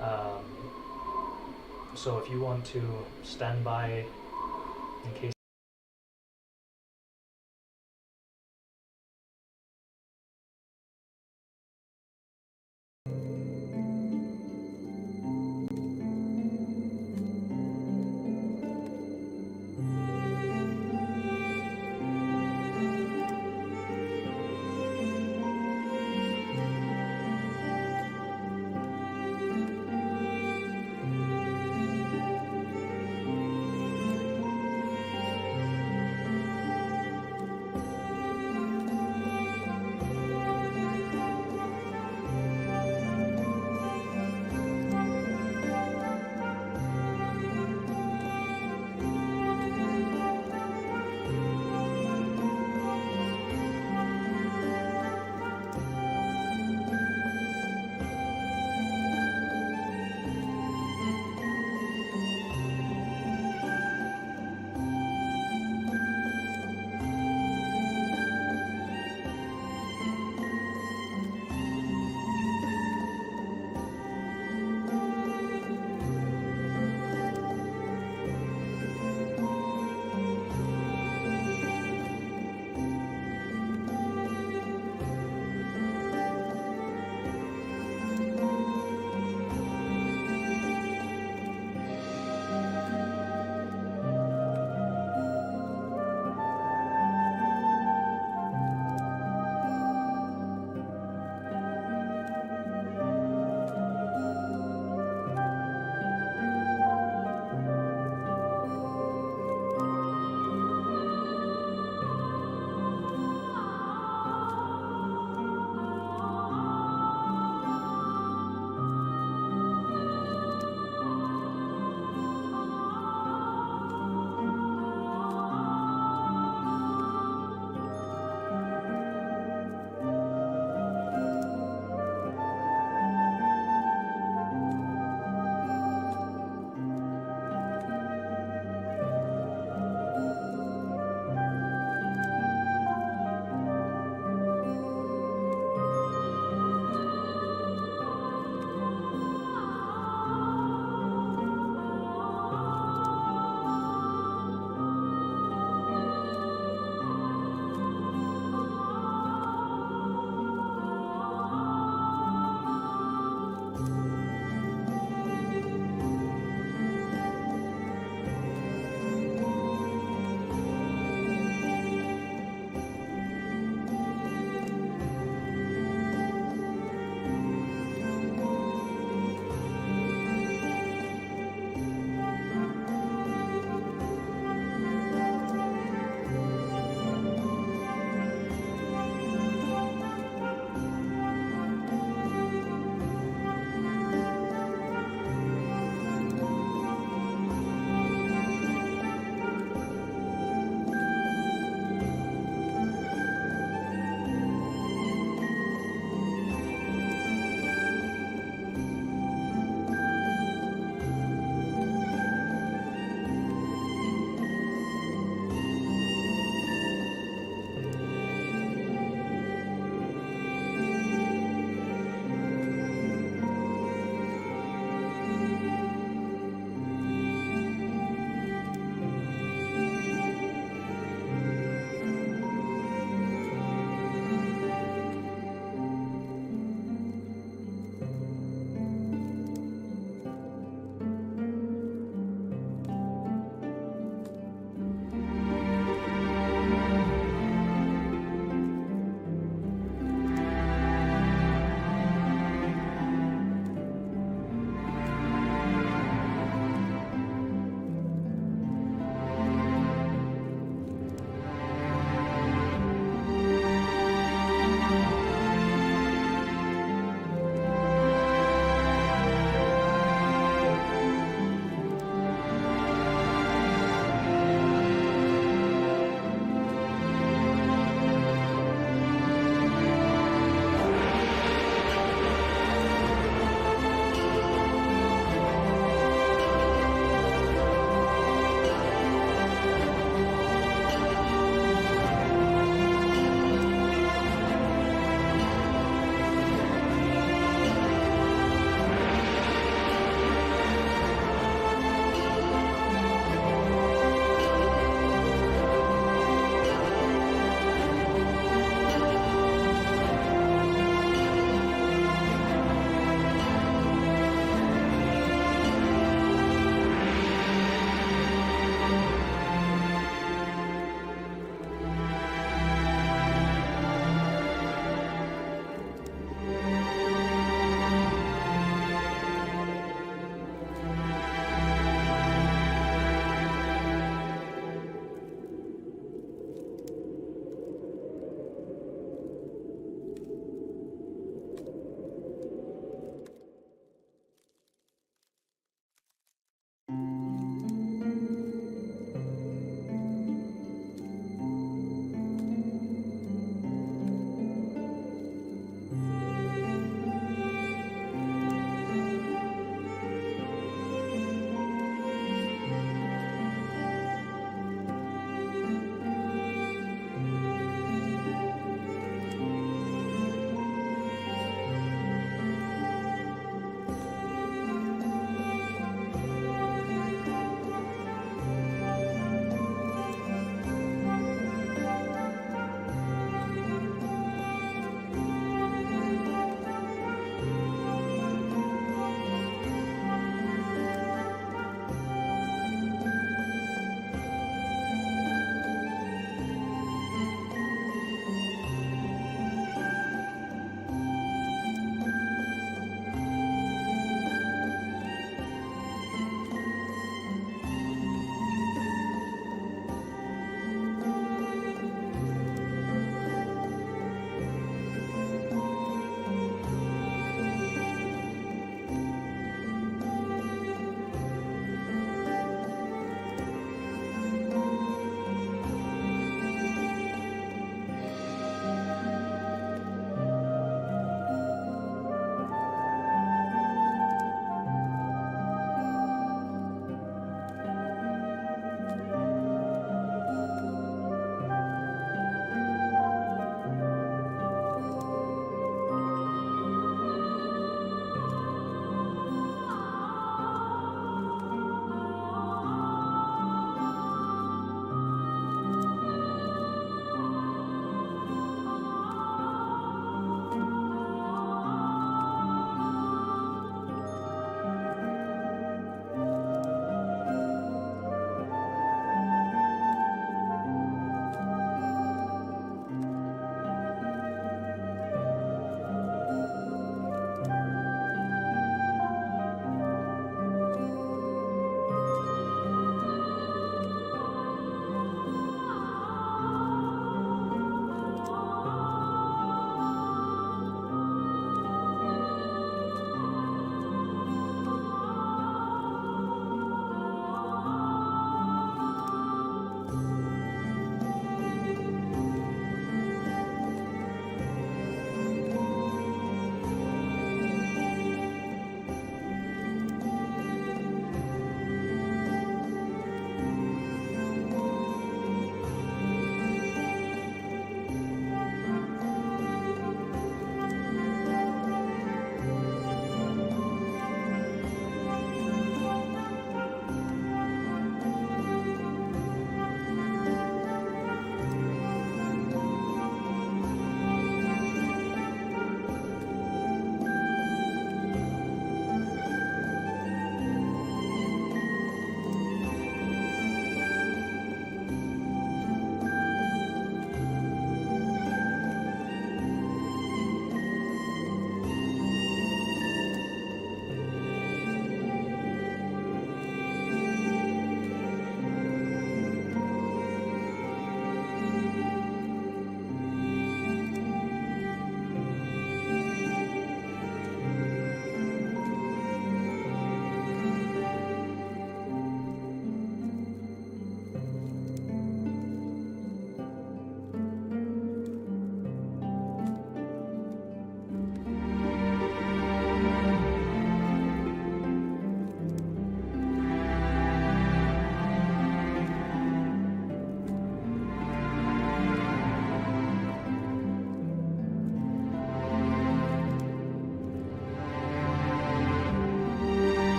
Um, so if you want to stand by in case.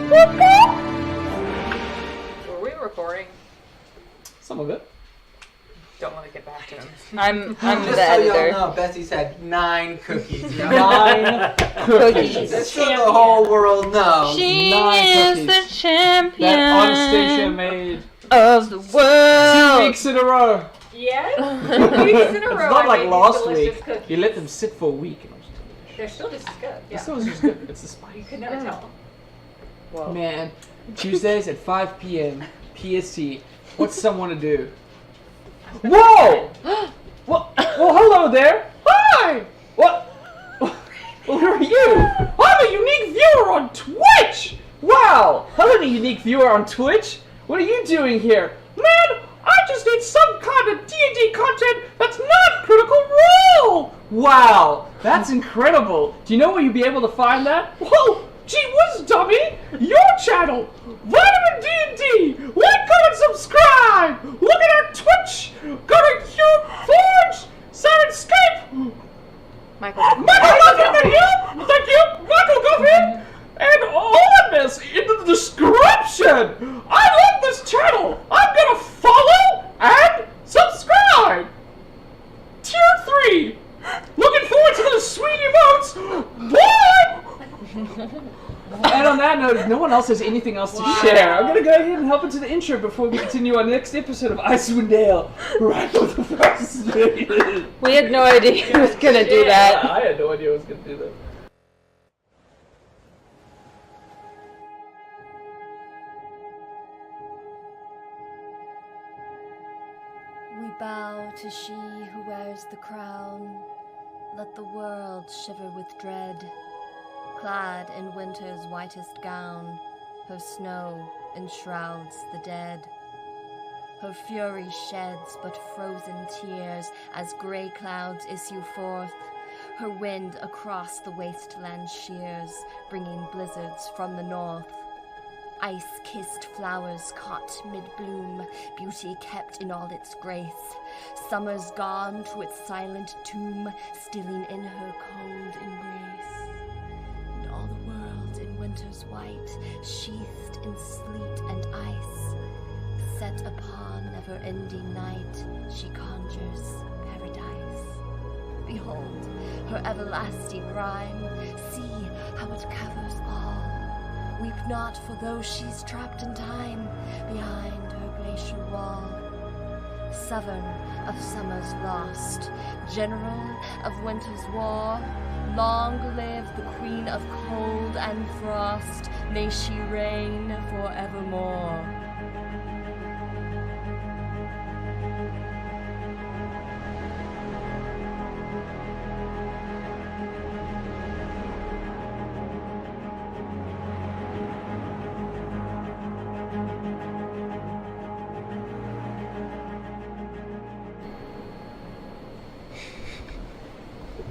Were we recording? Some of it. Don't want to get back to him. I'm Just the so editor. y'all know, Bessie said 9 cookies. 9 cookies. Just so the whole world knows. She 9 is cookies. the champion That Anastasia made of the 2 world. weeks in a row. Yes? 2 weeks in a row. It's not I like made last these delicious week. cookies. You let them sit for a week. And They're still just as good. Yeah. It's still just good. It's the spice. You could never tell. Whoa. Man, Tuesdays at 5 p.m. PST. What's someone to do? Whoa! Well, hello there. Hi. What? Well, who are you? I'm a unique viewer on Twitch. Wow. Hello, unique viewer on Twitch. What are you doing here? Man, I just need some kind of D&D content that's not Critical Role. Wow, that's incredible. Do you know where you'd be able to find that? Whoa, gee whiz, dummy. Your channel, Vitamin D&D. Like, comment, subscribe. Look at our Twitch. Go to Forge, Syrinscape. Michael. Michael Guffin, thank you. Thank you, Michael Guffin. And all of this in the description. I love this channel. I'm gonna follow and subscribe. Tier 3. Looking forward to those sweet emotes. Bye. And on that note, if no one else has anything else to share, I'm gonna go ahead and hop into the intro before we continue our next episode of Icewind Dale. Right with the Frostmaiden. We had no idea he was gonna do that. I had no idea I was gonna do that. We bow to she who wears the crown. Let the world shiver with dread. Clad in winter's whitest gown, her snow enshrouds the dead. Her fury sheds but frozen tears as grey clouds issue forth. Her wind across the wasteland shears, bringing blizzards from the north. Ice-kissed flowers caught mid-bloom, beauty kept in all its grace. Summer's gone to its silent tomb, stilling in her cold embrace. And all the world in winter's white, sheathed in sleet and ice. Set upon never-ending night, she conjures paradise. Behold her everlasting rhyme, see how it covers all. Weep not for those she's trapped in time, behind her glacier wall. Sovereign of summer's lost, general of winter's war, long live the queen of cold and frost, may she reign forevermore.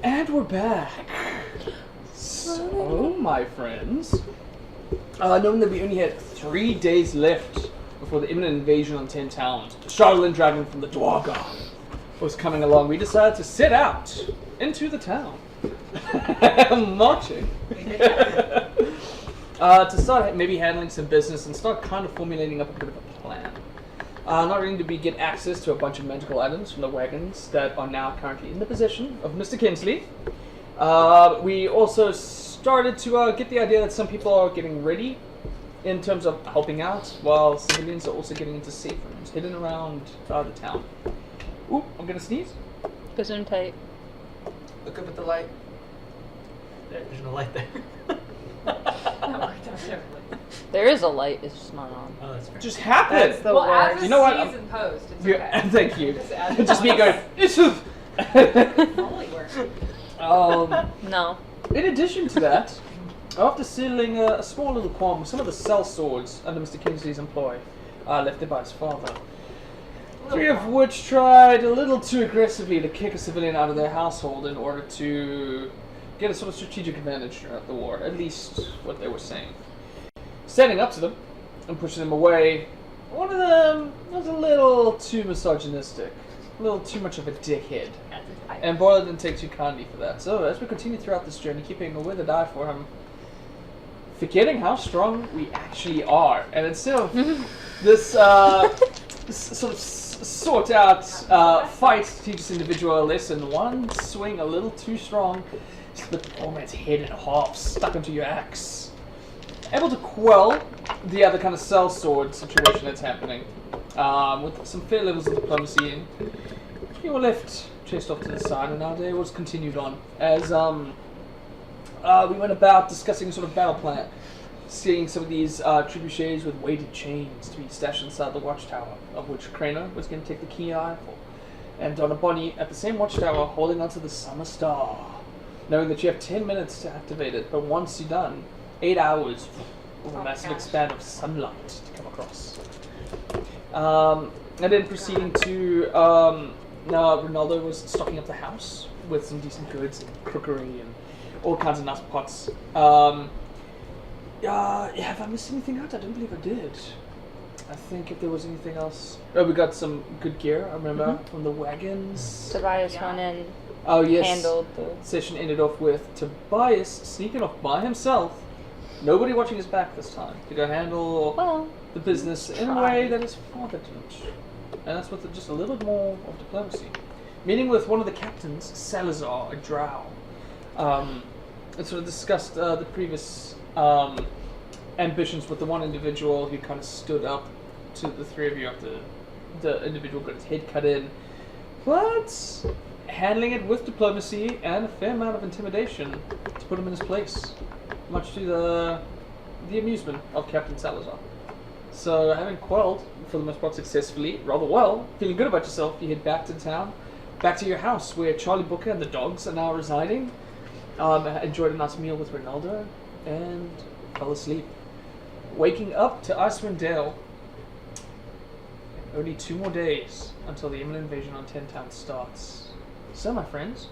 And we're back. So, my friends, knowing that we only had 3 days left before the imminent invasion on 10 towns, the Charlatan Dragon from the Duergar was coming along, we decided to set out into the town. Marching. To start maybe handling some business and start kind of formulating up a bit of a plan. Not only did we get access to a bunch of magical items from the wagons that are now currently in the possession of Mr. Kinsley, we also started to get the idea that some people are getting ready in terms of helping out, while civilians are also getting into safe rooms hidden around the town. Ooh, I'm gonna sneeze. Gesundheit. Look up at the light. There's no light there. There is a light, it's just not on. Oh, that's fair. It just happened. That's the Well, worst. as a You know what? season post, it's Yeah, okay. thank you. Just add Just me going. Only work. No. In addition to that, after settling a small little qualm with some of the cell swords under Mr. Kingsley's employ, left there by his father, 3 of which tried a little too aggressively to kick a civilian out of their household in order to get a sort of strategic advantage throughout the war, at least what they were saying. Standing up to them and pushing them away, one of them was a little too misogynistic, a little too much of a dickhead. And Boiler didn't take too kindly for that. So as we continue throughout this journey, keeping a withered eye for him, forgetting how strong we actually are. And instead of this sort of sort out fight to teach this individual a lesson, one swing a little too strong, split the poor man's head in half, stuck into your axe. Able to quell the other kind of sellsword situation that's happening with some fair levels of diplomacy, and you were left chased off to the side, and our day was continued on as we went about discussing sort of battle plan, seeing some of these trebuchets with weighted chains to be stashed inside the watchtower, of which Craner was going to take the key eye for, and Donna Bonnie at the same watchtower holding onto the summer star, knowing that you have 10 minutes to activate it, but once you're done, 8 hours of a massive expanse of sunlight to come across. And then proceeding to, Ronaldo was stocking up the house with some decent goods and crookery and all kinds of nice pots. Have I missed anything out? I don't believe I did. I think if there was anything else... Oh, we got some good gear, I remember, from the wagons. Tobias went in, Oh, yes. handled the... Session ended off with Tobias sneaking off by himself. Nobody watching his back this time. To go handle the business in a way that his father didn't. And that's with just a little bit more of diplomacy. Meeting with one of the captains, Salazar, a drow. And sort of discussed the previous ambitions with the one individual who kind of stood up to the three of you after the individual got his head cut in. But handling it with diplomacy and a fair amount of intimidation to put him in his place. Much to the amusement of Captain Salazar. So, having quelled, for the most part successfully, rather well, feeling good about yourself, you head back to town, back to your house where Charlie Booker and the dogs are now residing. Enjoyed a nice meal with Ronaldo, and fell asleep. Waking up to Icewind Dale. Only 2 more days until the Ambient Invasion on 10 Town starts. So, my friends,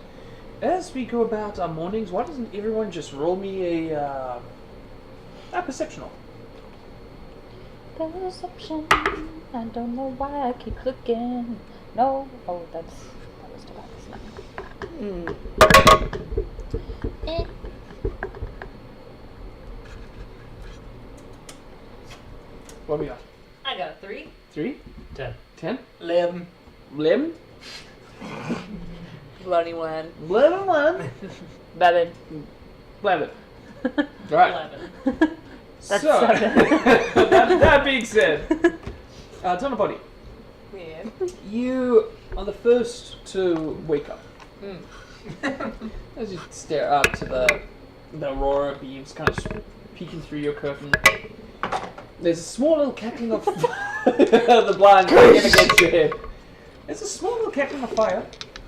as we go about our mornings, why doesn't everyone just roll me a perception roll? Perception. I don't know why I keep looking. No. Oh, that was Tobias. No. What we got? I got a 3. 3? 10. 10? Lim. Lim? Bloody one. 11. Babin. 11. Right. 11. That's so, 7. that being said, Donna Body, Yeah. you are the first to wake up. As you stare out to the aurora beams kind of peeking through your curtain, there's a small little cackling of the blind again against your head. There's a small little cackling of fire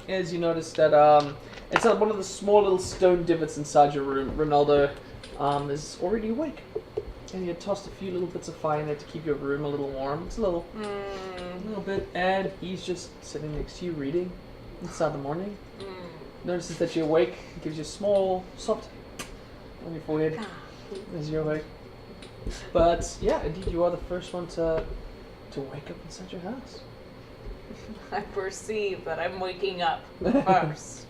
as you notice that inside one of the small little stone divots inside your room, Ronaldo is already awake. And you had tossed a few little bits of fire in there to keep your room a little warm. It's a little bit. And he's just sitting next to you reading inside the morning. Notices that you're awake. Gives you a small soft on your forehead as you're awake. But yeah, indeed you are the first one to wake up inside your house. I perceive that I'm waking up first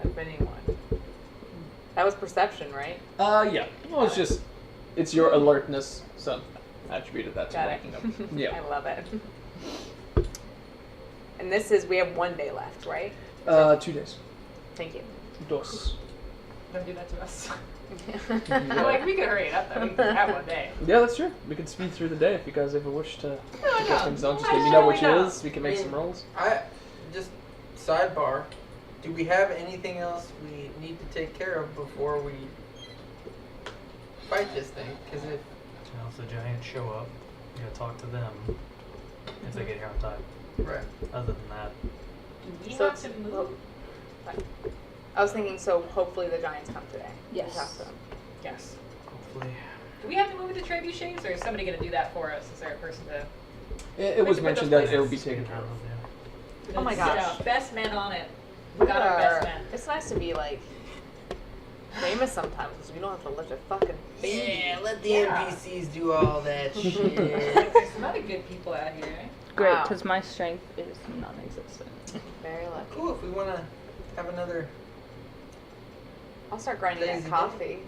of anyone. That was perception, right? Yeah. Well, it's your alertness, so I attributed that to Got it. waking up. Yeah. I love it. And this is, we have 1 day left, right? 2 days. Thank you. Dos. Don't do that to us. I'm like, we could hurry it up though. We could have 1 day. Yeah, that's true. We can speed through the day if you guys ever wish to get no. things on. Just I let me know which surely it know. is. We can make some rolls. I just sidebar. Do we have anything else we need to take care of before we fight this thing? Because if If the giants show up, you gotta talk to them if they get here on time. right, Other than that, We So have to move. I was thinking, so hopefully the giants come today. Yes. We'll talk to them. Yes. hopefully. Do we have to move it to trebuchets, or is somebody going to do that for us? Is there a person to? It was Put mentioned those that it will be places. taken care of. Yeah. Oh my gosh. Best men on it. We got our best men. It's nice to be like famous sometimes because we don't have to lift a fucking baby. yeah, let the Yeah. NPCs do all that shit. There's some other good people out here, eh? Great, Wow. because my strength is non-existent. Very lucky. Cool. If we want to have another I'll start grinding that Lazy coffee.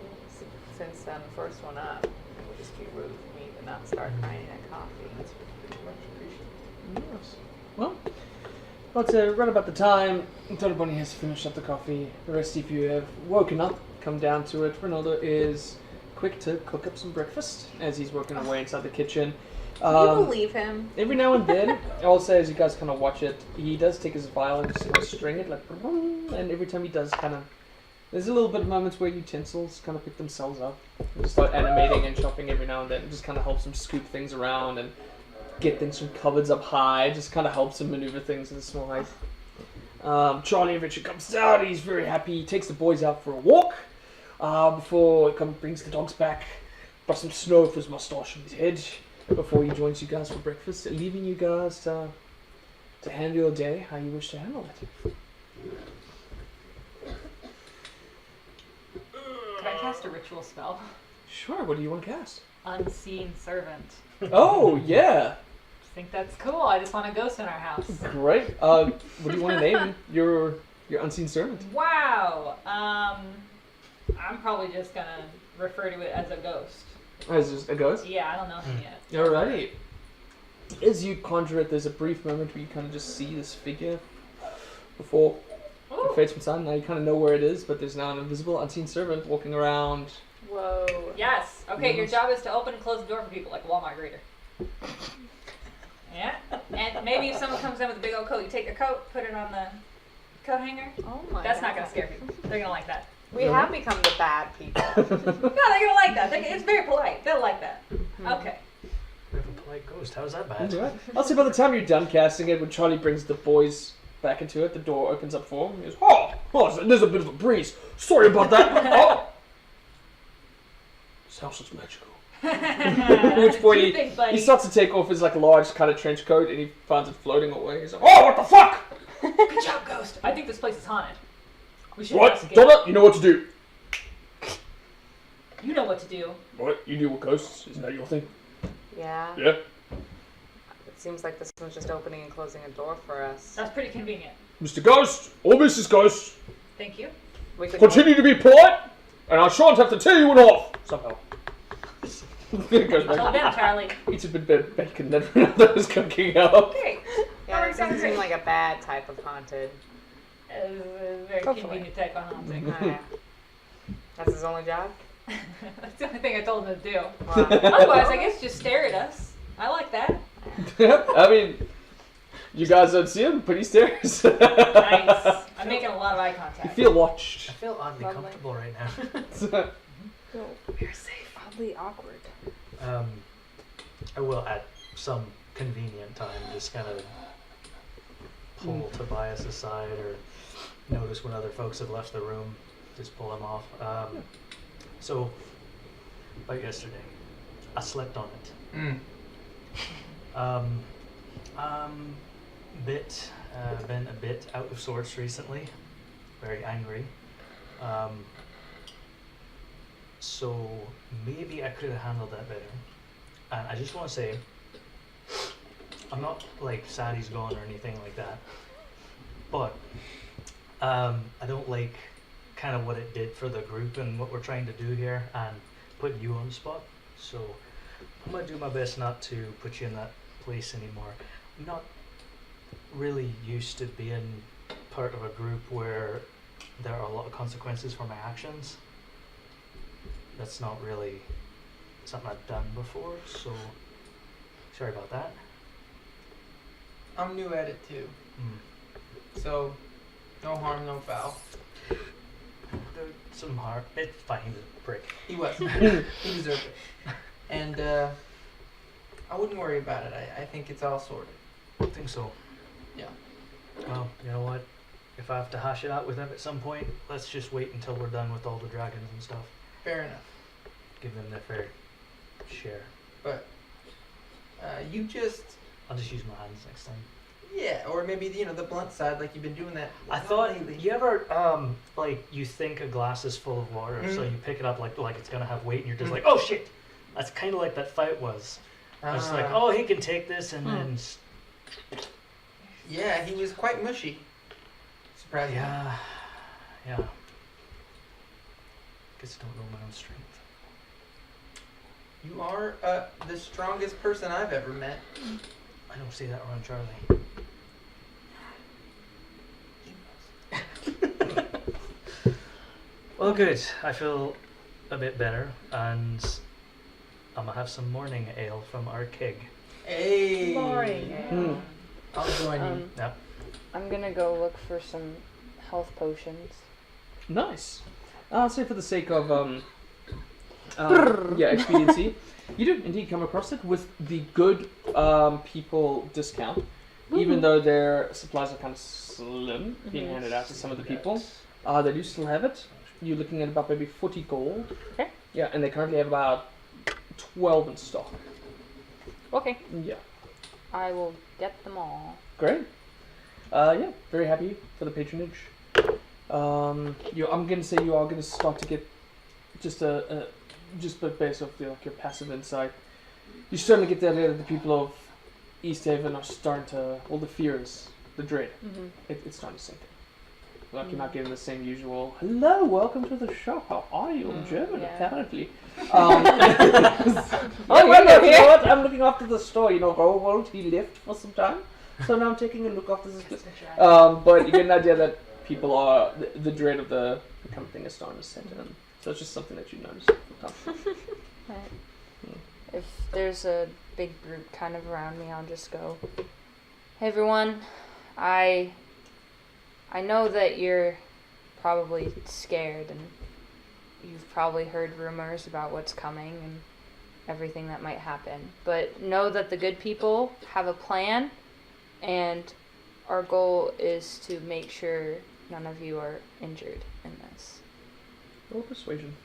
since I'm the first one up, it would just be rude for me to not start grinding that coffee. That's pretty much appreciated. Yes. Well, but right about the time Total Bunny has finished up the coffee, the rest of you have woken up, come down to it. Ronaldo is quick to cook up some breakfast as he's working away inside the kitchen. Can you believe him? Every now and then, I'll say as you guys kind of watch it, he does take his violin and just kind of string it, like, and every time he does kind of, there's a little bit of moments where utensils kind of pick themselves up. And just start animating and chopping every now and then. It just kind of helps him scoop things around and get things from cupboards up high. It just kind of helps him maneuver things in a small height. Charlie eventually comes out. He's very happy. He takes the boys out for a walk before he brings the dogs back. Brush some snow off his mustache and his head before he joins you guys for breakfast, leaving you guys to handle your day how you wish to handle it. Can I cast a ritual spell? Sure, what do you want to cast? Unseen servant. Oh, yeah. I think that's cool. I just want a ghost in our house. Great. What do you want to name your unseen servant? Wow. I'm probably just gonna refer to it as a ghost. As just a ghost? Yeah, I don't know him yet. Alrighty. As you conjure it, there's a brief moment where you kind of just see this figure before Ooh. it fades from sight. Now you kind of know where it is, but there's now an invisible unseen servant walking around. Whoa. Yes. Okay, your job is to open and close the door for people like a Walmart greeter. Yeah. And maybe if someone comes in with a big old coat, you take the coat, put it on the coat hanger. Oh my That's God. not gonna scare people. They're gonna like that. We have become the bad people. No, they're gonna like that. It's very polite. They'll like that. Okay. We have a polite ghost. How's that bad? That's right. I'll say by the time you're done casting it, when Charlie brings the boys back into it, the door opens up for him. He goes, oh, there's a bit of a breeze. Sorry about that. Oh. This house looks magical. At which point What you think, buddy? he starts to take off his like large kind of trench coat and he finds it floating away. He's like, oh, what the fuck? Good job, ghost. I think this place is haunted. We should What? investigate. Donna, you know what to do. You know what to do. What? You deal with ghosts? Isn't that your thing? Yeah. Yeah. It seems like this one's just opening and closing a door for us. That's pretty convenient. Mr. Ghost, or Mrs. Ghost, Thank you. We could continue to be polite, and I shan't have to tear you one off. Somehow. It goes Slow back. down, Charlie. Eats a bit of bacon that Ronaldo is cooking up. Great. Yeah, it doesn't seem like a bad type of haunted. Very Go for convenient type of haunting. Yeah. That's his only job? That's the only thing I told him to do. Wow. Otherwise, I guess just stare at us. I like that. I mean, you guys don't see him, but he stares. Nice. I'm making a lot of eye You contact. feel watched. I feel oddly Lovely. comfortable right now. We're safe. Oddly awkward. I will at some convenient time just kind of pull Tobias aside or notice when other folks have left the room, just pull them off. So, like yesterday, I slept on it. Been a bit out of sorts recently, very angry. So maybe I could have handled that better. And I just want to say, I'm not like sad he's gone or anything like that, but I don't like kind of what it did for the group and what we're trying to do here and put you on the spot. So I'm gonna do my best not to put you in that place anymore. I'm not really used to being part of a group where there are a lot of consequences for my actions. That's not really something I've done before, so sorry about that. I'm new at it too. So, no harm, no foul. There's some hard. It's fine. He was a prick. He was. He deserved it. And I wouldn't worry about it. I think it's all sorted. I think so. Yeah. Well, you know what? If I have to hash it out with them at some point, let's just wait until we're done with all the dragons and stuff. Fair enough. Give them their fair share. But you just, I'll just use my hands next time. yeah, or maybe the blunt side, like you've been doing that. I thought you ever like you think a glass is full of water, so you pick it up like it's gonna have weight, and you're just like, oh shit. That's kind of like that fight was. I was like, oh, he can take this, and then Yeah, he was quite mushy. Surprisingly. yeah. Guess I don't know my own strength. You are the strongest person I've ever met. I don't say that around Charlie. Well, good. I feel a bit better, and I'm gonna have some morning ale from our keg. Hey. Morning. I'll join you. Yep. I'm gonna go look for some health potions. Nice. I'll say for the sake of expediency, you do indeed come across it with the good people discount, even though their supplies are kind of slim, being handed out to some of the people. They do still have it. You're looking at about maybe 40 gold. Okay. Yeah, and they currently have about 12 in stock. Okay. Yeah. I will get them all. Great. Yeah, very happy for the patronage. I'm gonna say you are gonna start to get just based off your passive insight. You're starting to get the idea that the people of Easthaven are starting to, all the fears, the dread. Mm-hmm. It's starting to sink in. Like you're not getting the same usual "Hello, welcome to the shop. How are you?" in German, apparently. Oh, yeah, you know what? I'm looking after the store. You know, Rowold, he left for some time, so now I'm taking a look after this place. But you get an idea that people are the dread of the kind of thing is starting to set in. So it's just something that you notice. Right. If there's a big group kind of around me, I'll just go, "Hey everyone, I know that you're probably scared and you've probably heard rumors about what's coming and everything that might happen. But know that the good people have a plan, and our goal is to make sure none of you are injured in this." Roll persuasion.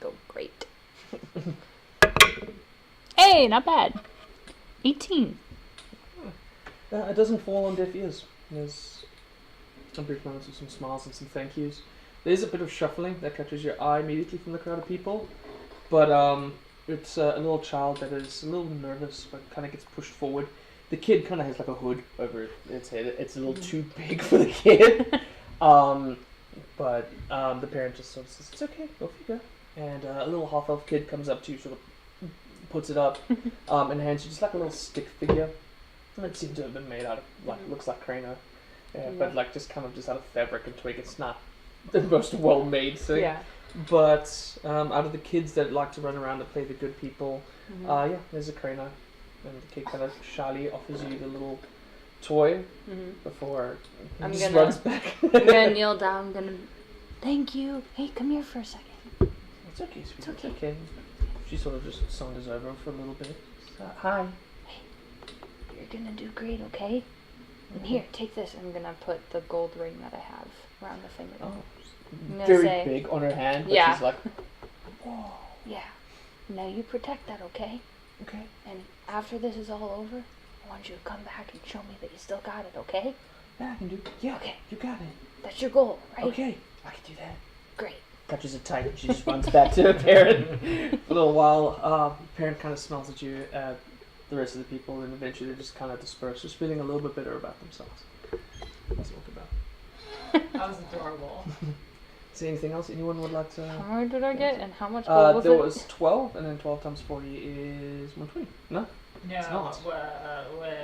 Go great. Hey, not bad. 18. It doesn't fall on deaf ears. There's some brief moments of some smiles and some thank yous. There's a bit of shuffling that catches your eye immediately from the crowd of people, but it's a little child that is a little nervous but kind of gets pushed forward. The kid kind of has like a hood over its head. It's a little too big for the kid, but the parent just sort of says, "It's okay, go figure." And a little half-elf kid comes up to you, sort of puts it up, and hands you just like a little stick figure. And it seems to have been made out of, like, looks like Crano. But like just kind of just out of fabric and twig. It's not the most well-made thing. Yeah. But out of the kids that like to run around and play the good people, there's a Crano. And the kid kind of shyly offers you the little toy before he just runs back. I'm gonna kneel down. I'm gonna, "Thank you. Hey, come here for a second." It's okay, sweetie. It's okay. She sort of just saunters over for a little bit. Hi. "Hey, you're gonna do great, okay? And here, take this." I'm gonna put the gold ring that I have around the finger. Oh, gonna very say- big on her hand. But Yeah. she's like, whoa. Yeah. Now you protect that, okay? Okay. And after this is all over, I want you to come back and show me that you still got it, okay? Yeah, I can do. Yeah. Okay. You got it. That's your goal, right? Okay. I can do that. Great. Catches it tight and she just runs back to her parent for a little while. Parent kind of smells at you, at the rest of the people, and eventually they just kind of disperse, just feeling a little bit better about themselves. That's what about. That was adorable. Is there anything else anyone would like to? How much did I get, and how much gold was There it? was 12, and then 12 times 40 is 120. No? No. It's not.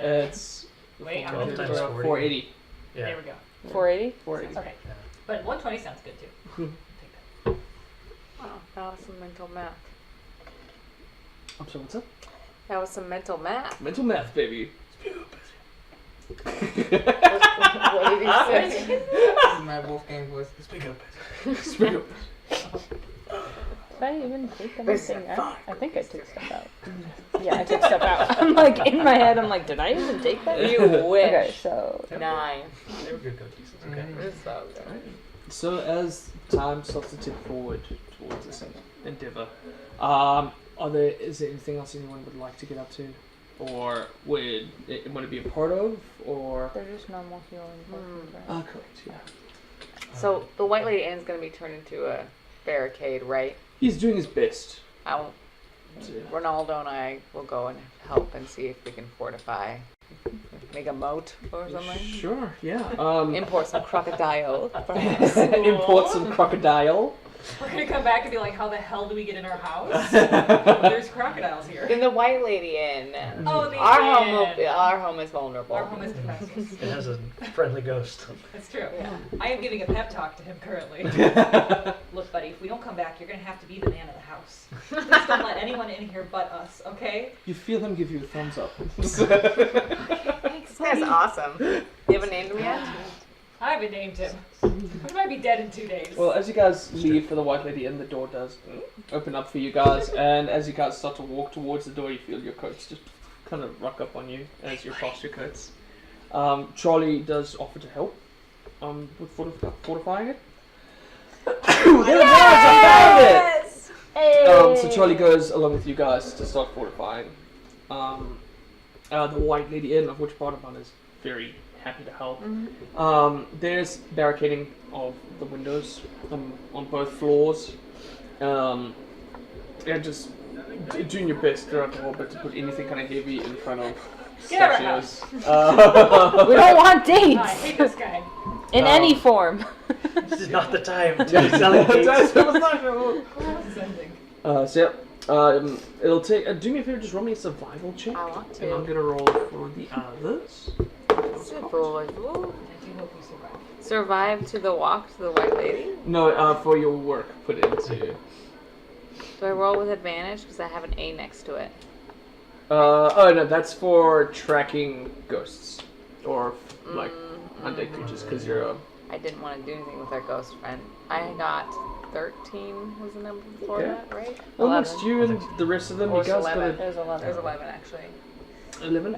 It's Wait, how 12 much times is it? 40. 480. Yeah. There we go. 480? 480. Okay. But 120 sounds good too. Take that. Wow, that was some mental math. I'm sorry, what's up? That was some mental math. Mental math, baby. What did he say? This is my Wolfgang voice. Speak up. Speak up. Did I even take anything out? I think I took stuff out. Yeah, I took stuff out. I'm like, in my head, I'm like, did I even take that? You wish. Okay, so 9. They were good cookies. It's okay. It's so good. So as time starts to tick forward towards this endeavor, is there anything else anyone would like to get up to, or would it want to be a part of, or? they're just normal healing potions, right? Correct. Yeah. So the White Lady Inn's gonna be turned into a barricade, right? He's doing his best. Ronaldo and I will go and help and see if we can fortify, make a moat or something. Sure. Yeah. Import some crocodile. Import some crocodile. We're gonna come back and be like, how the hell do we get in our house? There's crocodiles here. In the White Lady Inn. Oh, the Our home is vulnerable. Our home is defenseless. It has a friendly ghost. That's true. I am giving a pep talk to him currently. Look, buddy, if we don't come back, you're gonna have to be the man of the house. Please don't let anyone in here but us, okay? You feel him give you a thumbs up. Thanks. That's awesome. You haven't named him yet? I haven't named him. He might be dead in 2 days. Well, as you guys leave for the White Lady Inn, the door does open up for you guys, and as you guys start to walk towards the door, you feel your coats just kind of rock up on you as you pass your coats. Charlie does offer to help with fortifying it. There it was! I found it! So Charlie goes along with you guys to start fortifying. The White Lady Inn, of which Barnaban is very happy to help. There's barricading of the windows on both floors. And just doing your best throughout the whole bit to put anything kind of heavy in front of Get out of our statues. We don't want I dates hate this guy. in any form. This is not the time to be selling cakes. It'll take. Do me a favor, just roll me a survival check. I want And I'm to. gonna roll for the others. Survival. I do hope you survive. Survive to the walk to the White Lady? No, for your work put into. Do I roll with advantage? Because I have an A next to it. Oh no, that's for tracking ghosts or like undead creatures because you're a. I didn't want to do anything with our ghost friend. I got 13 was the number before Okay. that, right? Amongst you and the rest of them, Or you guys 11. got There's 11. There's 11 actually. 11.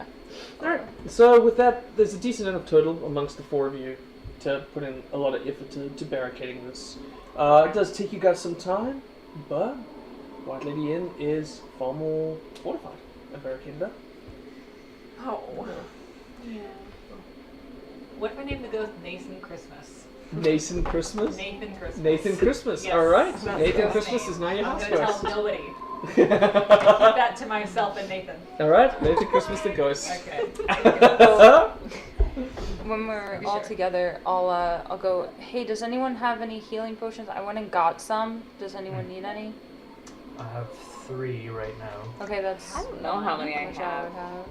Alright, so with that, there's a decent enough total amongst the four of you to put in a lot of effort to barricading this. It does take you guys some time, but White Lady Inn is far more fortified and barricaded up. Oh. Yeah. What if I name the ghost Nathan Christmas? Nathan Christmas? Nathan Christmas. Nathan Christmas, Yes, alright. that's the Nathan ghost Christmas name. is now your I'm house gonna ghost. tell nobody. Keep that to myself and Nathan. Alright, Nathan Christmas the ghost. Okay. When we're all together, I'll go, hey, does anyone have any healing potions? I went and got some. Does anyone need any? I have 3 right now. Okay, that's... I don't know how many I which have. would have.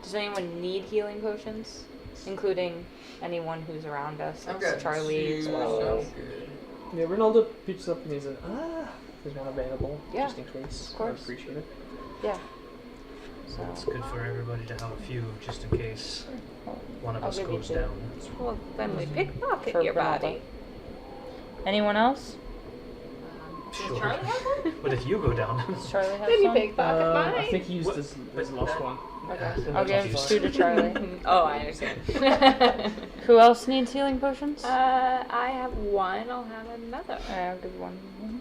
Does anyone need healing potions? Including anyone who's around us. I've Like got Charlie 2, as so well. good. Yeah, Ronaldo picks up and he's like, he's not available. Yeah, Just in case. of course. I appreciate it. Yeah. So, It's good for everybody to have a few just in case one of I'll us give you goes 2. down. Well, then we pickpocket For your Ronaldo. body. anyone else? Does Sure. Charlie have one? But if you go down, Does Charlie have Then you some? pickpocket I mine. think he used What? his last one. Okay. then I'll that's give used. 2 to Charlie. Oh, I understand. Who else needs healing potions? I have one. I'll have another. I'll give 1.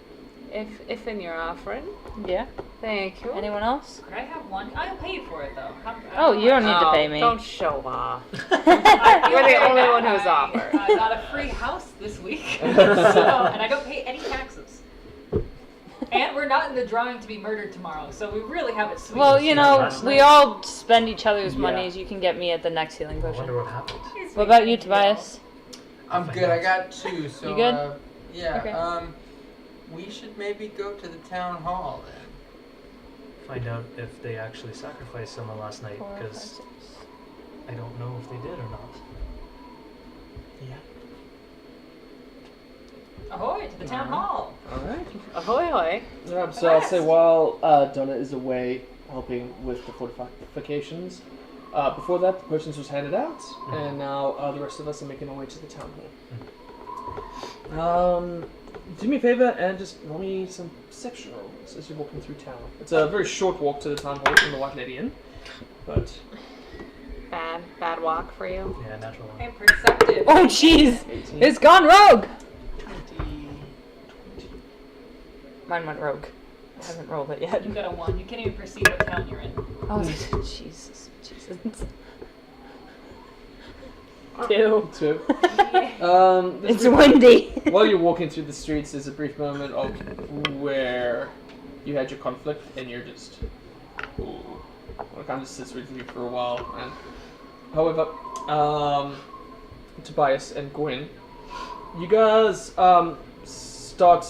If in your offering. Yeah. Thank you. Anyone else? Could I have one? I'll pay you for it though. Oh, you don't need to pay me. Don't show off. You're You're the only one who's offered. I got a free house this week, so, and I don't pay any taxes. And we're not in the drawing to be murdered tomorrow, so we really have it sweet. Well, you know, last we night. all spend each other's Yeah. monies. You can get me at the next healing I potion. wonder what happened. What about you, Tobias? I'm good. I got 2. So You good? yeah. Okay. We should maybe go to the town hall then. Find out if they actually sacrificed someone last night, 4, 5, because 6. I don't know if they did or not. Yeah. Ahoy to the town hall. Alright. Ahoy, ahoy. Alright, so I'll say while Donna is away helping with the fortifications, before that the potions was handed out, and now the rest of us are making our way to the town hall. Do me a favor and just roll me some perception rolls as you're walking through town. It's a very short walk to the town hall from the White Lady Inn, but Bad walk for you. Yeah, natural one. I'm perceptive. Oh, jeez! 18. It's gone rogue! 20. Mine went rogue. I haven't rolled it yet. You got a 1. You can't even perceive what town you're in. Oh, Jesus. 2. 2. It's windy. While you're walking through the streets, there's a brief moment of where you had your conflict, and you're just, ooh, it kind of sits with you for a while. And however, Tobias and Gwen, you guys start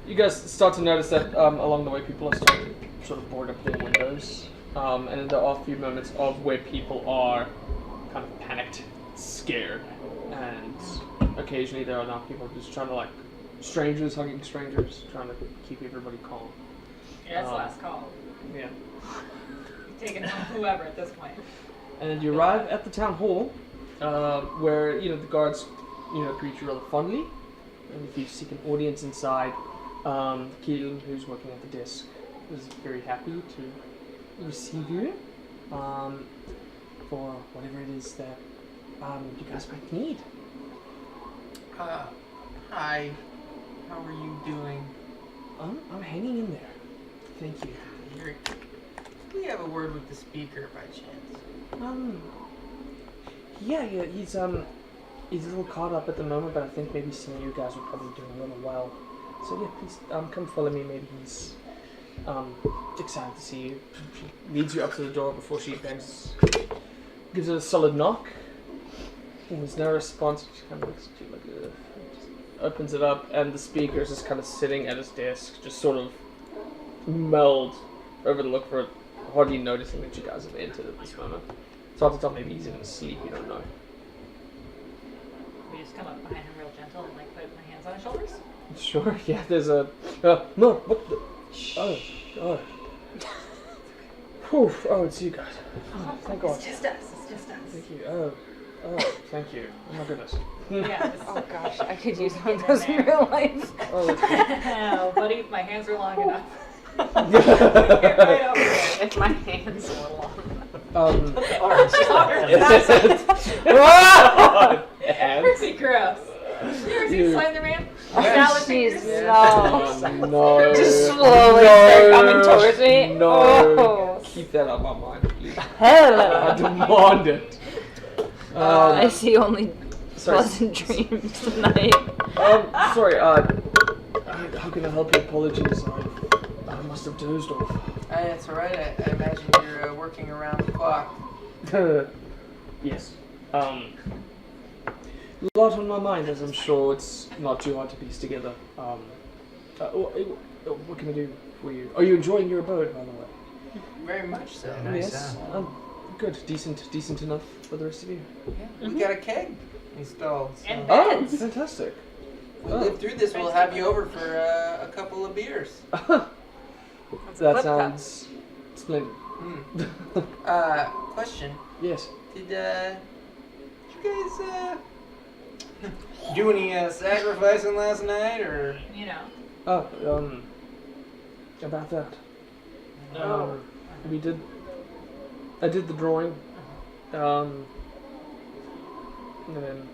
You guys start to notice that along the way people are starting to sort of board up their windows. And then there are a few moments of where people are kind of panicked, scared. And occasionally there are now people just trying to strangers hugging strangers, trying to keep everybody calm. Yeah, that's the last call. Yeah. Taking on whoever at this point. And then you arrive at the town hall, where the guards greet you rather fondly. And if you seek an audience inside, Keelan, who's working at the desk, is very happy to receive you for whatever it is that you guys might need. Hi. How are you doing? I'm hanging in there. Thank you. Do we have a word with the speaker by chance? Yeah, he's a little caught up at the moment, but I think maybe seeing you guys would probably do a little well. So yeah, please come follow me. Maybe he's excited to see you. She leads you up to the door before she gives it a solid knock. And there's no response. She kind of looks at you like just opens it up, and the speaker is just kind of sitting at his desk, just sort of meld over the look for it, hardly noticing that you guys have entered at this moment. It's hard to tell, maybe he's even asleep, you don't know. We just come up behind him real gentle and like put my hands on his shoulders. Sure, yeah, there's a... no, what the... Oh. Whew, it's you guys. Oh, thank God. It's just us. Thank you. Oh, thank you. Oh my goodness. Yeah. Oh gosh, I could use one of those in real life. Oh, that's good. Oh, buddy, if my hands were long enough. Get Get right over there. If my hands were long. Pretty gross. You ever seen Slender Man? Salad fingers? No. Just slowly start coming towards me. No. Oh. Keep that on my mind, please. Hello. I demand it. I see only Sorry. pleasant dreams tonight. Sorry, how can I help you? Apologies, I must have dozed off. That's alright. I imagine you're working around the clock. Yes. A lot on my mind, as I'm sure it's not too hard to piece together. What can I do for you? Are you enjoying your abode, by the way? Very much so. Nice, Yes. yeah. Good. Decent enough for the rest of you. Yeah, we got a keg installed. So. And Oh, beds. fantastic. We live through this. We'll have you over for a couple of beers. That sounds splendid. Question. Yes. Did you guys do any sacrificing last night, or? You know. Oh, about that. No. We did. I did the drawing. And then,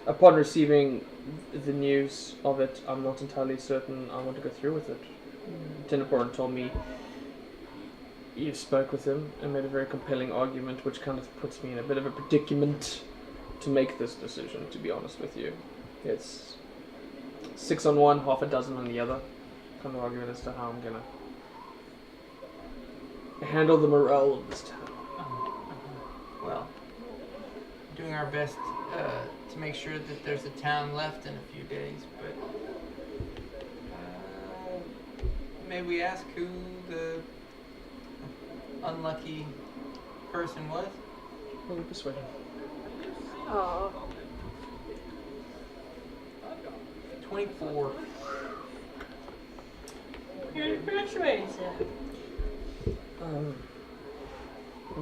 upon receiving the news of it, I'm not entirely certain I want to go through with it. Tinnaborn told me you spoke with him and made a very compelling argument, which kind of puts me in a bit of a predicament to make this decision, to be honest with you. It's 6 on one, half a dozen on the other kind of argument as to how I'm gonna handle the morale of this town. Well, doing our best to make sure that there's a town left in a few days, but may we ask who the unlucky person was? Roll persuasion. Oh. 24.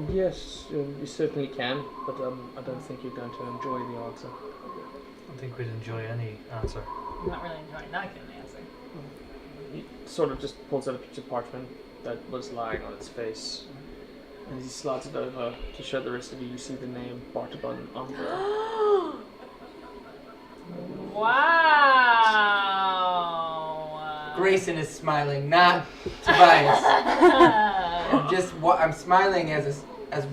Yes, you certainly can, but I don't think you're going to enjoy the answer. I don't think we'd enjoy any answer. I'm not really enjoying not getting an answer. He sort of just pulls out a piece of parchment that was lying on its face, and as he slides it over to show the rest of you, you see the name Bartabun Umbra. Wow. Grayson is smiling, not Tobias. I'm smiling and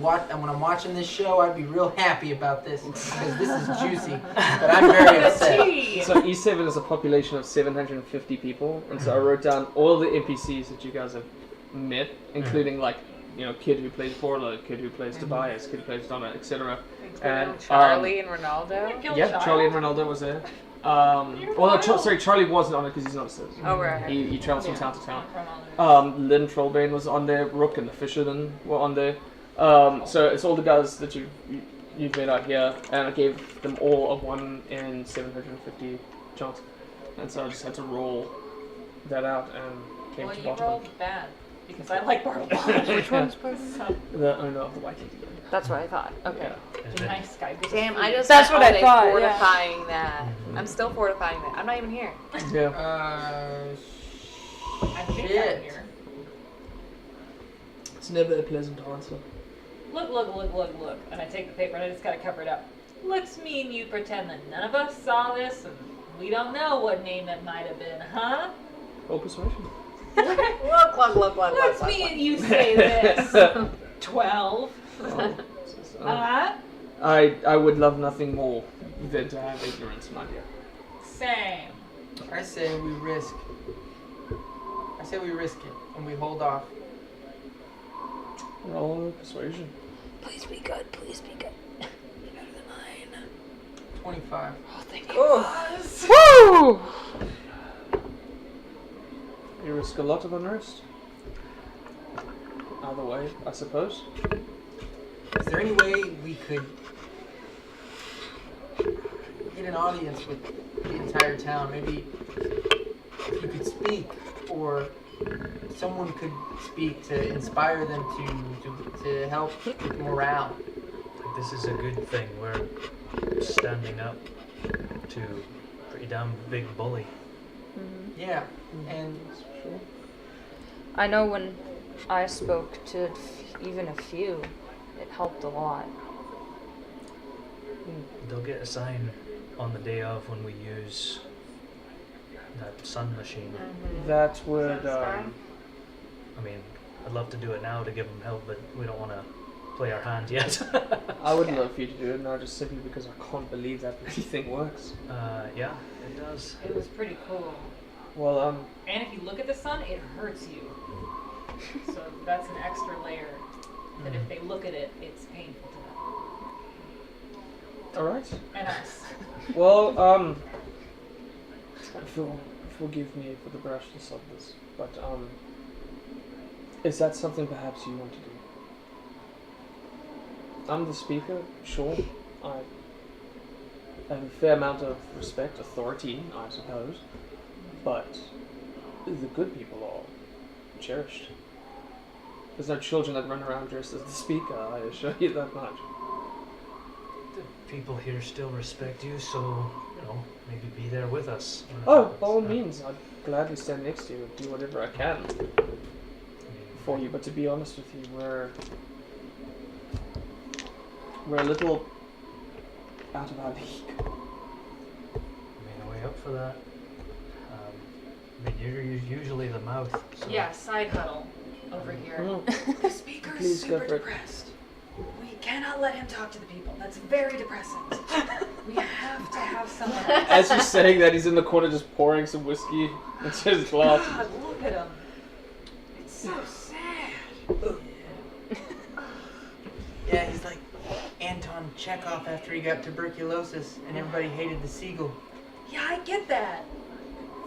when I'm watching this show, I'd be real happy about this because this is juicy. But I'm very upset. So Easthaven is a population of 750 people, and so I wrote down all the NPCs that you guys have met, including kid who plays Borla, kid who plays Tobias, kid who plays Donna, etc. And Charlie and Ronaldo. yeah, Charlie and Ronaldo was there. Sorry, Charlie wasn't on it because he's not a citizen. Oh, right. He travels from town to town. From all the- Lynn Trollbane was on there. Rook and the Fisherman were on there. So it's all the guys that you've made out here, and I gave them all a 1 in 750 chance, and so I just had to roll that out and came Well, to you bottom. rolled bad because I like Bartle Bond. Which one's The owner of the Waikiki. That's what I thought. Okay. Yeah. Nice guy. good to Damn, see I you. just That's spent what all I day thought, yeah. fortifying that. I'm still fortifying that. I'm not even here. Yeah. I think Shit. I'm here. It's never a pleasant answer. Look. And I take the paper and I just gotta cover it up. Let's me and you pretend that none of us saw this and we don't know what name it might have been, huh? Roll persuasion. Look. Let's me and you say this. 12. I would love nothing more than to have ignorance, my dear. Same. I say we risk it and we hold off. Roll persuasion. Please be good. Please be good. Be better than mine. 25. Oh, thank you. Woo! You risk a lot of unrest. Either way, I suppose. Is there any way we could get an audience with the entire town? Maybe if you could speak, or someone could speak to inspire them to help with morale. This is a good thing. We're standing up to a pretty damn big bully. Yeah, and I know when I spoke to even a few, it helped a lot. They'll get a sign on the day of when we use that sun machine. That would. I mean, I'd love to do it now to give them help, but we don't want to play our hand yet. I would love for you to do it now, just simply because I can't believe that bloody thing works. Yeah, it does. It was pretty cool. Well, And if you look at the sun, it hurts you. So that's an extra layer. That if they look at it, it's painful to them. all right. And us. Well, forgive me for the brashness of this, but is that something perhaps you want to do? I'm the speaker, sure. I have a fair amount of respect, authority, I suppose, but the good people are cherished. There's no children that run around dressed as the speaker, I assure you that much. The people here still respect you, so, maybe be there with us. Oh, by all means, I'd gladly stand next to you and do whatever I can for you, but to be honest with you, we're a little out of our league. Made a way up for that. You're usually the mouth. So. Yeah, side huddle over here. Mm. The speaker Please is go super for it. depressed. We cannot let him talk to the people. That's very depressing. We have to have someone else. As he's saying that, he's in the corner just pouring some whiskey into his glass. God, look at him. It's so sad. yeah, he's like Anton Chekhov after he got tuberculosis and everybody hated the seagull Yeah, I get that.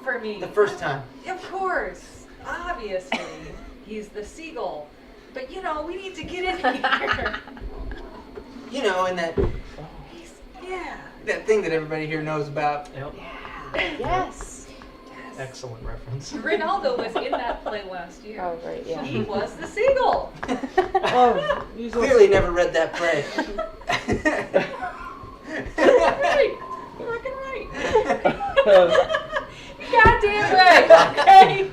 For me. the first time. Of course. Obviously. He's the seagull. But we need to get in here. And Yeah. that thing that everybody here knows about. Yep. Yes. Excellent reference. Rinaldo was in that play last year. Oh, right, yeah. He was the seagull. Oh, he's Clearly never read that play. Right. Fucking right. Goddamn right. Okay.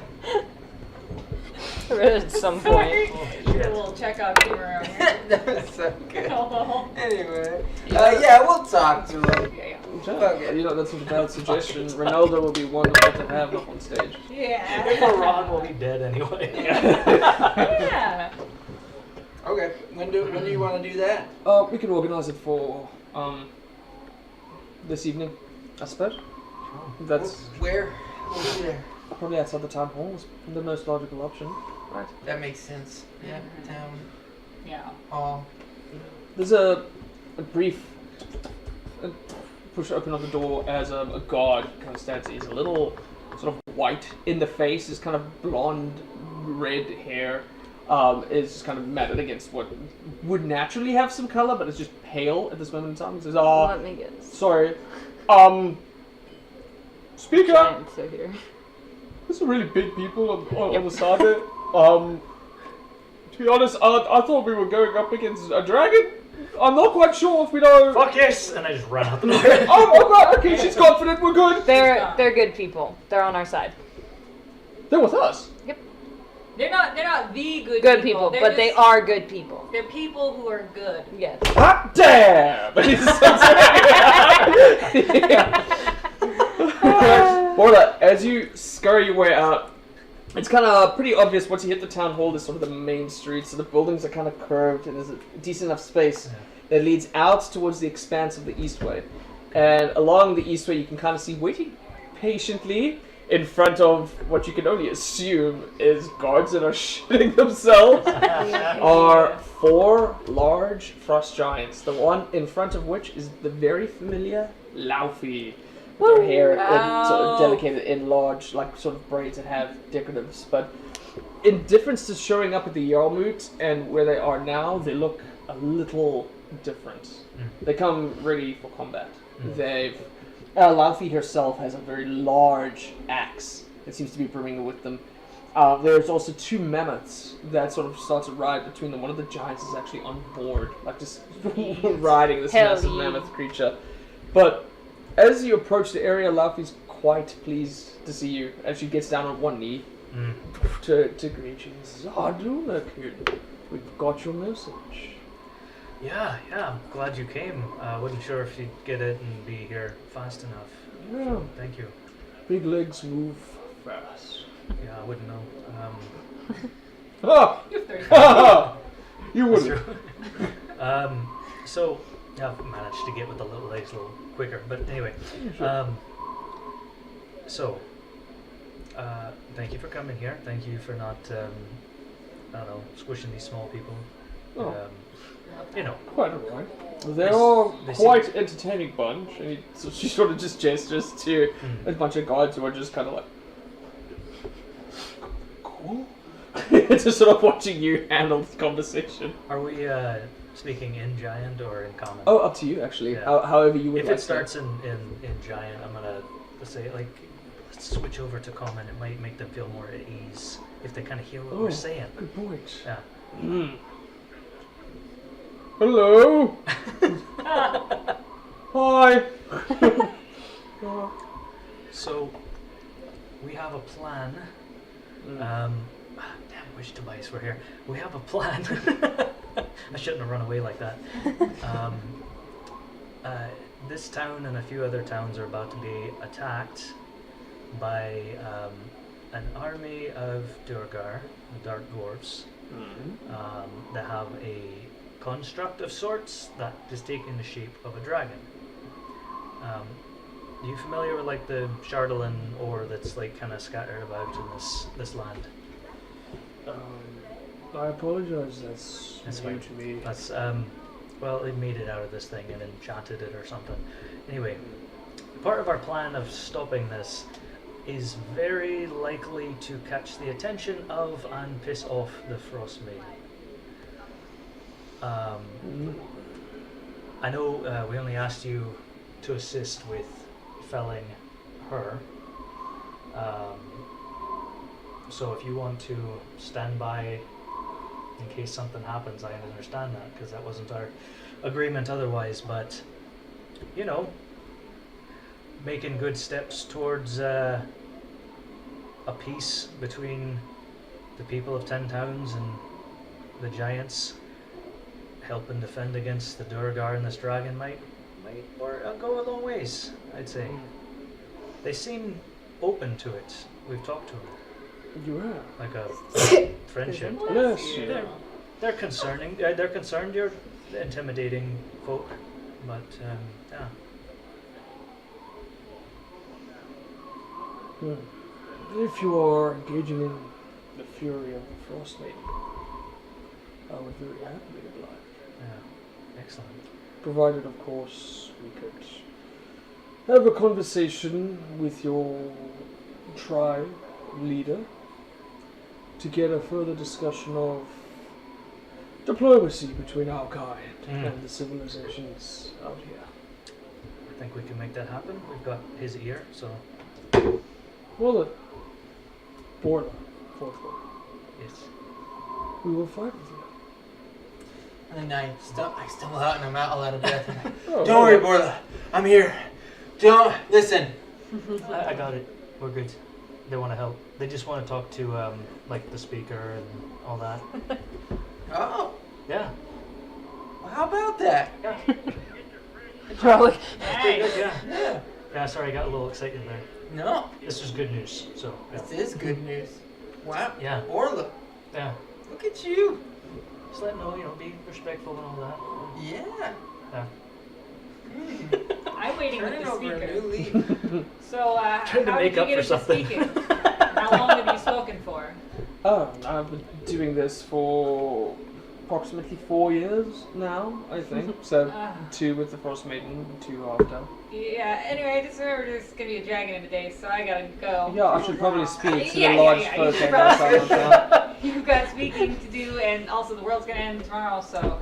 I read it at some point. Sorry. A little Chekhov humor around here. That was so good. Oh. Anyway, we'll talk to him. Yeah. That's a valid suggestion. Ronaldo will be wonderful to have up on stage. Yeah. If we're wrong, we'll be dead anyway. Yeah. Okay, when do you want to do that? We could organise it for this evening, I suppose. That's Where? We'll be there. probably outside the town hall. Is the most logical option. Right. That makes sense. Yeah, town Yeah. hall. There's a brief push open on the door as a guard kind of stands. He's a little sort of white in the face, his kind of blonde, red hair is kind of matted against what would naturally have some color, but it's just pale at this moment in time. He says, Let me guess. sorry. Speaker! Giants are here. There's some really big people on the side there. To be honest, I thought we were going up against a dragon. I'm not quite sure if we know. Fuck yes! And I just ran out the door. Oh, okay, she's confident, we're good. They're good people. They're on our side. They're with us. They're not the Good people, They're but they just- are good people. They're people who are good. Yes. Hot damn! Borla, as you scurry your way out, it's kind of pretty obvious once you hit the town hall, there's sort of the main street, so the buildings are kind of curved and there's a decent enough space that leads out towards the expanse of the Eastway. And along the Eastway you can kind of see, waiting patiently in front of what you can only assume is guards that are shitting themselves, are 4 large frost giants, the one in front of which is the very familiar Laufey. Their hair in sort of dedicated in large, like sort of braids that have decoratives, but in difference to showing up at the Yarmut and where they are now, they look a little different. They come ready for combat. They've Laufey herself has a very large axe that seems to be bringing with them. There's also 2 mammoths that sort of start to ride between them. One of the giants is actually on board, like just riding this massive mammoth creature. But as you approach the area, Laufey's quite pleased to see you, and she gets down on one knee to greet you and says, Duna, kid, we've got your message. Yeah, I'm glad you came. I wasn't sure if you'd get it and be here fast enough. Yeah, So, thank you. big legs move fast. Yeah, I wouldn't know. You That's wouldn't. true. So, yeah, I've managed to get with the little legs a little quicker. But anyway, thank you for coming here. Thank you for not, I don't know, squishing these small people. Oh. You know. Quite alright. They're They all seem- quite entertaining bunch. And so she sort of just gestures to a bunch of guards who are just kind of like, cool. Just sort of watching you handle this conversation. Are we speaking in Giant or in Common? Oh, up to you actually. Yeah. However you would If like it starts in Giant, I'm gonna say like let's switch over to Common. It might make them feel more at ease if they kind of hear what we're saying. Good point. Yeah. Hello. Hi. So we have a plan. Damn, wish Tobias were here. We have a plan. I shouldn't have run away like that. This town and a few other towns are about to be attacked by an army of Duergar, the Dark Dwarfs. They have a construct of sorts that is taking the shape of a dragon. Are you familiar with like the Chardalin ore that's like kind of scattered about in this land? I apologize. That's new fine. to me. That's well, they made it out of this thing and enchanted it or something. Anyway, part of our plan of stopping this is very likely to catch the attention of and piss off the Frostmaiden. I know we only asked you to assist with felling her. So if you want to stand by in case something happens, I understand that because that wasn't our agreement otherwise. But you know, making good steps towards a peace between the people of 10 towns and the giants, helping defend against the Duergar and this dragon might go a long ways, I'd say. They seem open to it. We've talked to them. You are. Like a friendship. Yes. They're concerning. They're concerned you're intimidating folk, but yeah. If you are engaging in the fury of the Frostmaiden, I would very happily oblige. Yeah, excellent. Provided, of course, we could have a conversation with your tribe leader to get a further discussion of diplomacy between our kind and the civilizations out here. I think we can make that happen. We've got his ear, so Well, the border, fourth one. yes. We will fight with you. And then I stumble out and I'm all out of breath. I'm like, Oh, don't worry, Borla. I'm here. Don't listen. I got it. We're good. They want to help. They just want to talk to like the speaker and all that. Oh, Yeah. well, how about that? We're all like, Nice. Yeah. Yeah. Yeah. Sorry, I got a little excited there. No, This is good news. So yeah. this is good news. Wow. Yeah. Borla, Yeah. look at you. Just let them know, be respectful and all that. Yeah. Yeah. I'm waiting with Turning the over a speaker. new leaf. So, Trying to how make did you up get for into something. speaking? How long have you spoken for? Oh, I've been doing this for approximately 4 years now, I think. So 2 with the Frostmaiden, 2 after. Yeah, anyway, I just remember there's gonna be a dragon in the day, so I gotta go. Yeah, I should probably speak to Yeah, the yeah, large yeah, folk you should hanging outside my town. You've got speaking to do, and also the world's gonna end tomorrow, so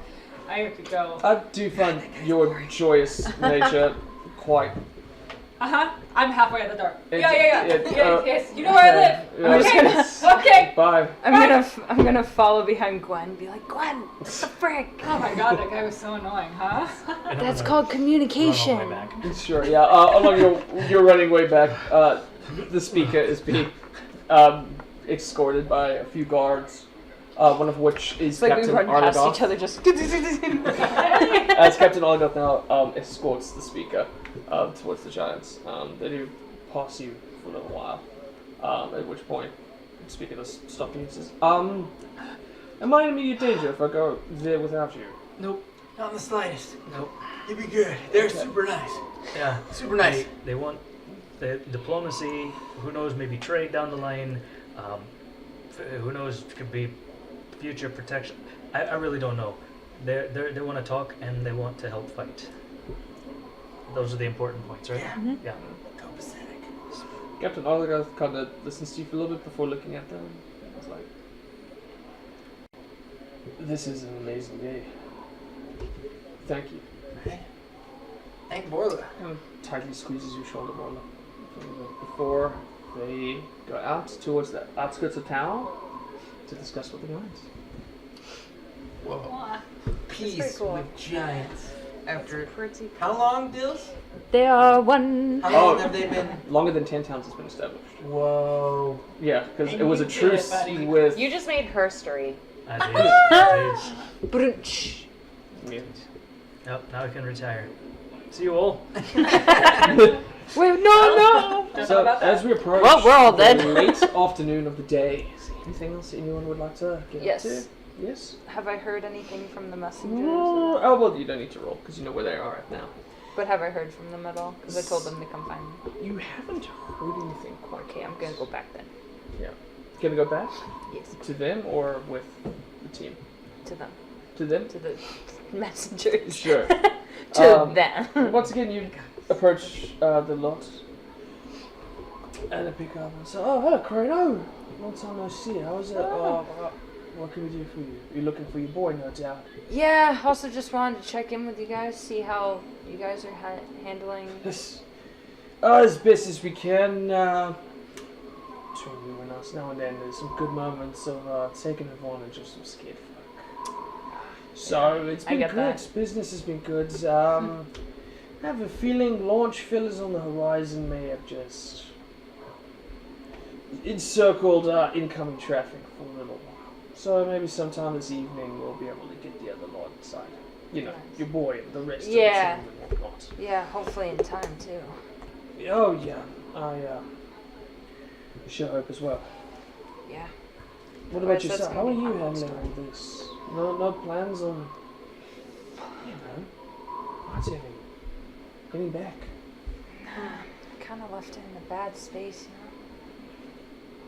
I have to go. I do find your joyous nature quite. I'm halfway at the door. It- Yeah. it- Yes, you know where I live. yeah. Okay. Okay. Bye. I'm gonna follow behind Gwen and be like, Gwen, what the frick? Oh my god, that guy was so annoying, huh? And I'm That's gonna called run all communication. the way back. Sure, yeah. Along your running way back, the speaker is being escorted by a few guards, one of which is It's like we Captain run past Arnagoth. each other just. As Captain Arnagoth now escorts the speaker towards the giants. They do pass you for a little while, at which point the speaker does stop you and says, am I in immediate danger if I go there without you? Nope, not in the slightest. Nope. You'll be good. They're super nice. Yeah. Super nice. They want the diplomacy. Who knows? Maybe trade down the line. Who knows? Could be future protection. I really don't know. They want to talk and they want to help fight. Those are the important points, right? Yeah. Yeah. Copacetic. Captain Arnagoth kind of listens to you for a little bit before looking at them. It's like, this is an amazing day. Thank you. Hey. Thank Borla. Kind of tightly squeezes your shoulder Borla, before they go out towards the outskirts of town to discuss what the guys. Whoa. Aw. Peace pretty cool. with giants. After Pretty. how long, Dills? They are one. How long have they been? Longer than 10 towns has been established. Whoa. Yeah, because And it was a you did it, truce buddy. with. You just made her story. I did. Brunch. Yeah. Yep. Now I can retire. See you all. Wait, no. Don't know So about that. as we approach Well, we're all the dead. late afternoon of the day, is there anything else anyone would like to get Yes. to? Yes. Have I heard anything from the messengers? Oh well, you don't need to roll because you know where they are right now. But have I heard from them at all? Because I told them to come find me. You haven't heard anything quite. Okay, I'm gonna go back then. Gonna go back Yes, to them or with the team? to them. To them. To the messengers. Sure. To Um, them. Once again, you approach the lot and I pick up and say, "Oh, hello, Corino. Long time no see. How is it? What can we do for you? You're looking for your boy, no doubt." Yeah, also just wanted to check in with you guys, see how you guys are handling. Yes. As best as we can. Between you and us, now and then, there's some good moments of taking advantage of some scared folk. So it's I been get good. that. Business has been good. I have a feeling launch fillers on the horizon may have just encircled incoming traffic for a little while. So maybe sometime this evening we'll be able to get the other lot inside. You know, Nice. your boy and the rest Yeah. of the team and whatnot. Yeah, hopefully in time too. Oh yeah, I sure hope as well. Yeah. What about Otherwise, that's yourself? gonna How are be you hard handling stuff. all this? No plans on, getting back. Kind of left it in a bad space,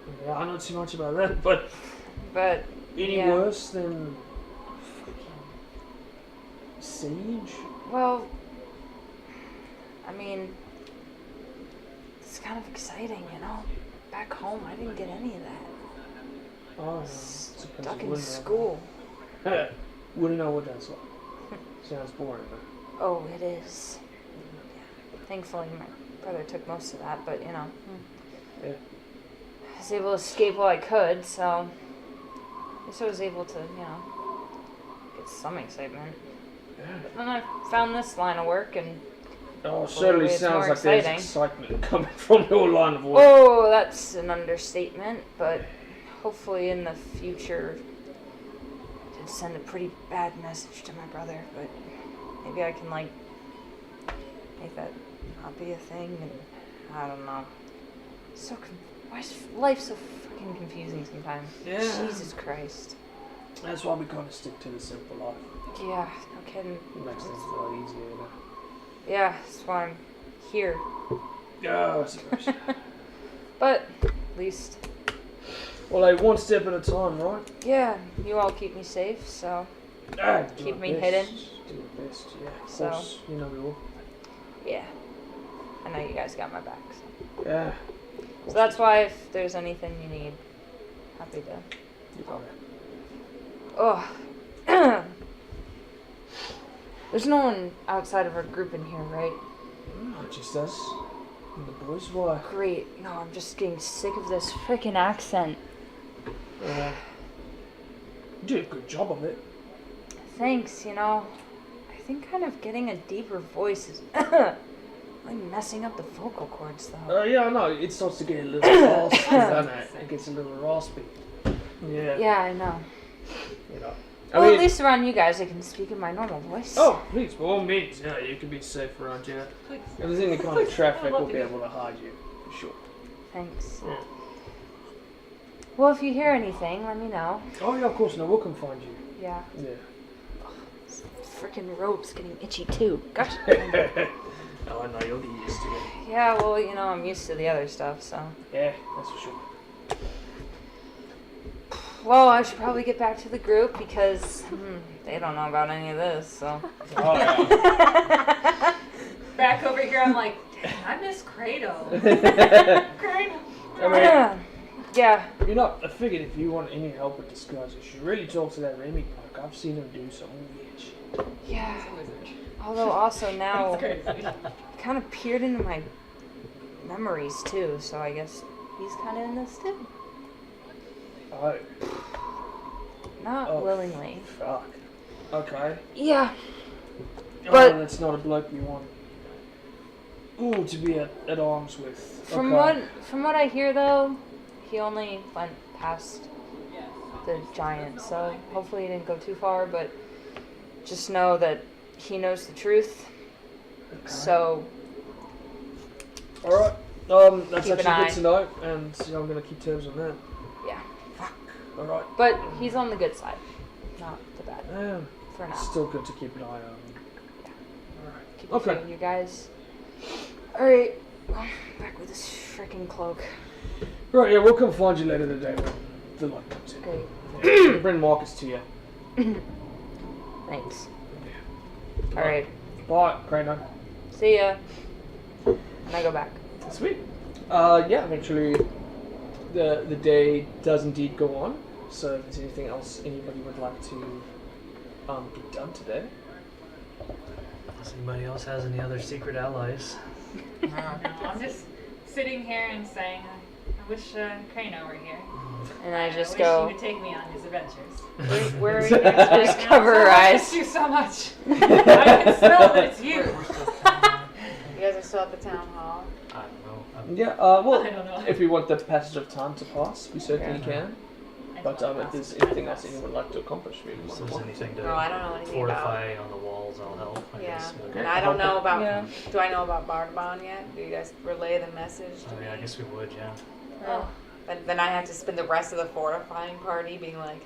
you Yeah, I know too much about that, but know. But any yeah. worse than siege? Well, I mean, kind of exciting, you know. Back home, I didn't get any of that. Oh, Stuck in school. Wouldn't know what that's like. Sounds boring, though. Oh, it is. Yeah. Thankfully, my brother took most of that, but you know. Yeah. I was able to escape while I could, so at least I was able to, you know, get some excitement. Yeah. But then I found this line of work, and Oh, it certainly it's sounds more like there's exciting. excitement coming from your line of work. oh, that's an understatement. But hopefully, in the future, I did send a pretty bad message to my brother. But maybe I can like make that not be a thing. And I don't know. Why is life so fucking confusing sometimes? Yeah. Jesus Christ. That's why we kind of stick to the simple life. Yeah, no kidding. It makes things a lot easier, you know. Yeah, that's why I'm here. Yeah, I suppose. But at least, Well, like one step at a time, right? yeah, you all keep me safe, so Ah, do Keep our me best. hidden. Do our best, yeah. Of So- course, you know we will. yeah. I know you guys got my back. Yeah. So that's why if there's anything you need, happy to. You got it. Oh. There's no one outside of our group in here, right? Not just us. And the boys, why? Great. No, I'm just getting sick of this freaking accent. You did a good job of it. Thanks, you know. I think kind of getting a deeper voice is really messing up the vocal cords, though. Yeah, I know. It starts to get a little raspy, doesn't it? It gets a little raspy. Yeah. Yeah, I know. You know. Well, at least around you guys, I can speak in my normal voice. Oh, please, by all means, yeah, you can be safe around here. If there's any kind of traffic, we'll be able to hide you, for sure. Thanks. Yeah. Well, if you hear anything, let me know. Oh, yeah, of course, no, we'll come find you. Yeah. Yeah. Freaking rope's getting itchy too. Gosh. Oh, I know, you'll get used to it. Yeah, well, you know, I'm used to the other stuff, so. Yeah, that's for sure. Well, I should probably get back to the group because they don't know about any of this, so. Oh, yeah. Back over here, I'm like, dang, I miss Cradle. Cradle. I mean, Yeah. you know, I figured if you want any help with disguise, you should really talk to that Remy punk. I've seen him do some weird shit. Yeah. Although also now, That's crazy. kind of peered into my memories too, so I guess he's kind of in this too. Oh, Not Oh. willingly. fuck. Okay. Yeah. Oh, But- that's not a bloke you want. Ooh, to be at arms with. From Okay. what I hear though, he only went past the giant, so hopefully he didn't go too far, but just know that he knows the truth. Okay. So Alright. That's Keep an actually eye. good to know, and I'm gonna keep tabs on that. yeah. Alright. But he's on the good side, not the bad. For now. Still good to keep an eye on. Alright. Keep Okay. okay. You guys. Alright. Back with this freaking cloak. Right, yeah, we'll come find you later today when the light comes in. Great. Yeah, bring Marcus to you. Thanks. Alright. Bye, Crano. See ya. And I go back. Sweet. Yeah, eventually the day does indeed go on. So if there's anything else anybody would like to get done today. Unless anybody else has any other secret allies. No, I'm just sitting here and saying, I wish Crano were here. And I just wish go. he would take me on his adventures. Where are you guys? Just cover her I eyes. miss you so much. I can smell that it's you. You guys are still at the town hall. I don't know. Yeah, well, I don't know. if we want the passage of time to pass, we certainly Yeah. can. I But just want if to there's pass anything it. else anyone would like to accomplish, we If want there's anything to No, I don't know anything about. fortify on the walls, I'll help. I Yeah, guess. Okay. and I don't know about. Yeah. Do I know about Bardabon yet? Do you guys relay the message? to Oh, yeah, I me? guess we would, yeah. Oh. But then I have to spend the rest of the fortifying party being like,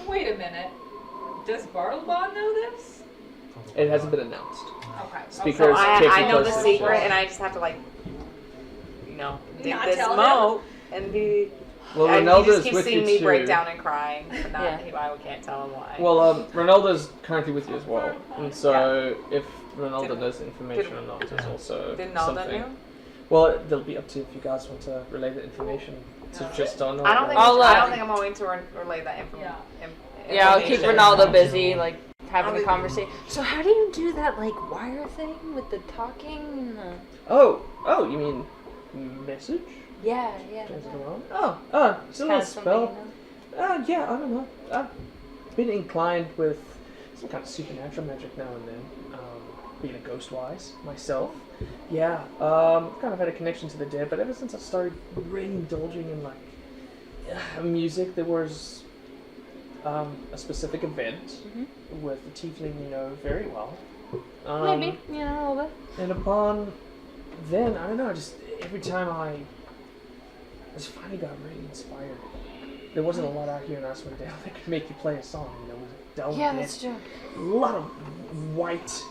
Wait a minute. Does Barlbon know this? Probably It hasn't not. been announced. Okay. Speakers so carefully I know the close to secret, each and I just have to like, dig Not this tell moat and be. Well, He Ronaldo's just keeps with you seeing me too. break down and crying, but not. Yeah. I can't tell him why. Well, Ronaldo's currently with you as well, and so if Ronaldo Did- knows the information or not is also Did Naldo something. know? Well, it'll be up to if you guys want to relay the information to just on. I don't think I'm going to relay that information. Yeah, I'll keep Ronaldo busy, like having a conversation. So how do you do that like wire thing with the talking and the... Oh, you mean message? Yeah. Turns it around? It's a little spell. Yeah, I don't know. I've been inclined with some kind of supernatural magic now and then. Being a ghost-wise myself. Yeah, kind of had a connection to the dead, but ever since I started really indulging in like music, there was a specific event with the tiefling you know very well. Maybe, a little bit. And upon then, I don't know, just every time I just finally got really inspired. There wasn't a lot out here in Icewind Dale that could make you play a song, you know, it was a dull bit. That's true. A lot of white.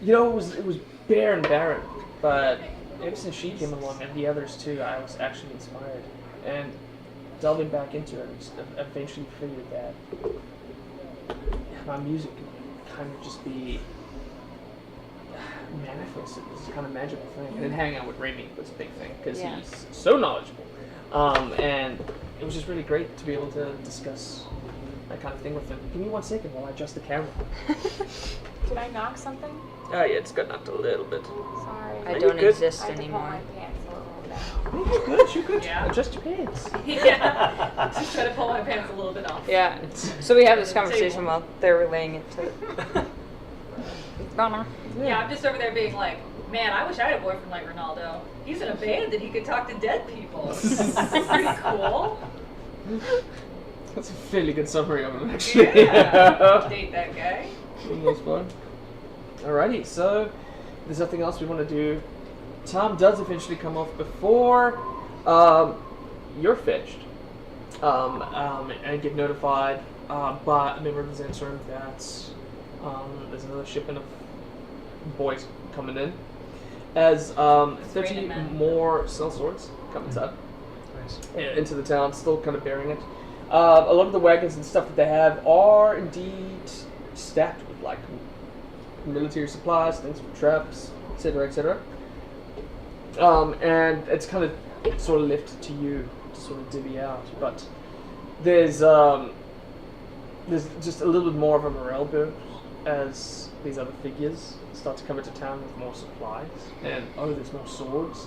You know, it was bare and barren, but ever since she came along and the others too, I was actually inspired. And delving back into it, I eventually figured that my music could kind of just be manifested as a kind of magical thing. And then hanging out with Rime was a big thing, because he's so knowledgeable. And it was just really great to be able to discuss that kind of thing with him. Give me 1 second while I adjust the camera. Did I knock something? Yeah, it's got knocked a little bit. Sorry. I don't exist I had to pull anymore. my pants a little down. You're good. Yeah. Adjust your pants. Yeah. Just try to pull my pants a little bit off. Yeah. So we have this conversation while they're relaying it to Donna. Yeah, I'm just over there being like, man, I wish I had a boyfriend like Ronaldo. He's in a band and he could talk to dead people. That's pretty cool. That's a fairly good summary of it, actually. Yeah. Date that guy. That's fun. Alrighty, so there's nothing else we want to do. Tom does eventually come off before you're fetched, and get notified by a member of the Zandstorm that there's another shipment of boys coming in, as 30 more sellswords come inside into the town, still kind of bearing it. A lot of the wagons and stuff that they have are indeed stacked with like military supplies, things for traps, etc., etc. And it's kind of sort of left to you to sort of divvy out, but there's just a little bit more of a morale boost as these other figures start to come into town with more supplies. And there's more swords.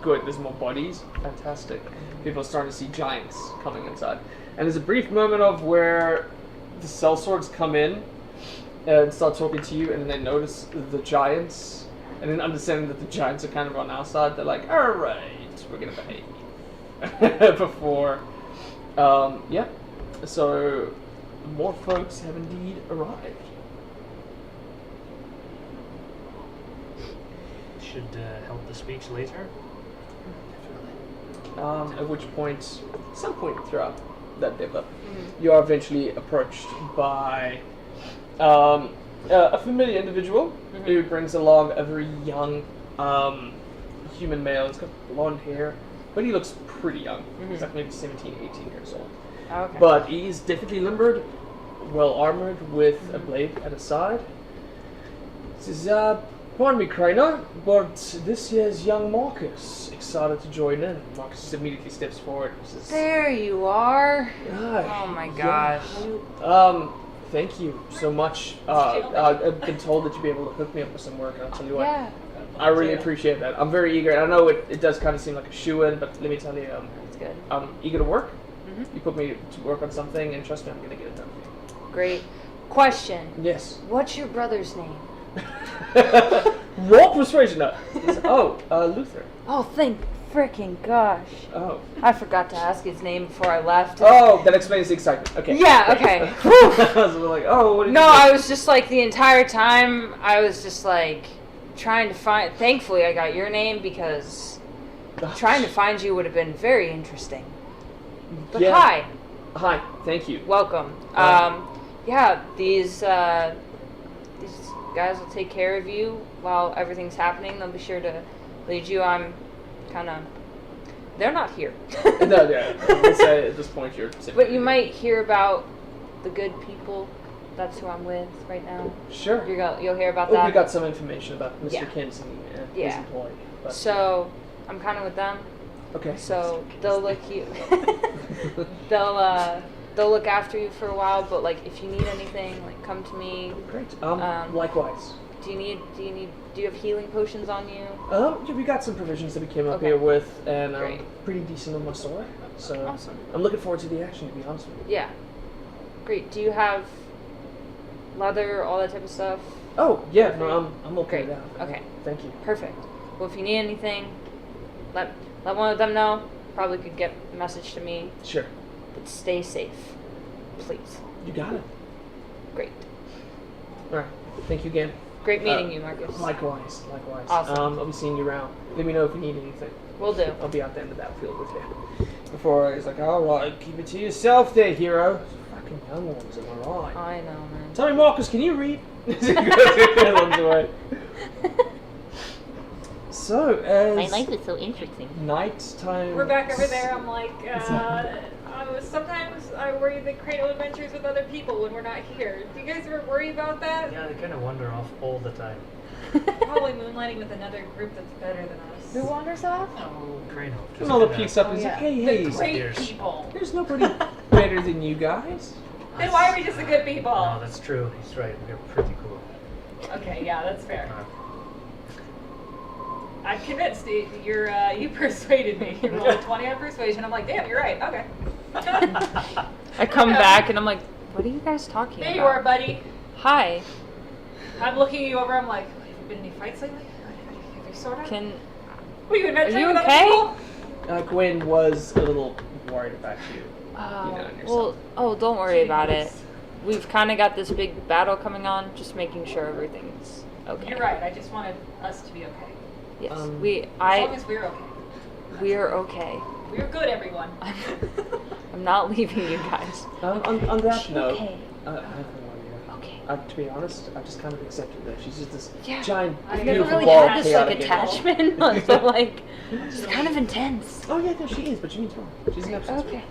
Good, there's more bodies. Fantastic. People are starting to see giants coming inside. And there's a brief moment of where the sellswords come in and start talking to you, and then they notice the giants, and then understanding that the giants are kind of on our side, they're like, alright, we're gonna behave. Before, so more folks have indeed arrived. Should help the speech later. At which point, some point throughout that depot, you are eventually approached by a familiar individual who brings along a very young human male. He's got blonde hair, but he looks pretty young. He's like maybe 17, 18 years old. Okay. But he's definitely limbered, well armored, with a blade at his side. He says, pardon me, Crainer, but this here's young Marcus. Excited to join in. Marcus immediately steps forward and says, There you are. Hi. Oh my gosh. Thank you so much. I've been told that you'd be able to hook me up with some work, and I'll tell you what, Yeah. I really appreciate that. I'm very eager. I know it does kind of seem like a shoo-in, but let me tell you, That's good. I'm eager to work. You put me to work on something, and trust me, I'm going to get it done for you. Great. Question. Yes. What's your brother's name? Roll persuasion. No. Luther. Oh, thank frickin' gosh. Oh. I forgot to ask his name before I left. Oh, that explains the excitement. Okay. Yeah, okay. I was like, what did you do? I was just like, the entire time, I was just like, trying to find, thankfully I got your name, because trying to find you would have been very interesting. But yeah. Hi, thank you. Welcome. These guys will take care of you while everything's happening. They'll be sure to lead you. They're not here. No, yeah. Let's say at this point you're... But you might hear about the good people That's who I'm with right now. Sure. You'll hear about Oh, that. we got some information about Mr. Yeah. Kinsey and his Yeah. employee. But, So I'm kind of with them. okay. So they'll look you. They'll look after you for a while, but like if you need anything, like come to me. Great. Um, Likewise. Do you have healing potions on you? Yeah, we got some provisions that we came up Okay. here with, and Great. pretty decent on my sword. So Awesome. I'm looking forward to the action, to be honest with you. Yeah. Great. Do you have leather, all that type of stuff? Oh yeah, no, I'm okay Great. with that. Okay. Thank you. Perfect. Well, if you need anything, let one of them know. Probably could get a message to me. Sure. But stay safe, please. You got it. Great. All right. Thank you again. Great meeting you, Marcus. Likewise. Awesome. I'll be seeing you around. Let me know if you need anything. Will do. I'll be out there in the battlefield with you. Before he's like, all right, keep it to yourself there, hero. Fucking young ones, am I right? I know, man. Tell me, Marcus, can you read? Runs away. So, as My life is so interesting. night time. We're back over there. I'm like, sometimes I worry the cradle adventures with other people when we're not here. Do you guys ever worry about that? Yeah, they kind of wander off all the time. Probably moonlighting with another group that's better than us. Who wanders off? Oh, Crano. And all the peeks up and he's like, hey, hey, The great Years. people. there's nobody better than you guys. Then why are we just the good people? No, that's true. He's right. We're pretty cool. Okay, yeah, that's fair. Uh, I'm convinced you persuaded me. You rolled a 20 on persuasion. I'm like, damn, you're right. Okay. I come back and I'm like, what are you guys talking There you about? are, buddy. Hi. I'm looking you over. I'm like, have you been in any fights lately? Have you sort of? Can Were you adventuring you with other okay? people? Gwen was a little worried about you. well, don't worry about it. We've kind of got this big battle coming on. Just making sure everything's okay. You're right. I just wanted us to be okay. Yes, As long as we're okay. we're okay. We're good, everyone. I'm not leaving you guys. On that note, Okay. I have no idea. Okay. To be honest, I just kind of accepted that. She's just this Yeah. giant, I've I've beautiful never really ball had of this like chaotic energy. attachment, so like it's kind of intense. Oh yeah, no, she is, but she means well. She's an absolute. Okay.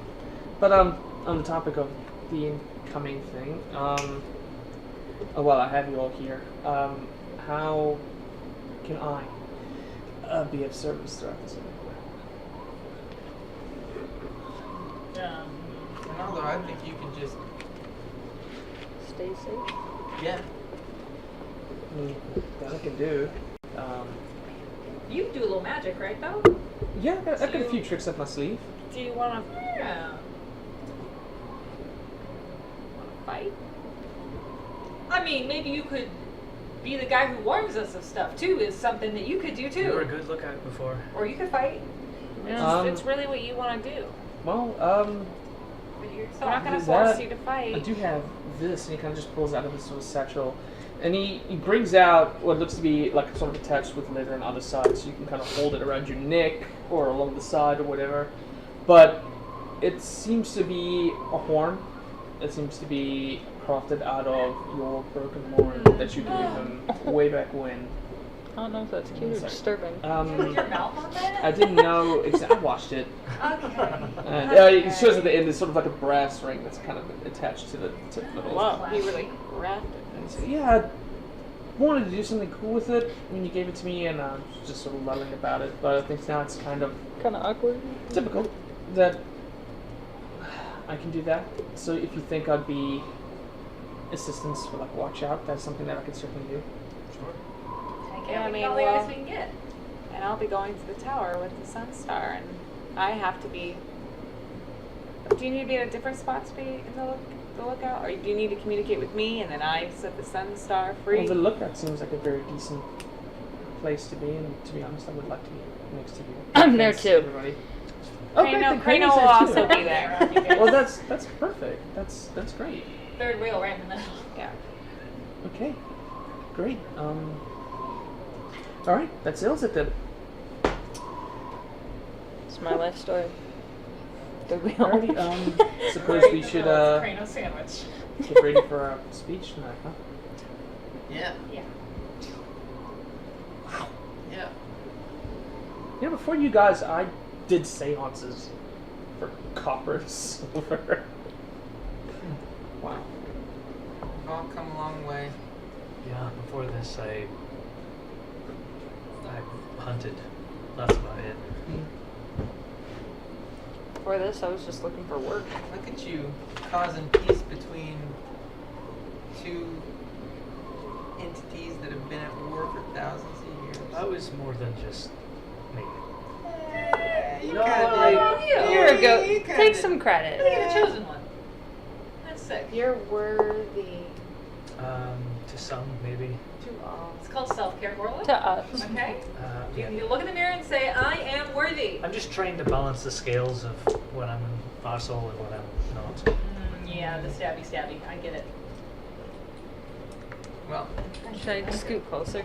But on the topic of the incoming thing, well, I have you all here. How can I be of service throughout this? Ronaldo, I think you can just, Stay safe. yeah. I mean, that I can do. You do a little magic, right, though? Yeah, I've got a few tricks up my sleeve. Do you want to Yeah. fight? I mean, maybe you could be the guy who warns us of stuff, too, is something that you could do, You were a too. good lookout before. Or you could fight. It's really what you want to do. Well, But you're We're not going to Is force that- you to I fight. do have this, and he kind of just pulls out of his sort of satchel, and he brings out what looks to be like sort of attached with leather on the other side, so you can kind of hold it around your neck or along the side or whatever. But it seems to be a horn. It seems to be crafted out of your broken horn that you gave him way back when. I don't know if that's cute or Sorry. disturbing. Put your mouth on that? I didn't know exactly. I watched it. Okay. And it shows at the end. It's sort of like a brass ring that's kind of attached to the little. Wow, he really wrapped it. And so, yeah, I wanted to do something cool with it when you gave it to me, and I was just sort of loving about it. But I think now it's kind of Kind of awkward. typical that I can do that. So if you think I'd be assistance for like watch out, that's something that I could certainly do. Sure. Yeah, I mean, all the well- eyes we can get. And I'll be going to the tower with the Sun Star, and I have to be. Do you need to be in a different spot to be in the lookout, or do you need to communicate with me and then I set the Sun Star free? Well, the lookout seems like a very decent place to be, and to be honest, I would like to be next to you. I'm there Thanks, too. Everybody. Oh, great, then Crano Crano's will there, also too. be there. Well, that's perfect. That's great. Third wheel right in the middle. Yeah. Okay, great. All right, that settles it then. It's my life story. The wheel. Alrighty, suppose Right in we the should middle, it's a Crano sandwich. get ready for our speech tonight, huh? Yeah. Yeah. Yeah. You know, before you guys, I did seances for copper and silver. Wow. We've all come a long way. Yeah, before this I hunted. That's about it. Before this, I was just looking for work. Look at you, causing peace between two entities that have been at war for thousands of years. That was more than just me. You No, kinda like- did. Here we go. You kinda Take did. some I credit. think you're the chosen one. That's sick. You're worthy To some, maybe. to all. It's called self-care, Gorla. To us. Okay? Yeah. You look in the mirror and say, I am worthy. I'm just trying to balance the scales of when I'm an arsehole and when I'm not. Yeah, the stabby. I get it. Well, Should I scoot closer?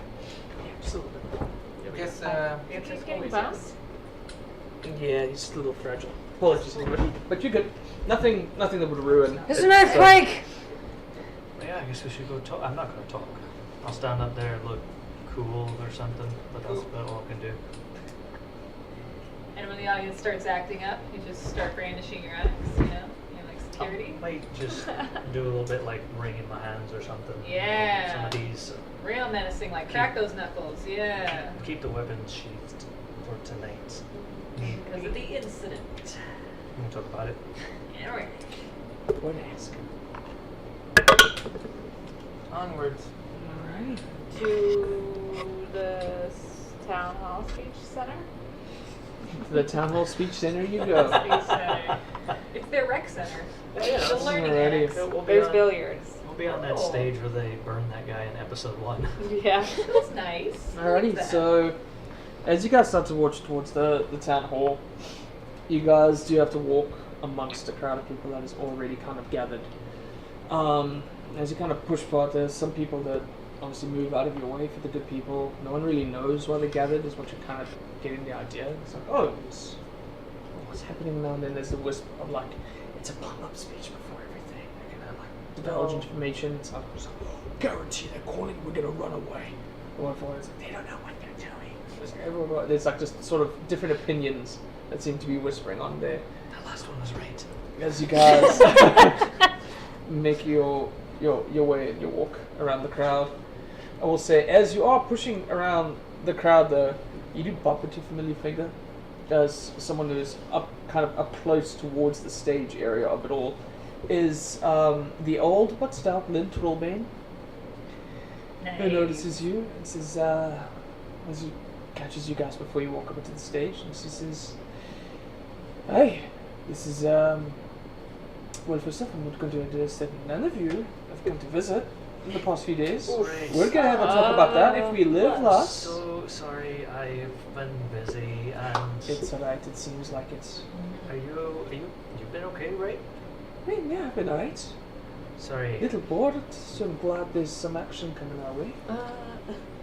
Just a little bit. I guess The answer is Getting always bounced? yes. Yeah, he's just a little fragile. Apologies a little bit. But you're good. Nothing that would ruin. There's an earthquake! Yeah, I guess we should go talk. I'm not going to talk. I'll stand up there and look cool or something, but that's about all I can do. And when the audience starts acting up, you just start brandishing your axe, you know? You're like security. I might just do a little bit like wringing my hands or something. Yeah. Some of these. Real menacing, like crack those knuckles, yeah. Keep the weapons sheathed for tonight. Because of the incident. We can talk about it. Alright. What ask? onwards. Alright. To the town hall speech center. To the town hall speech center you go. Speech center. It's their rec center. Yeah, The learning already. annex. We'll be There's on- billiards. We'll be on that Oh. stage where they burned that guy in episode 1. Yeah. That's nice. Alrighty, That. so as you guys start to walk towards the town hall, you guys do have to walk amongst a crowd of people that is already kind of gathered. As you kind of push forward, there's some people that obviously move out of your way for the good people. No one really knows why they're gathered, is what you're kind of getting the idea. It's like, what's happening now? And then there's the whisper of like, it's a pump-up speech before everything. They're gonna like divulge information. It's like, guarantee they're calling, we're gonna run away. The one for it's like, they don't know what they're doing. There's like just sort of different opinions that seem to be whispering on there. That last one was right. As you guys make your way and your walk around the crowd. I will say, as you are pushing around the crowd though, you do bump into a familiar figure as someone who's kind of up close towards the stage area of it all. Is the old but stout Lynn Trollbane, who notices you and says, as he catches you guys before you walk up into the stage, and she says, "Hey, this is well, first off, I'm not going to address that none of you have come to visit in the past few days. Right. We're going to have a talk about that if we live last." So sorry, I've been busy and It's alright. It seems like it's. you've been okay, right? I mean, yeah, I've been alright. Sorry. A little bored, so I'm glad there's some action coming our way.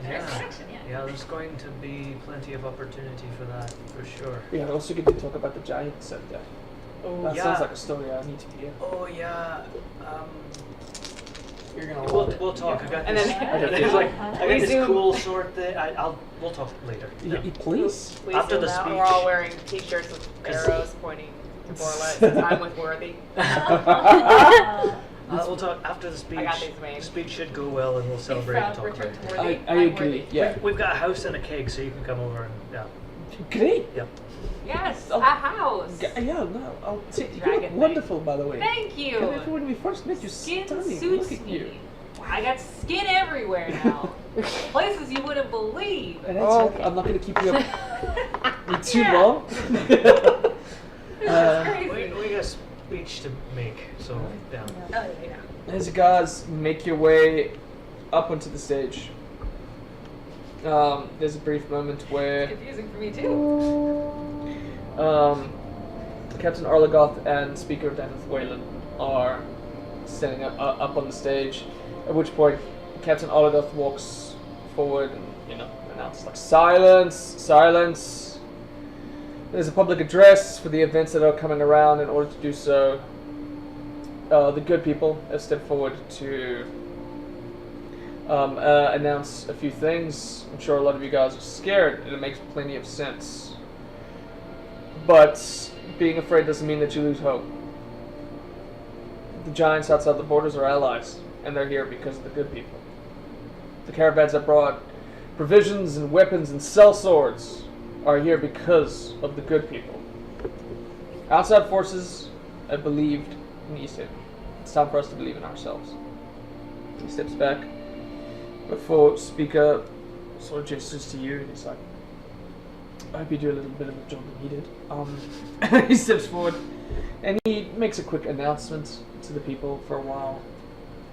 There's action, yeah. Yeah, there's going to be plenty of opportunity for that, for sure. We are also going to talk about the giant center. That yeah. sounds like a story I need to hear. Oh yeah. You're gonna We'll, love it. we'll talk. I got And this. then- There's like I got this Resume. cool sword thing. We'll talk later. Yeah, please. We After the zoom out, speech. We're all wearing t-shirts with 'Cause- arrows pointing to Borla. I'm with Worthy. We'll talk after the speech. I got these made. The speech should go well, and we'll celebrate and talk about Return it. to worthy. I I'm agree. worthy. Yeah. We've got a house and a keg, so you can come over and yeah. Great. Yep. Yes, Oh. a house. Yeah, no, I'll take you. Dragon Look thing. wonderful, by the way. Thank you. When we first met, you Skin stunning. suits Look at me. you. I got skin everywhere now. Places you wouldn't believe. And that's Oh. it. I'm not going to keep you up too Yeah. long. That's crazy. We got a speech to make, so yeah. Oh, yeah. As you guys make your way up onto the stage, there's a brief moment where Confusing for me too. Captain Arlagoth and Speaker Daneth Whalen are standing up on the stage, at which point Captain Arlagoth walks forward and, announces, like, silence, silence. There's a public address for the events that are coming around. In order to do so, the good people have stepped forward to announce a few things. I'm sure a lot of you guys are scared, and it makes plenty of sense. But being afraid doesn't mean that you lose hope. The giants outside the borders are allies, and they're here because of the good people. The caravans that brought provisions and weapons and sellswords are here because of the good people. Outside forces have believed in Easthaven. It's time for us to believe in ourselves. He steps back before Speaker sort of gestures to you, and he's like, I hope you do a little bit of the job that he did. He steps forward, and he makes a quick announcement to the people for a while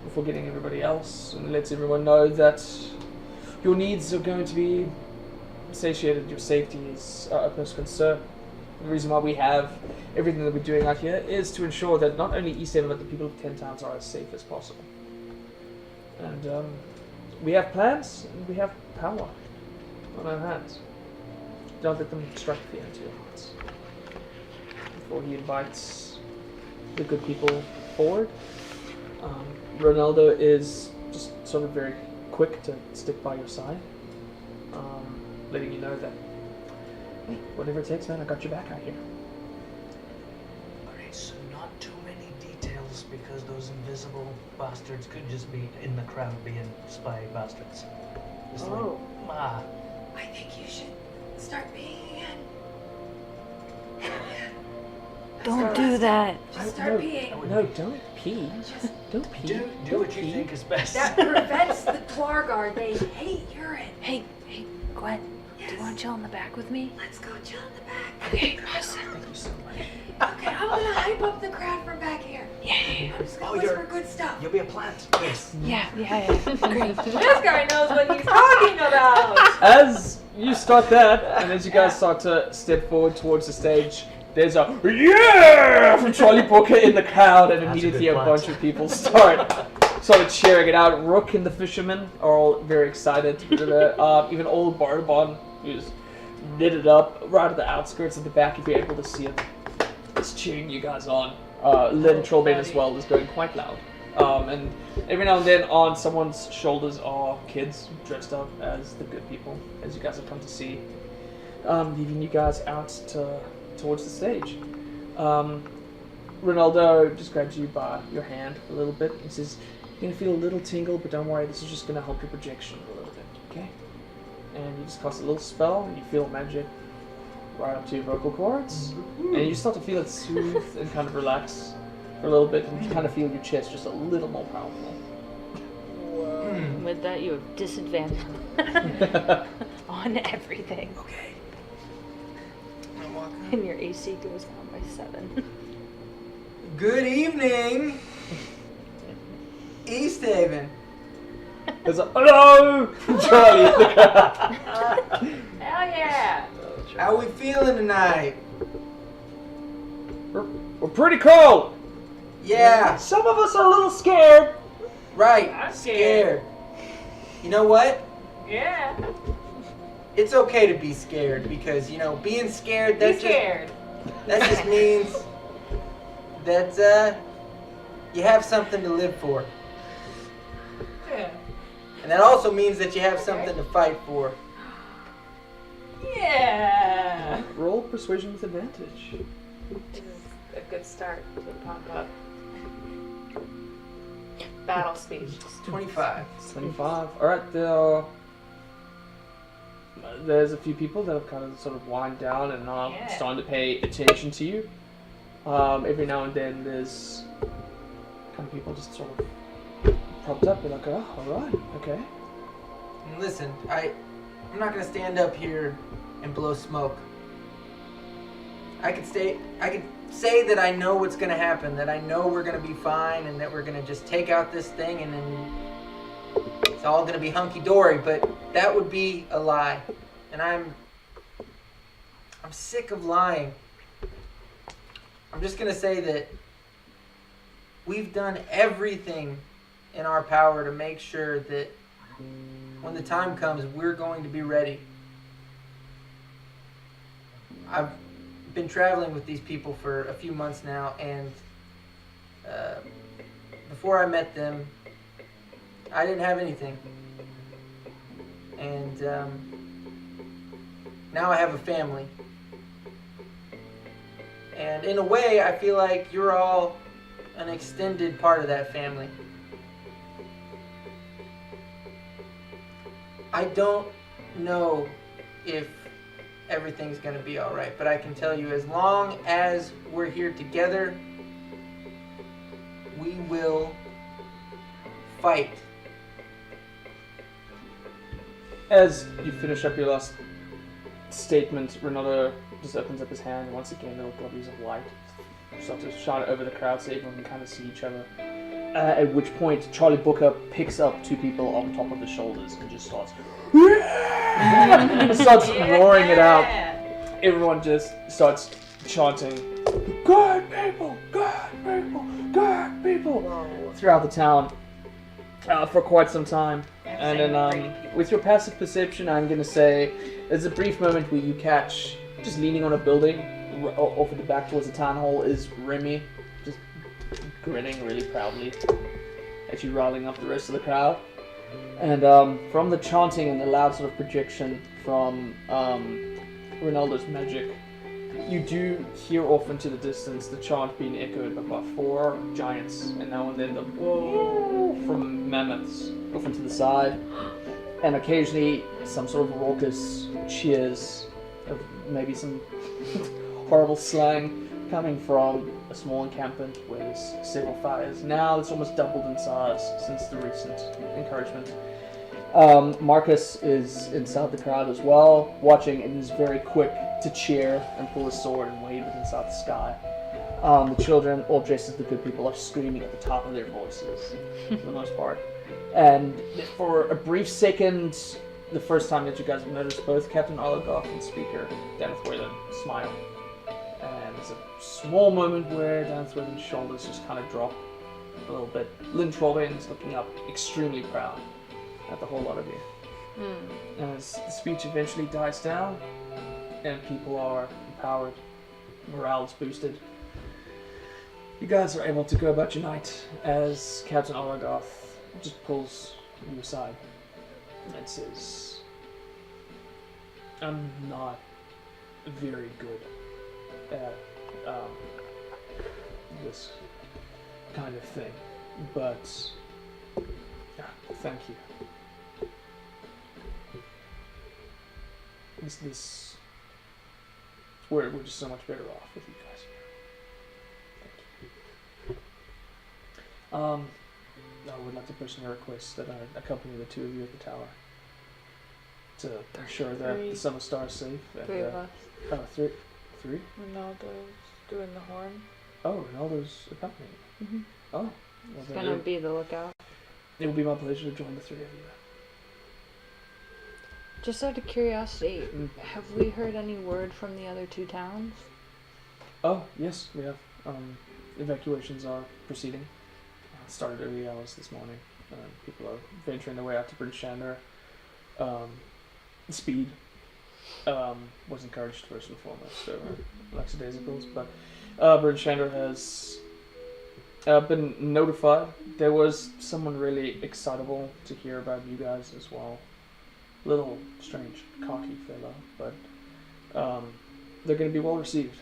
before getting everybody else, and lets everyone know that your needs are going to be satiated. Your safety is our utmost concern. The reason why we have everything that we're doing out here is to ensure that not only Easthaven but the people of 10 towns are as safe as possible. And we have plans and we have power on our hands. Don't let them strike fear into your hearts. Before he invites the good people forward, Ronaldo is just sort of very quick to stick by your side, letting you know that, hey, whatever it takes, man, I got your back out here. Alright, so not too many details because those invisible bastards could just be in the crowd being spy bastards. Just Oh. like, I think you should start peeing again. Don't do that. Just start peeing. No, don't pee. Don't pee. do what you think is best. That prevents the Duergar. They hate urine. Hey, Gwen, do you want to chill in the back with me? Let's go chill in the back. Okay, awesome. Thank you so much. Okay, I'm gonna hype up the crowd from back here. Yeah. I'm just gonna whisper good stuff. You'll be a plant. Yes. Yeah. Great. This guy knows what he's talking about. As you start that, and as you guys start to step forward towards the stage, there's a yeah from Charlie Booker in the crowd, and That's a immediately good a plant. bunch of people start cheering it out. Rook and the fishermen are all very excited to be there. Even old Barbon, who's knitted up right at the outskirts of the back, if you're able to see him, is cheering you guys on. Lynn Trollbane as well is going quite loud. And every now and then on someone's shoulders are kids dressed up as the good people, as you guys have come to see, leading you guys out towards the stage. Ronaldo just grabs you by your hand a little bit and says, you're going to feel a little tingle, but don't worry, this is just going to help your projection a little bit, okay? And you just cast a little spell, and you feel magic right up to your vocal cords, and you start to feel it soothe and kind of relax for a little bit, and you kind of feel your chest just a little more powerful. With that, you have disadvantage on everything. Okay. And your AC goes down by 7. Good evening, Easthaven. There's a hello from Charlie in the crowd. Hell yeah. How we feeling tonight? We're pretty cold. Yeah, Some of us are a little scared. right. I'm scared. You know what? Yeah. It's okay to be scared because being scared Be that scared. just means that you have something to live for, Yeah. and that also means that you have something to fight for. Yeah. Roll persuasion with advantage. This is a good start to pump up. Battle speech. 25. 25. Alright, there's a few people that have kind of sort of wind down and are Yeah. starting to pay attention to you. Every now and then there's kind of people just sort of propped up. They're like, oh, alright, okay. And listen, I'm not gonna stand up here and blow smoke. I could say that I know what's gonna happen, that I know we're gonna be fine, and that we're gonna just take out this thing, and then it's all gonna be hunky-dory. But that would be a lie, and I'm sick of lying. I'm just gonna say that we've done everything in our power to make sure that when the time comes, we're going to be ready. I've been traveling with these people for a few months now, and before I met them, I didn't have anything. And now I have a family. And in a way, I feel like you're all an extended part of that family. I don't know if everything's gonna be alright, but I can tell you as long as we're here together, we will fight. As you finish up your last statement, Ronaldo just opens up his hand, and once again, little globules of light start to shine over the crowd so everyone can kind of see each other. At which point, Charlie Booker picks up two people on top of his shoulders and just starts roaring it out. Everyone just starts chanting, "Good people, good people, good people," throughout the town for quite some time. And then, with your passive perception, I'm gonna say there's a brief moment where you catch, just leaning on a building, off at the back towards the town hall, is Remy, just grinning really proudly at you riling up the rest of the crowd. And from the chanting and the loud sort of projection from Ronaldo's magic, you do hear off into the distance the chant being echoed by 4 giants, and now and then the whoa from mammoths off into the side, and occasionally some sort of raucous cheers of maybe some horrible slang coming from a small encampment where there's several fires. Now it's almost doubled in size since the recent encouragement. Marcus is inside the crowd as well, watching, and is very quick to cheer and pull his sword and wave it inside the sky. The children, all dressed as the good people, are screaming at the top of their voices, for the most part. And for a brief second, the first time that you guys have noticed, both Captain Oligoff and Speaker Daneth Whalen smile. And there's a small moment where Daneth Whalen's shoulders just kind of drop a little bit. Lynn Trollbane is looking up, extremely proud at the whole lot of you. As the speech eventually dies down, and people are empowered, morale is boosted, you guys are able to go about your night as Captain Oligoff just pulls you aside and says, "I'm not very good at this kind of thing, but thank you. We're just so much better off with you guys here. Thank you. I would like to personally request that I accompany the two of you at the tower to ensure that the Summer Star is safe. And, 3 of us. Three? Ronaldo's doing the horn. Oh, Ronaldo's accompanying. Mm-hmm. Oh. Well, It's then gonna be the lookout. it will be my pleasure to join the 3 of you. Just out of curiosity, have we heard any word from the other 2 towns? Oh, yes, we have. Evacuations are proceeding. Started early hours this morning. People are venturing their way out to Bryn Shander. Speed was encouraged first and foremost over lackadaisicals, but Bryn Shander has been notified. There was someone really excitable to hear about you guys as well. Little strange, cocky fellow, but they're going to be well received.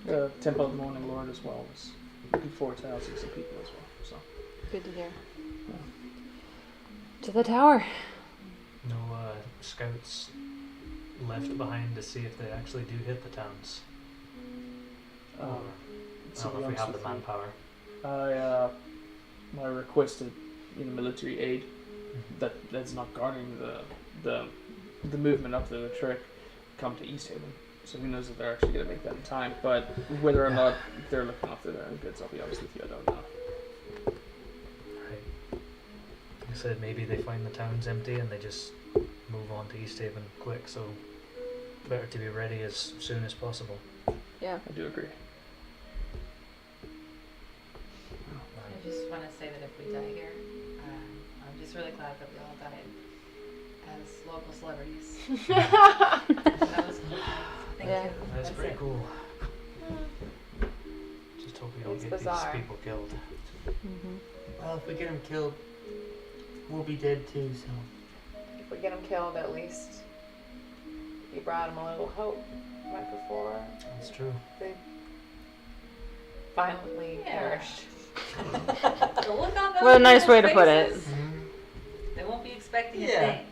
The Temple of the Morning Lord as well is looking forward to housing some people as well. So Good to hear. To the tower. No scouts left behind to see if they actually do hit the towns. Or, I don't know if we have the manpower. I requested military aid that's not guarding the movement up the trick come to Easthaven. So who knows if they're actually going to make that in time. But whether or not they're looking after their own goods, I'll be honest with you, I don't know. Right. Like I said, maybe they find the town's empty and they just move on to Easthaven quick, so better to be ready as soon as possible. Yeah. I do agree. I just want to say that if we die here, I'm just really glad that we all died as local celebrities. That was cool. Thank you. That's pretty cool. Just hope we don't It's get bizarre. these people killed. Mm-hmm. Well, if we get him killed, we'll be dead too, so. If we get him killed, at least you brought him a little hope right before That's true. they violently Yeah. perished. The look on those What a nice people's way to put it. faces, They won't be expecting Yeah. a thing.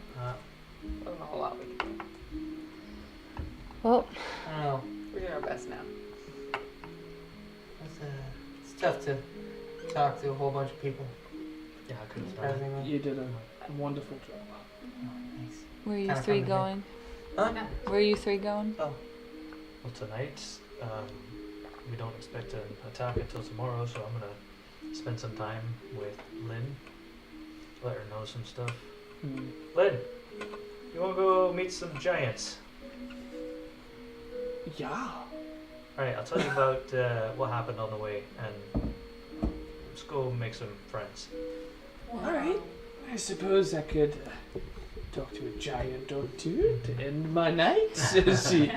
Well, I don't know. We're doing our best now. It's tough to talk to a whole bunch of people. Yeah, I couldn't start. Surprisingly. You did a wonderful job. Thanks. where are you Kinda three from here. going? Huh? Where are you three going? Well, tonight, we don't expect an attack until tomorrow, so I'm gonna spend some time with Lynn. Let her know some stuff. Lynn, you wanna go meet some giants? Yeah. Alright, I'll tell you about what happened on the way, and let's go make some friends. Alright. I suppose I could talk to a giant or two to end my night. See,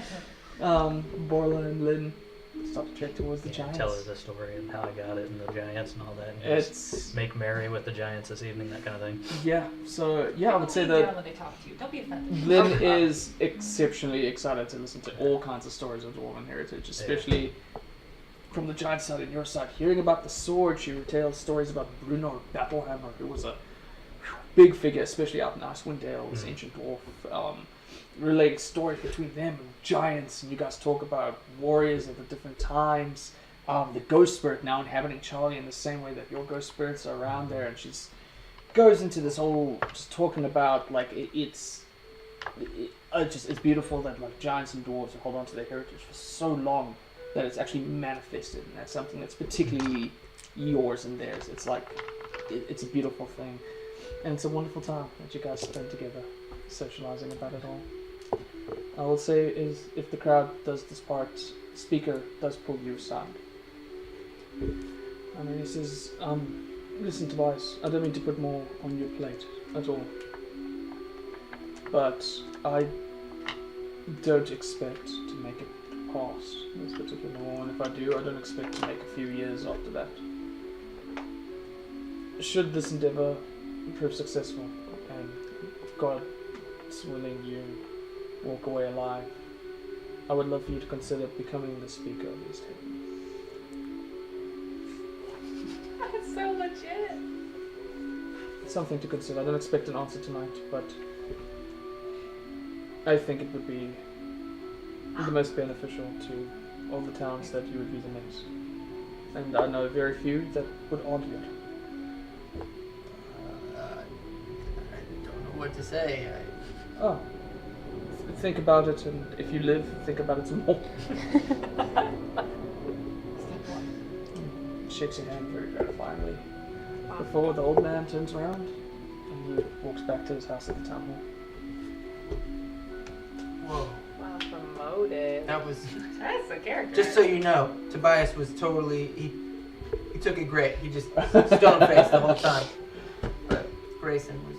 Borla and Lynn start to trek towards the giants. Tell her the story and how I got it and the giants and all that. And just It's make merry with the giants this evening, that kind of thing. yeah. So yeah, I would say Calm down that when they talk to you. Don't be offended. Lynn is exceptionally excited to listen to all kinds of stories of dwarven heritage, especially from the giant side and your side. Hearing about the sword, she retales stories about Brunor Battlehammer, who was a big figure, especially out in Icewind Dale, this ancient dwarf. Relating stories between them and giants, and you guys talk about warriors of the different times. The ghost spirit now inhabiting Charlie in the same way that your ghost spirits are around there, and she's goes into this whole just talking about like it's beautiful that like giants and dwarves hold on to their heritage for so long that it's actually manifested, and that's something that's particularly yours and theirs. It's like it's a beautiful thing, and it's a wonderful time that you guys spend together socializing about it all. I will say is if the crowd does this part, the speaker does pull you aside. And then he says, listen Tobias, I don't mean to put more on your plate at all. But I don't expect to make it past this particular war, and if I do, I don't expect to make a few years after that. Should this endeavor prove successful, and God's willing you walk away alive, I would love for you to consider becoming the speaker of Easthaven. That's so legit. It's something to consider. I don't expect an answer tonight, but I think it would be the most beneficial to all the towns that you would be the next. And I know very few that would argue it. I don't know what to say. Oh. Think about it, and if you live, think about it some more. Shakes your hand very gratifyingly. Before the old man turns around, and he walks back to his house at the town hall. Whoa. Wow, promoted. That was... That's a character. Just so you know, Tobias was totally... He took it great. He just stone-faced the whole time. But Grayson was...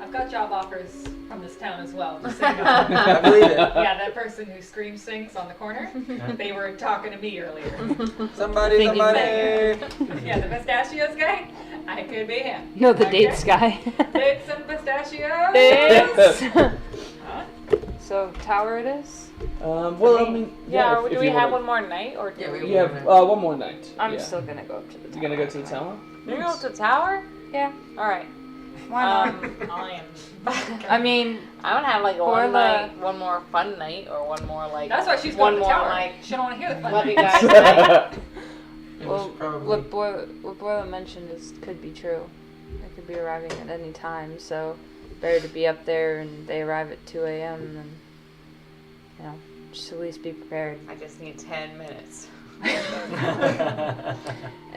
I've got job offers from this town as well. Just so you know. I believe it. Yeah, that person who screams sings on the corner. They were talking to me earlier. Somebody. Yeah, the pistachios guy. I could be him. No, the Okay. dates guy. Dates and pistachios. Dates. So tower it is. Well, I mean, Yeah, if do we you have wanna- one more night, or do Yeah, we? we- You have one more night. I'm yeah. still gonna go up to the tower. You're gonna go to the tower? You're going to the tower? Yeah. All right. Why not? I am. I mean, I want to have like Or one the- night, one more fun night, or one more like. That's why she's one going to the more tower. like. She don't want to hear the fun. Love you night. guys. It well, was probably... what Boyle mentioned could be true. They could be arriving at any time, so better to be up there and they arrive at 2 a.m. and just at least be prepared. I just need 10 minutes. And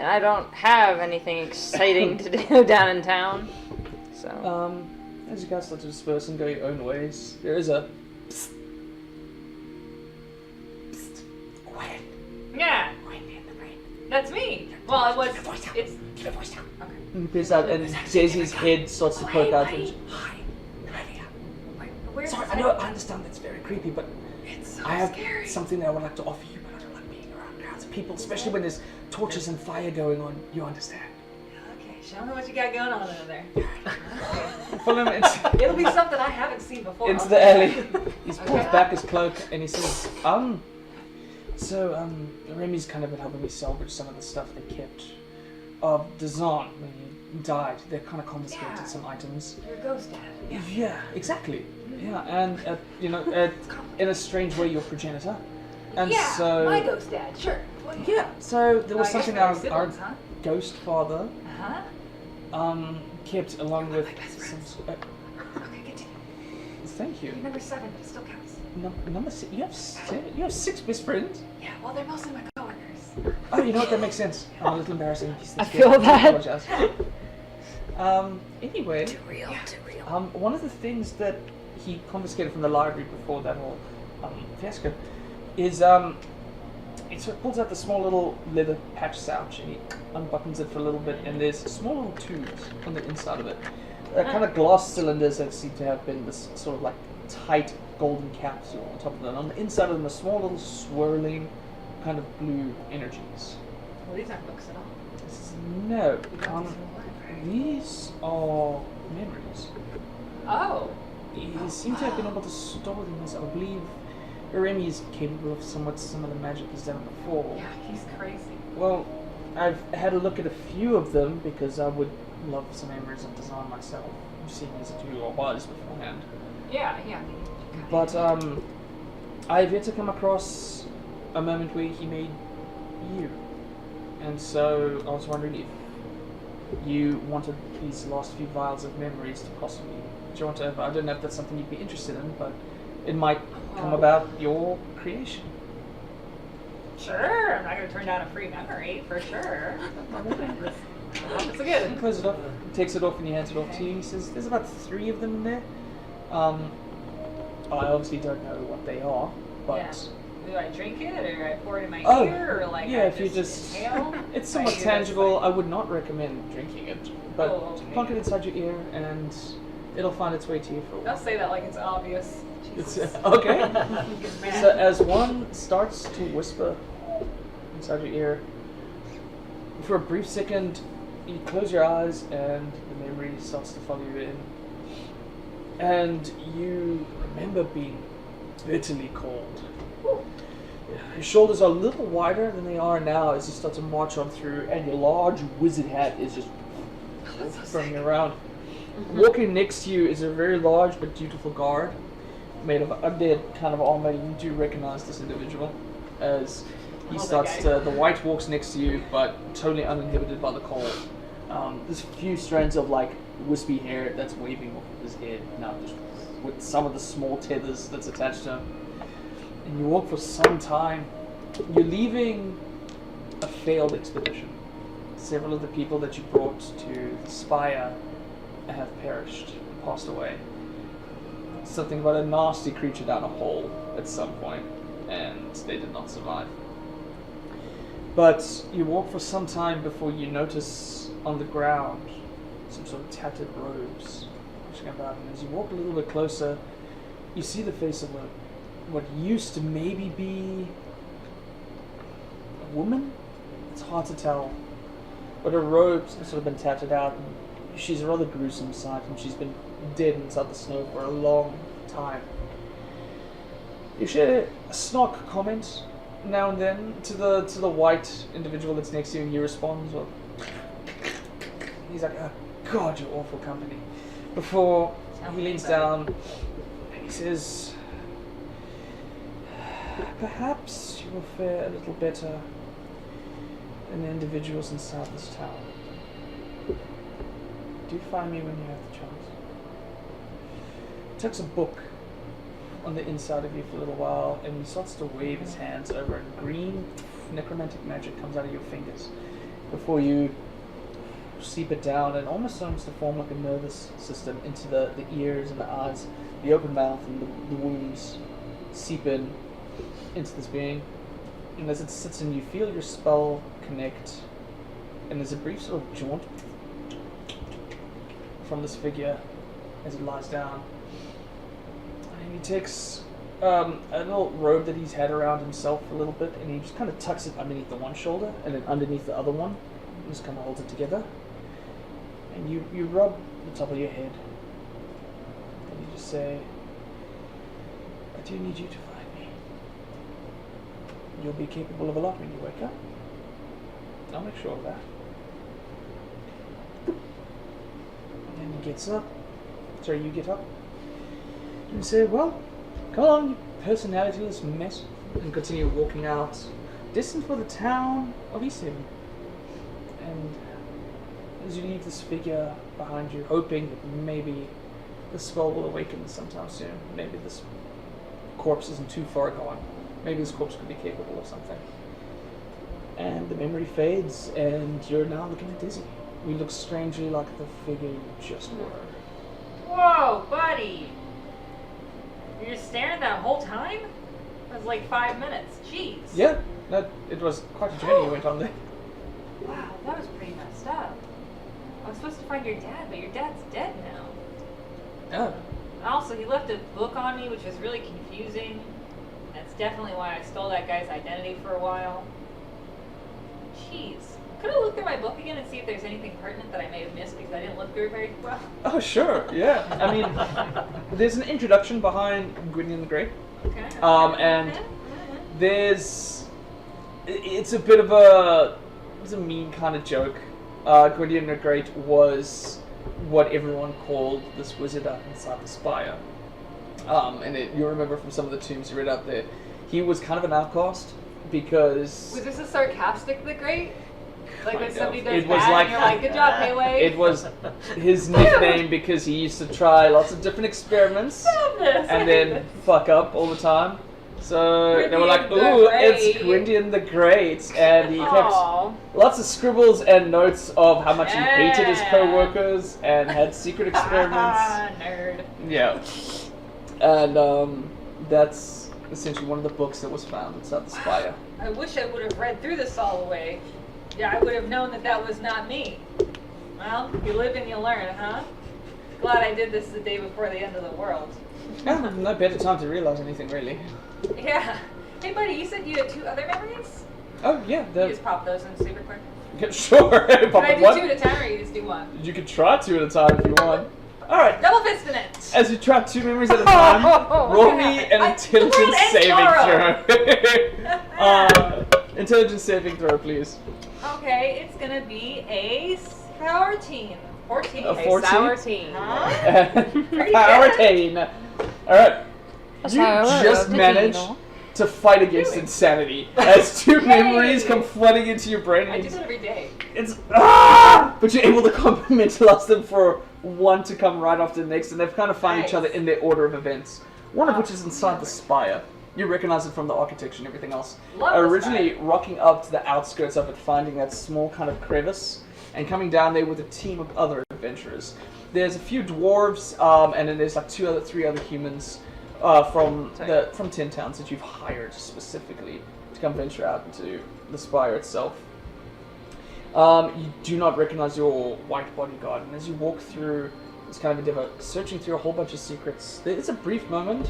I don't have anything exciting to do down in town, so. As you guys start to disperse and go your own ways, there is a psst. Psst. Quiet. Yeah, that's me. Well, it was. It's. And he peers out, and Jay-Z's head starts to poke out. And hi, Where's sorry, the I know, I understand that's very creepy, but I have scary. something that I would like to offer you, but I don't like being around crowds of people, especially when there's torches and fire going on. You understand? Okay, show me what you got going on over there. Follow him It'll be something I haven't seen before. into the alley. He pulls Okay. back his cloak and he says, Remy's kind of been helping me salvage some of the stuff they kept of Dazan when he died. They kind of confiscated some items. Your ghost dad. Yeah, exactly. Yeah, and in a strange way, your progenitor. And Yeah, so my ghost dad, sure. yeah, so there was I guess something we're our siblings, huh? ghost father Uh-huh. kept along with my best some. Okay, continue. Thank you. You're number 7, but it still counts. Number 6. You have 6 best friends. Yeah, well, they're mostly my coworkers. Oh, you know what? That makes sense. I'm a little embarrassing. I feel that. Apologize. Anyway, Too real. one of the things that he confiscated from the library before that whole fiasco is he sort of pulls out the small little leather patch pouch and he unbuttons it for a little bit, and there's small little tubes on the inside of it. Kind of glass cylinders that seem to have been this sort of like tight golden capsule on top of them. On the inside of them, a small little swirling kind of blue energies. Well, these aren't books at all. No, We got these from the library. these are memories. Oh. He seems to have been able to store them, as I believe Rime is capable of somewhat similar magic he's done before. Yeah, he's crazy. Well, I've had a look at a few of them because I would love some memories of design myself, seeing as it you or was beforehand. Yeah, I mean, But I've yet to come across a moment where he made you. And so I was wondering if you wanted these last few vials of memories to possibly jaunt over. I don't know if that's something you'd be interested in, but it might come about your creation. Sure, I'm not going to turn down a free memory, for sure. It's good. He closes it off, takes it off, and he hands it off to you. He says, "There's about 3 of them in there. I obviously don't know what they are, but Yeah. Do I drink it, or I pour it in my Oh, ear, or like yeah, I if you just inhale? it's somewhat I do tangible. this, I would not recommend drinking it, but Oh, okay. plunk it inside your ear, and it'll find its way to you for a Don't while." say that like it's obvious. It's Jesus. okay. Good man. So as one starts to whisper inside your ear, for a brief second, you close your eyes and the memory starts to follow you in. And you remember being bitterly cold. Your shoulders are a little wider than they are now as you start to march on through, and your large wizard hat is just throwing around. Walking next to you is a very large but beautiful guard made of undead kind of armor. You do recognize this individual as he starts to. The white walks next to you, but totally uninhibited by the cold. There's a few strands of like wispy hair that's waving off of his head now, just with some of the small tethers that's attached to him. And you walk for some time. You're leaving a failed expedition. Several of the people that you brought to the spire have perished, passed away. Something about a nasty creature down a hole at some point, and they did not survive. But you walk for some time before you notice on the ground some sort of tattered robes pushing about, and as you walk a little bit closer, you see the face of what used to maybe be a woman? It's hard to tell. But her robes have sort of been tattered out, and she's a rather gruesome sight, and she's been dead inside the snow for a long time. You share a snark comment now and then to the white individual that's next to you, and he responds, well, he's like, "Oh God, you're awful company." Before he leans down, he says, "Perhaps you will fare a little better than the individuals inside this town. Do find me when you have the chance." He takes a book on the inside of you for a little while, and he starts to wave his hands over, and green necromantic magic comes out of your fingers before you seep it down and almost starts to form like a nervous system into the ears and the eyes, the open mouth and the wounds seep in into this being. And as it sits in, you feel your spell connect, and there's a brief sort of jaunt from this figure as it lies down. And he takes a little robe that he's had around himself for a little bit, and he just kind of tucks it underneath the one shoulder and then underneath the other one, and just kind of holds it together. And you rub the top of your head, and you just say, "I do need you to find me. You'll be capable of a lot when you wake up. I'll make sure of that." gets up. Sorry, you get up. And say, well, come on, you personalityless mess. And continue walking out, distant for the town of Easthaven. And as you leave this figure behind you, hoping that maybe the spell will awaken sometime soon. Maybe this corpse isn't too far gone. Maybe this corpse could be capable of something. And the memory fades, and you're now looking at Dizzy. You look strangely like the figure you just were. Whoa, buddy! You're just staring that whole time? It was like 5 minutes. Jeez. Yeah, it was quite a journey you went on there. Wow, that was pretty messed up. I was supposed to find your dad, but your dad's dead now. Oh. And also, he left a book on me, which was really confusing. That's definitely why I stole that guy's identity for a while. Jeez. Could I look through my book again and see if there's anything pertinent that I may have missed because I didn't look through it very well? Oh, sure, yeah. I mean, there's an introduction behind Gwydion the Great. Okay. And there's... It's a bit of a... It's a mean kind of joke. Gwydion the Great was what everyone called this wizard up inside the spire. You remember from some of the tombs you read out there, he was kind of an outcast because... Was this a sarcastic the Great? Like when somebody does It was bad like- and you're like, good job, Payway. It was his nickname because he used to try lots of different experiments and then fuck up all the time. So they were like, Gwydion the ooh, Great." it's Gwydion the Great. And he kept Aw. lots of scribbles and notes of how much he hated his co-workers and had secret experiments. Nerd. Yeah. And that's essentially one of the books that was found inside the spire. I wish I would have read through this all the way. Yeah, I would have known that that was not me. Well, you live and you learn, huh? Glad I did this the day before the end of the world. Yeah, no better time to realize anything, really. Yeah. Hey, buddy, you said you had 2 other memories? Oh, yeah. You just pop those in super quick. Yeah, sure. Can Pop I it do one. 2 at a time, or you just do 1? You could try 2 at a time if you want. Alright. Double fisting it! As you try 2 memories at a time, roll me an intelligence the world ends saving throw. Intelligence saving throw, please. Okay, it's gonna be a 14. 14. A Hey, 14? sour teen. Huh? Power 10. Alright. That's You how I just roll. managed to fight against insanity as 2 memories come flooding into your brain. I And do that every day. it's but you're able to compartmentalize them for one to come right after the next, and they've kind of found each other in their order of events. One of which is inside the spire. You recognize it from the architecture and everything else. Love the Originally rocking up to the outskirts of it, finding that small kind of crevice, and coming down there with a team of other adventurers. There's a few dwarves, and then there's like 3 other humans from 10 towns that you've hired specifically to come venture out into the spire itself. You do not recognize your white bodyguard, and as you walk through this kind of endeavor, searching through a whole bunch of secrets, there is a brief moment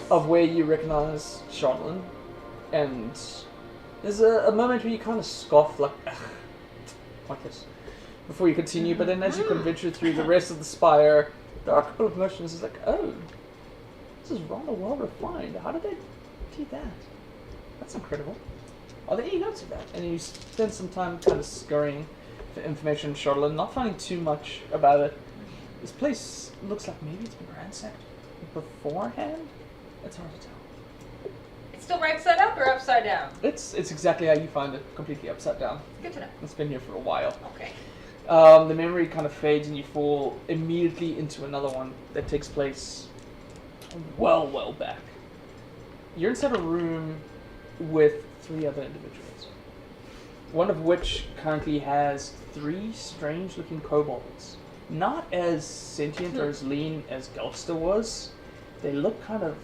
of where you recognize Charlene, and there's a moment where you kind of scoff, like this, before you continue, but then as you can venture through the rest of the spire, there are a couple of motions, it's like, oh, this is rather well refined. How did they do that? That's incredible. Are there any notes of that? And you spend some time kind of scurrying for information on Charlotte, not finding too much about it. This place looks like maybe it's been ransacked beforehand? It's hard to tell. It's still right side up or upside down? It's exactly how you find it, completely upside down. Good to know. It's been here for a while. Okay. The memory kind of fades and you fall immediately into another one that takes place well back. You're inside a room with 3 other individuals. One of which currently has 3 strange-looking kobolds. Not as sentient or as lean as Gelfster was. They look kind of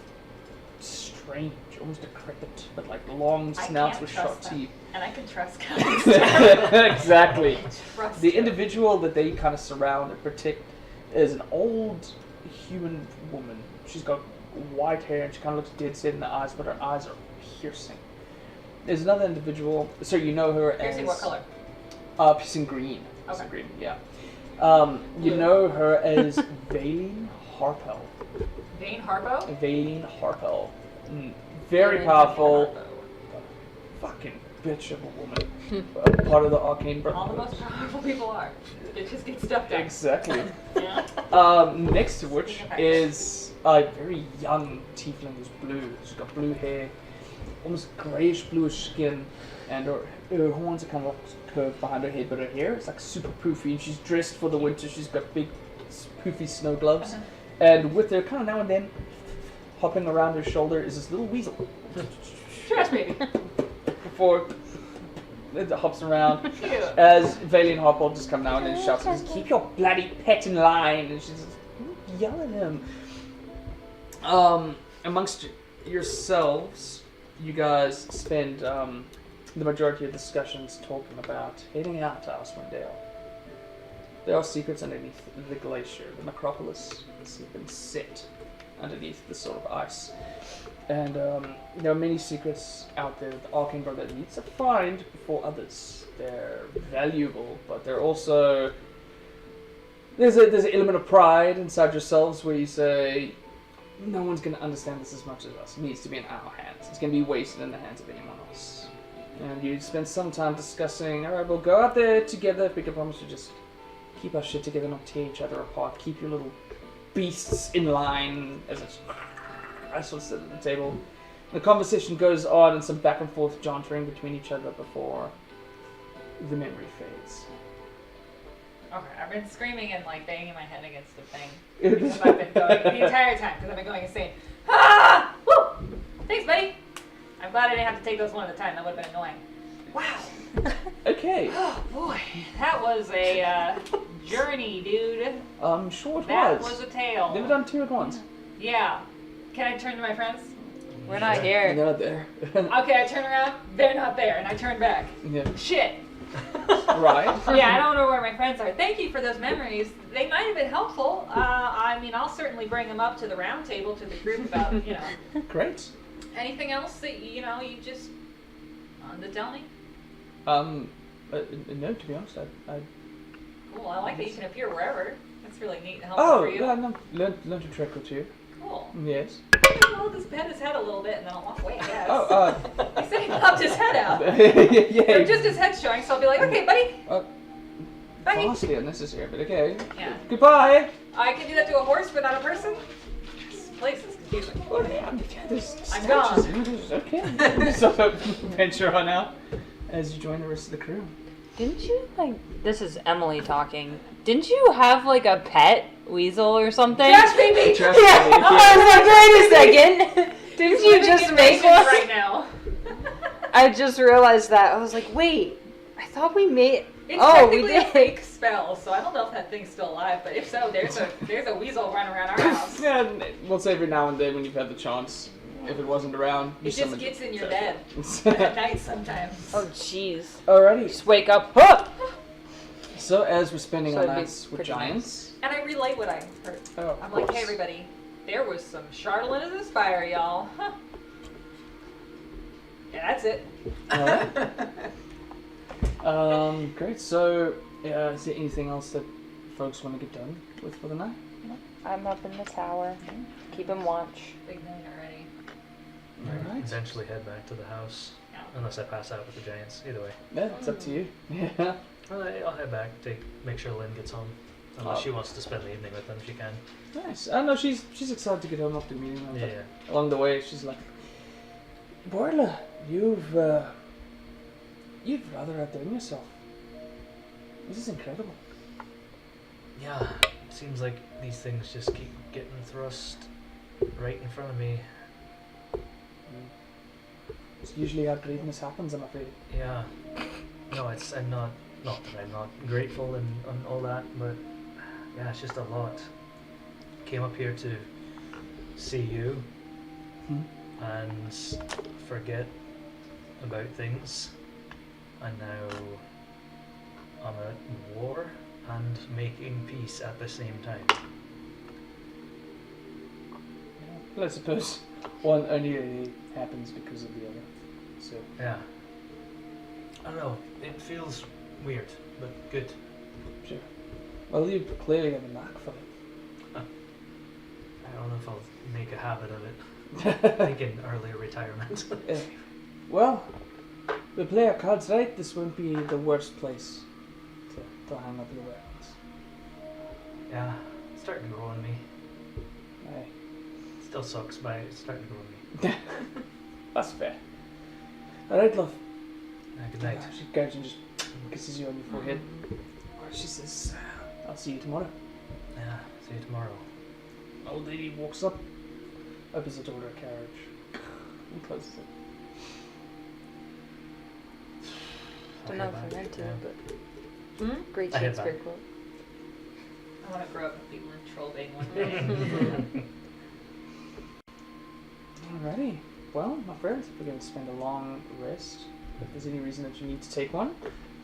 strange, almost decrepit, but like long snouts with sharp teeth. And I can trust Exactly. Trust The them. individual that they kind of surround and protect is an old human woman. She's got white hair and she kind of looks dead set in the eyes, but her eyes are piercing. There's another individual, so you know her Piercing, as... what color? Piercing green. Okay. Piercing green, yeah. You know her as Valine Harpel. Vane Harpo? Valine Harpel. Very powerful. Fucking bitch of a woman. Part of the arcane All the most powerful people are. It just gets stuff done. Exactly. Yeah. Next to which is a very young tiefling who's blue. She's got blue hair, almost grayish bluish skin, and her horns are kind of like curved behind her head, but her hair is like super poofy, and she's dressed for the winter. She's got big poofy snow gloves, and with her kind of now and then hopping around her shoulder is this little weasel. Trash baby. Before it hops around, Cute. as Valiant Harpole just come now and then shouts, "Keep your bloody pet in line!" And she's just yelling at him. Amongst yourselves, you guys spend the majority of discussions talking about heading out to Icewind Dale. There are secrets underneath the glacier. The necropolis has been set underneath the sort of ice. And there are many secrets out there that the Arcane Brother needs to find for others. They're valuable, but they're also... There's an element of pride inside yourselves where you say, no one's going to understand this as much as us. It needs to be in our hands. It's going to be wasted in the hands of anyone else. And you spend some time discussing, alright, we'll go out there together if we can promise to just keep our shit together, not tear each other apart, keep your little beasts in line as it's... I sort of sit at the table. The conversation goes on and some back and forth jauntering between each other before the memory fades. Okay, I've been screaming and like banging my head against the thing because I've been going the entire time because I've been going insane. Ah! Woo! Thanks, buddy. I'm glad I didn't have to take those one at a time. That would have been annoying. Wow. Okay. Oh boy, that was a journey, dude. I'm sure it That was. was a tale. Never done two at once. Yeah. Can I turn to my friends? We're not They're here. not there. Okay, I turn around. They're not there, and I turn back. Yeah. Shit. Right. Yeah, I don't know where my friends are. Thank you for those memories. They might have been helpful. I mean, I'll certainly bring them up to the round table, to the group about, Great. anything else that, you just wanted to tell me? No, to be honest, I Cool, I like that you can appear wherever. That's really neat and helpful for you. yeah, no, learn to trick or two. Cool. Yes. I'll just pet his head a little bit and then I'll walk away, I guess. Oh, He said he popped his head out. yeah. Or just his head showing, so I'll be like, okay, buddy. Bye. Vastly unnecessary, but okay. Yeah. Goodbye. I can do that to a horse, but not a person? This place is confusing. Oh, yeah, there's I'm statues gone. in it. Okay. So venture on out as you join the rest of the crew. Didn't you, this is Emily talking. Didn't you have, a pet weasel or something? Trash baby! Trash Yeah, baby, I was like, wait a second. Didn't you Living just in make Mason one? right now. I just realized that. I was like, wait, I thought we made... It's Oh, we technically a did. fake spell, so I don't know if that thing's still alive, but if so, there's a weasel running around our house. Yeah, we'll say every now and then when you've had the chance. If it wasn't around, you It just summon gets in your trash bed baby. at night sometimes. Oh, jeez. Alrighty. Just wake up. Huh! So as we're spending So our it'd be nights with pretty giants. And I relay what I heard. Oh, of I'm like, course. hey everybody, there was some Charlotte in the Spire, y'all. Huh. Yeah, that's it. Alright. Great. So, is there anything else that folks want to get done with for the night? I'm up in the tower. Keeping watch. Big night already. Alright. Eventually head back to the house, Yeah. unless I pass out with the giants. Either way, Yeah, it's up to you. Yeah. I'll head back. Make sure Lynn gets home, unless Oh. she wants to spend the evening with them. She can. Nice. I know she's excited to get home after meeting them. Yeah, but yeah. Along the way, she's like, Borla, you've rather outdone yourself. This is incredible. Yeah, it seems like these things just keep getting thrust right in front of me. It's usually how greatness happens, I'm afraid. Yeah. No, I'm not that I'm not grateful and all that, but yeah, it's just a lot. Came up here to see you and forget about things, and now I'm at war and making peace at the same time. Well, I suppose one only really happens because of the other. So Yeah. I don't know, it feels weird, but good. sure. Well, you clearly have a knack for it. I don't know if I'll make a habit of it. Thinking earlier retirement. Well, we play our cards right, this won't be the worst place to hang up your weapons. Yeah, it's starting to grow on me. Aye. Still sucks, but it's starting to grow on me. That's fair. Alright, love. Good night. She grabs and just kisses you on your forehead. She says, I'll see you tomorrow. Yeah, see you tomorrow. Old lady walks up, opens the door to her carriage, and closes it. Don't know if I meant to, but great I head Shakespeare back. quote. I want to grow up and be trollbane one day. Alrighty. Well, my friends, we're going to spend a long rest. If there's any reason that you need to take one,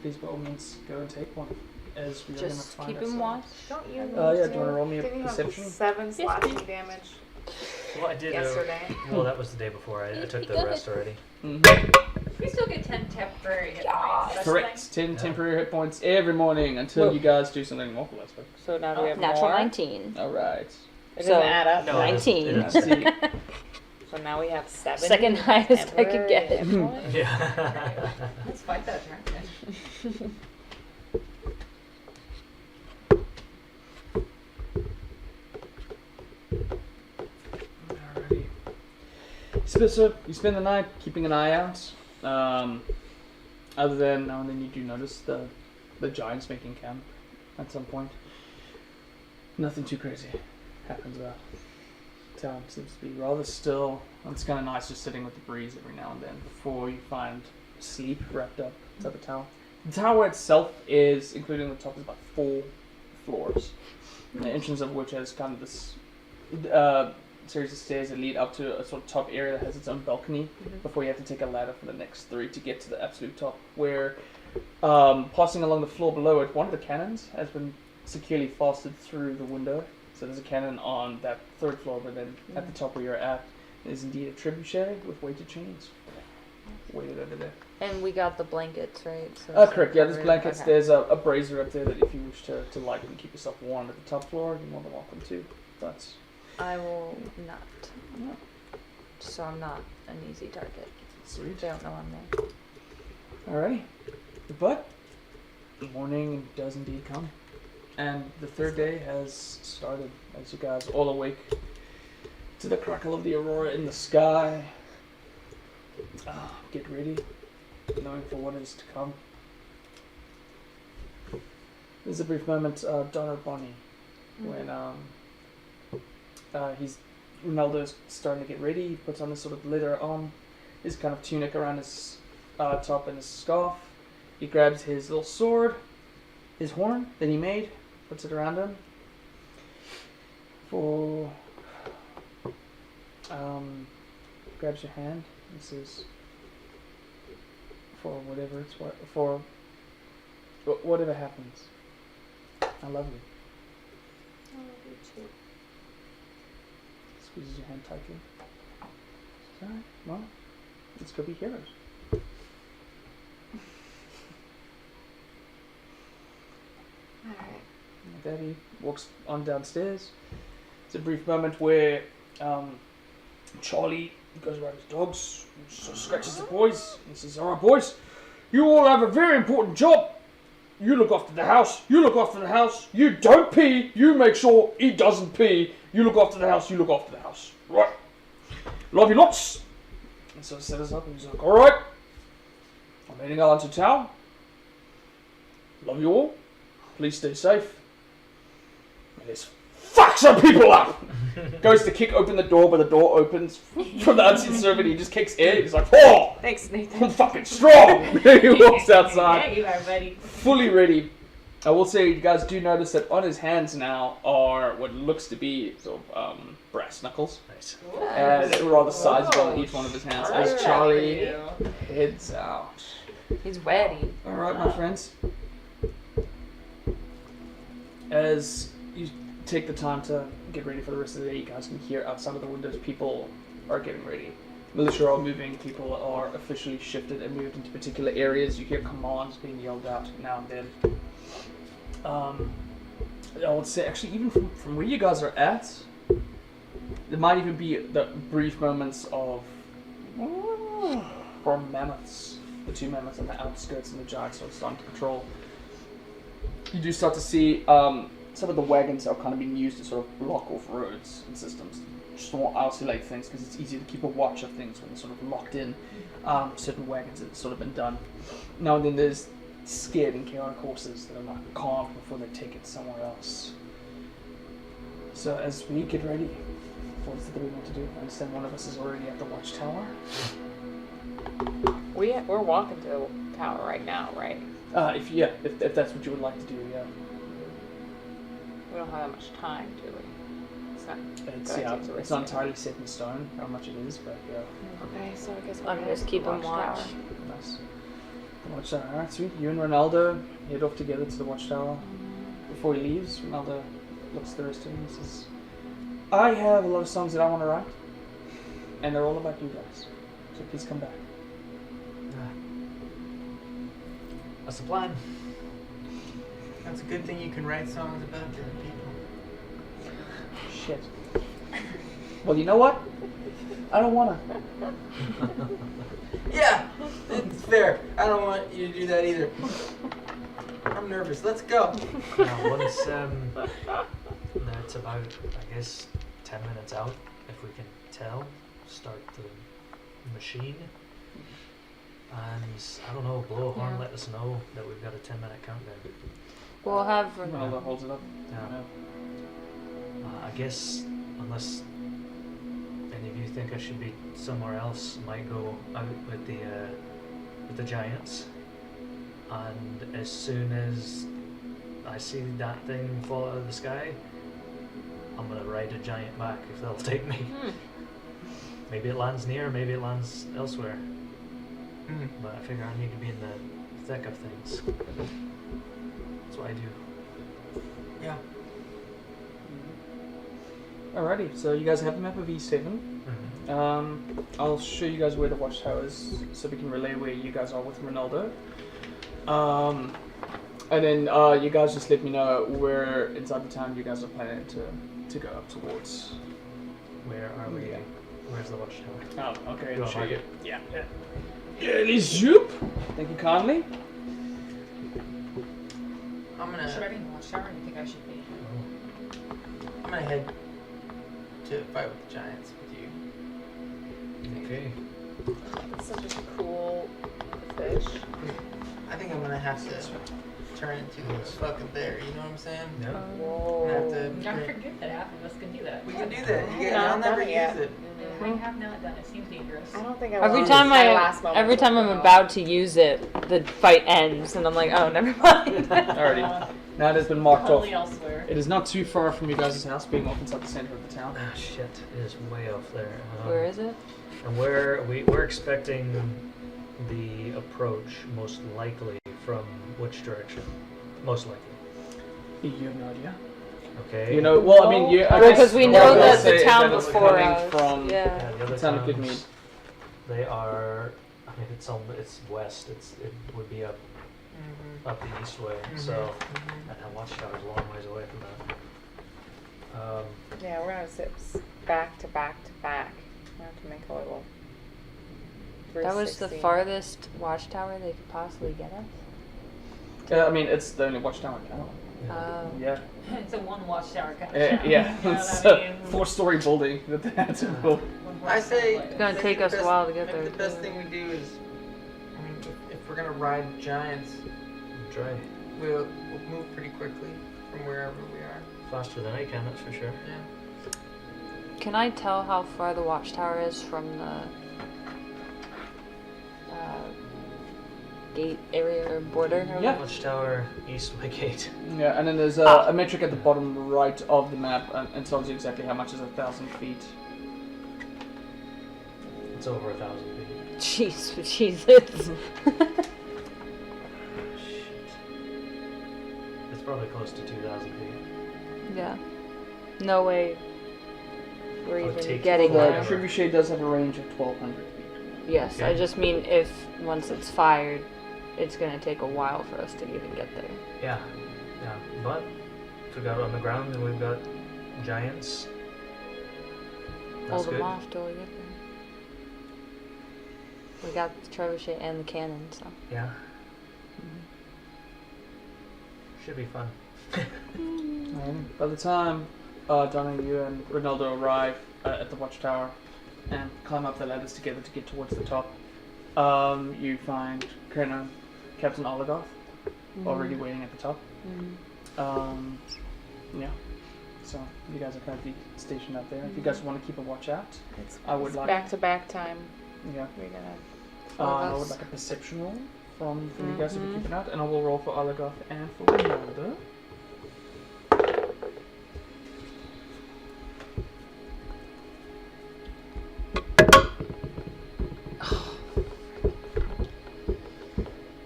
please by all means go and take one. As we are going to Just find keep him watch. Don't you? Yeah, do you want to roll me a Didn't you have perception? 7 slashing damage Well, I did. yesterday? Well, that was the day before. I took the rest already. We still get 10 temporary hit points. That's Correct. 10 Yeah. temporary hit points every morning until Whoa. you guys do something awful, I suppose. So now do we have Natural more? 19. Alright. It So, doesn't add up. No, 19. it Let's is. see. So now we have 7. Second highest I could get. temporary hit points. Yeah. Let's fight that turn. Alrighty. So you spend the night keeping an eye out. Other than now and then you do notice the giants making camp at some point. Nothing too crazy happens about. Town seems to be rather still. It's kind of nice just sitting with the breeze every now and then before you find sleep wrapped up inside the tower. The tower itself is, including the top, is about 4 floors. The entrance of which has kind of this series of stairs that lead up to a sort of top area that has its own balcony before you have to take a ladder for the next 3 to get to the absolute top, where passing along the floor below it, one of the cannons has been securely fastened through the window. So there's a cannon on that 3rd floor, but then at the top where you're at is indeed a trebuchet with weighted chains weighted over there. And we got the blankets, right? So Correct, yeah, there's blankets. Okay. There's a brazier up there that if you wish to light and keep yourself warm at the top floor, you're more than welcome to. That's I will not. Yeah. So I'm not an easy target. sweet. They don't know I'm there. Alrighty. But the morning does indeed come. And the 3rd day has started as you guys all awake to the crackle of the aurora in the sky. Get ready, knowing for what is to come. There's a brief moment, Donner Bonnie, when Ronaldo's starting to get ready. He puts on this sort of leather his kind of tunic around his top and his scarf. He grabs his little sword, his horn that he made, puts it around him. Grabs your hand and says, for whatever it's worth, for whatever happens, I love you. I love you too. Squeezes your hand tightly. Says, alright, well, let's go be heroes. Alright. Like that, he walks on downstairs. It's a brief moment where Charlie goes around his dogs, and sort of scratches the boys, and says, alright boys, you all have a very important job. You look after the house, you look after the house, you don't pee, you make sure he doesn't pee, you look after the house, you look after the house. Right. Love you lots. And so he set us up and he's like, alright, I'm heading out into town. Love you all. Please stay safe. And let's fuck some people up! Goes to kick open the door, but the door opens from the unseen servant. He just kicks in. He's like, oh! Thanks, Nathan. I'm fucking strong! He walks outside, Yeah, you are, buddy. fully ready. I will say, you guys do notice that on his hands now are what looks to be sort of brass knuckles. Nice. And rather sizable on each one of his hands. As Alright. Charlie heads out. He's ready. Alright, my friends. As you take the time to get ready for the rest of the day, you guys can hear outside of the windows people are getting ready. Militia are moving, people are officially shifted and moved into particular areas. You hear commands being yelled out now and then. I would say, actually, even from where you guys are at, there might even be the brief moments of mammoths the two members on the outskirts and the giants sort of starting to patrol. You do start to see some of the wagons are kind of being used to sort of block off roads and systems. Just want to isolate things because it's easier to keep a watch of things when they're sort of locked in. Certain wagons that sort of been done. Now and then there's scared and chaotic horses that are not calm before they take it somewhere else. So as we get ready, what is it that we want to do? I understand one of us is already at the watchtower. We're walking to the tower right now, right? If that's what you would like to do, yeah. We don't have that much time, do we? It's not. It's not entirely set in stone how much it is, but yeah. Okay, so I guess I'm just keeping watch. Nice. The watchtower. Alright, sweet. You and Ronaldo head off together to the watchtower. Before he leaves, Ronaldo looks at the rest of him and says, I have a lot of songs that I want to write, and they're all about you guys. So please come back. That's the plan. That's a good thing you can write songs about different people. Shit. Well, you know what? I don't want to. Yeah, it's fair. I don't want you to do that either. I'm nervous. Let's go. Now, once that's about, I guess, 10 minutes out, if we can tell, start the machine. And, I don't know, blow a horn, let us know that we've got a 10-minute countdown. We'll have Ronaldo holds it up. Yeah. I guess, unless any of you think I should be somewhere else, might go out with the giants. And as soon as I see that thing fall out of the sky, I'm gonna ride a giant back if they'll take me. Maybe it lands near, maybe it lands elsewhere. But I figure I need to be in the thick of things. That's what I do. Yeah. Alrighty, so you guys have the map of Easthaven. I'll show you guys where the watchtower is so we can relay where you guys are with Ronaldo. And then you guys just let me know where inside the town you guys are planning to go up towards. Where are we? Where's the watchtower? Oh, okay, Go I'll show ahead. you. Yeah. Les Zoop! Thank you kindly. Should I be in the watchtower or do you think I should be? I'm gonna head to fight with the giants with you. Okay. It's such a cool fish. I think I'm gonna have to turn into a fucking bear. You know what I'm saying? Yeah. I'm gonna Whoa. have to. Don't forget that half of us can do that. We can do that. I've I'll not never done it yet. use it. We have not done it. Seems dangerous. I don't think I every will. time My last moment every time was I'm go. about to use it, the fight ends, and I'm like, oh, never mind. Alrighty. Now it has been marked off. Totally elsewhere. It is not too far from you guys' house, being off inside the center of the town. Ah, shit, it is way off there. Where is it? And we're expecting the approach most likely from which direction? Most likely. You have no idea. Okay. You know, well, I mean, you. I Well, guess 'cause we what know I will that say the is town that it's before coming us. from Yeah. Yeah, the other the town of towns, Goodmead. they are. I mean, it's west. It would be up the east way. So, and that watchtower's a long ways away from that. Yeah, we're gonna sit back to back to back. We have to make a little. That was the 360. farthest watchtower they could possibly get us. Yeah, I mean, it's the only watchtower in town. Yeah. It's a one watchtower kind of town. Yeah. You know It's what I a mean? 4-story building that they had to build. One I say watchtower. It's gonna maybe take the us a best- while to get maybe there, The best too. thing we do is, I mean, if we're gonna ride giants, Try we'll move pretty quickly from wherever we are. faster than I can, that's for sure. Yeah. Can I tell how far the watchtower is from the gate area or border? Or Yeah. Watchtower, east Gate. Yeah, and then there's a metric at the bottom right of the map and tells you exactly how much is 1,000 feet. It's over 1,000 feet. Jeez, Jesus. Shit. It's probably close to 2,000 feet. Yeah. No way we're I'll even take getting forever. there. Trebuchet does have a range of 1,200 feet. Yes, I Okay. just mean if once it's fired, it's gonna take a while for us to even get there. Yeah, but if we got it on the ground and we've got giants, that's Hold good. them off till we get there. We got the trebuchet and the cannon, so. Yeah. Should be fun. By the time Donna, you and Ronaldo arrive at the watchtower and climb up the ladders together to get towards the top, you find Colonel Captain Oligoth already waiting at the top. Yeah. So you guys are currently stationed up there. If you guys want to keep a watch out, I would like back-to-back time. Yeah. We're gonna. I would like a perception roll from you guys to be keeping out, and I will roll for Oligoth and for Ronaldo.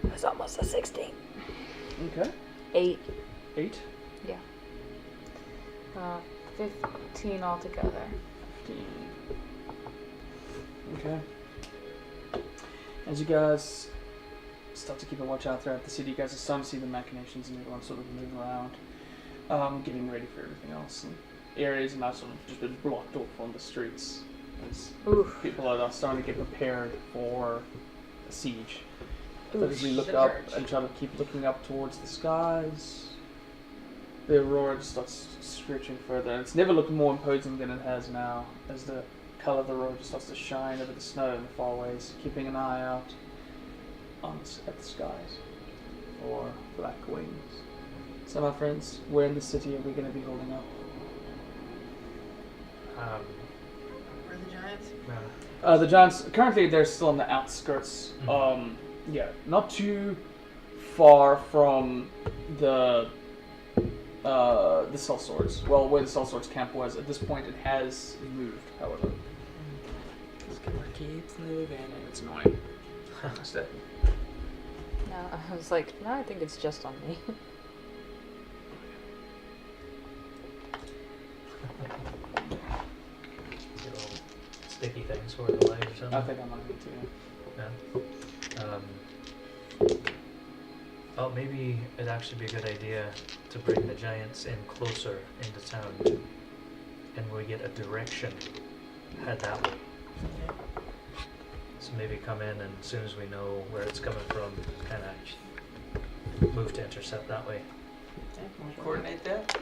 That's almost a 16. Okay. 8. 8. 15 altogether. 15. Okay. As you guys start to keep a watch out throughout the city, you guys are starting to see the machinations and everyone sort of move around, getting ready for everything else. And areas are now sort of just been blocked off on the streets as people are starting to get prepared for a siege. But as we look up and try to keep looking up towards the skies, the aurora just starts stretching further. And it's never looked more imposing than it has now, as the colour of the aurora just starts to shine over the snow in the far ways, keeping an eye out at the skies for black wings. So my friends, where in the city are we going to be holding up? Where are the giants? The giants, currently they're still on the outskirts. Yeah, not too far from the Cell Swords. Well, where the Cell Swords camp was. At this point it has moved, however. This camera keeps moving and it's annoying. No, I was like, no, I think it's just on me. Little sticky things for the light or something. I think I might be too. Yeah. Oh, maybe it'd actually be a good idea to bring the giants in closer into town, and we get a direction, head that way. So maybe come in, and as soon as we know where it's coming from, kind of move to intercept that way. Yeah, can we coordinate that?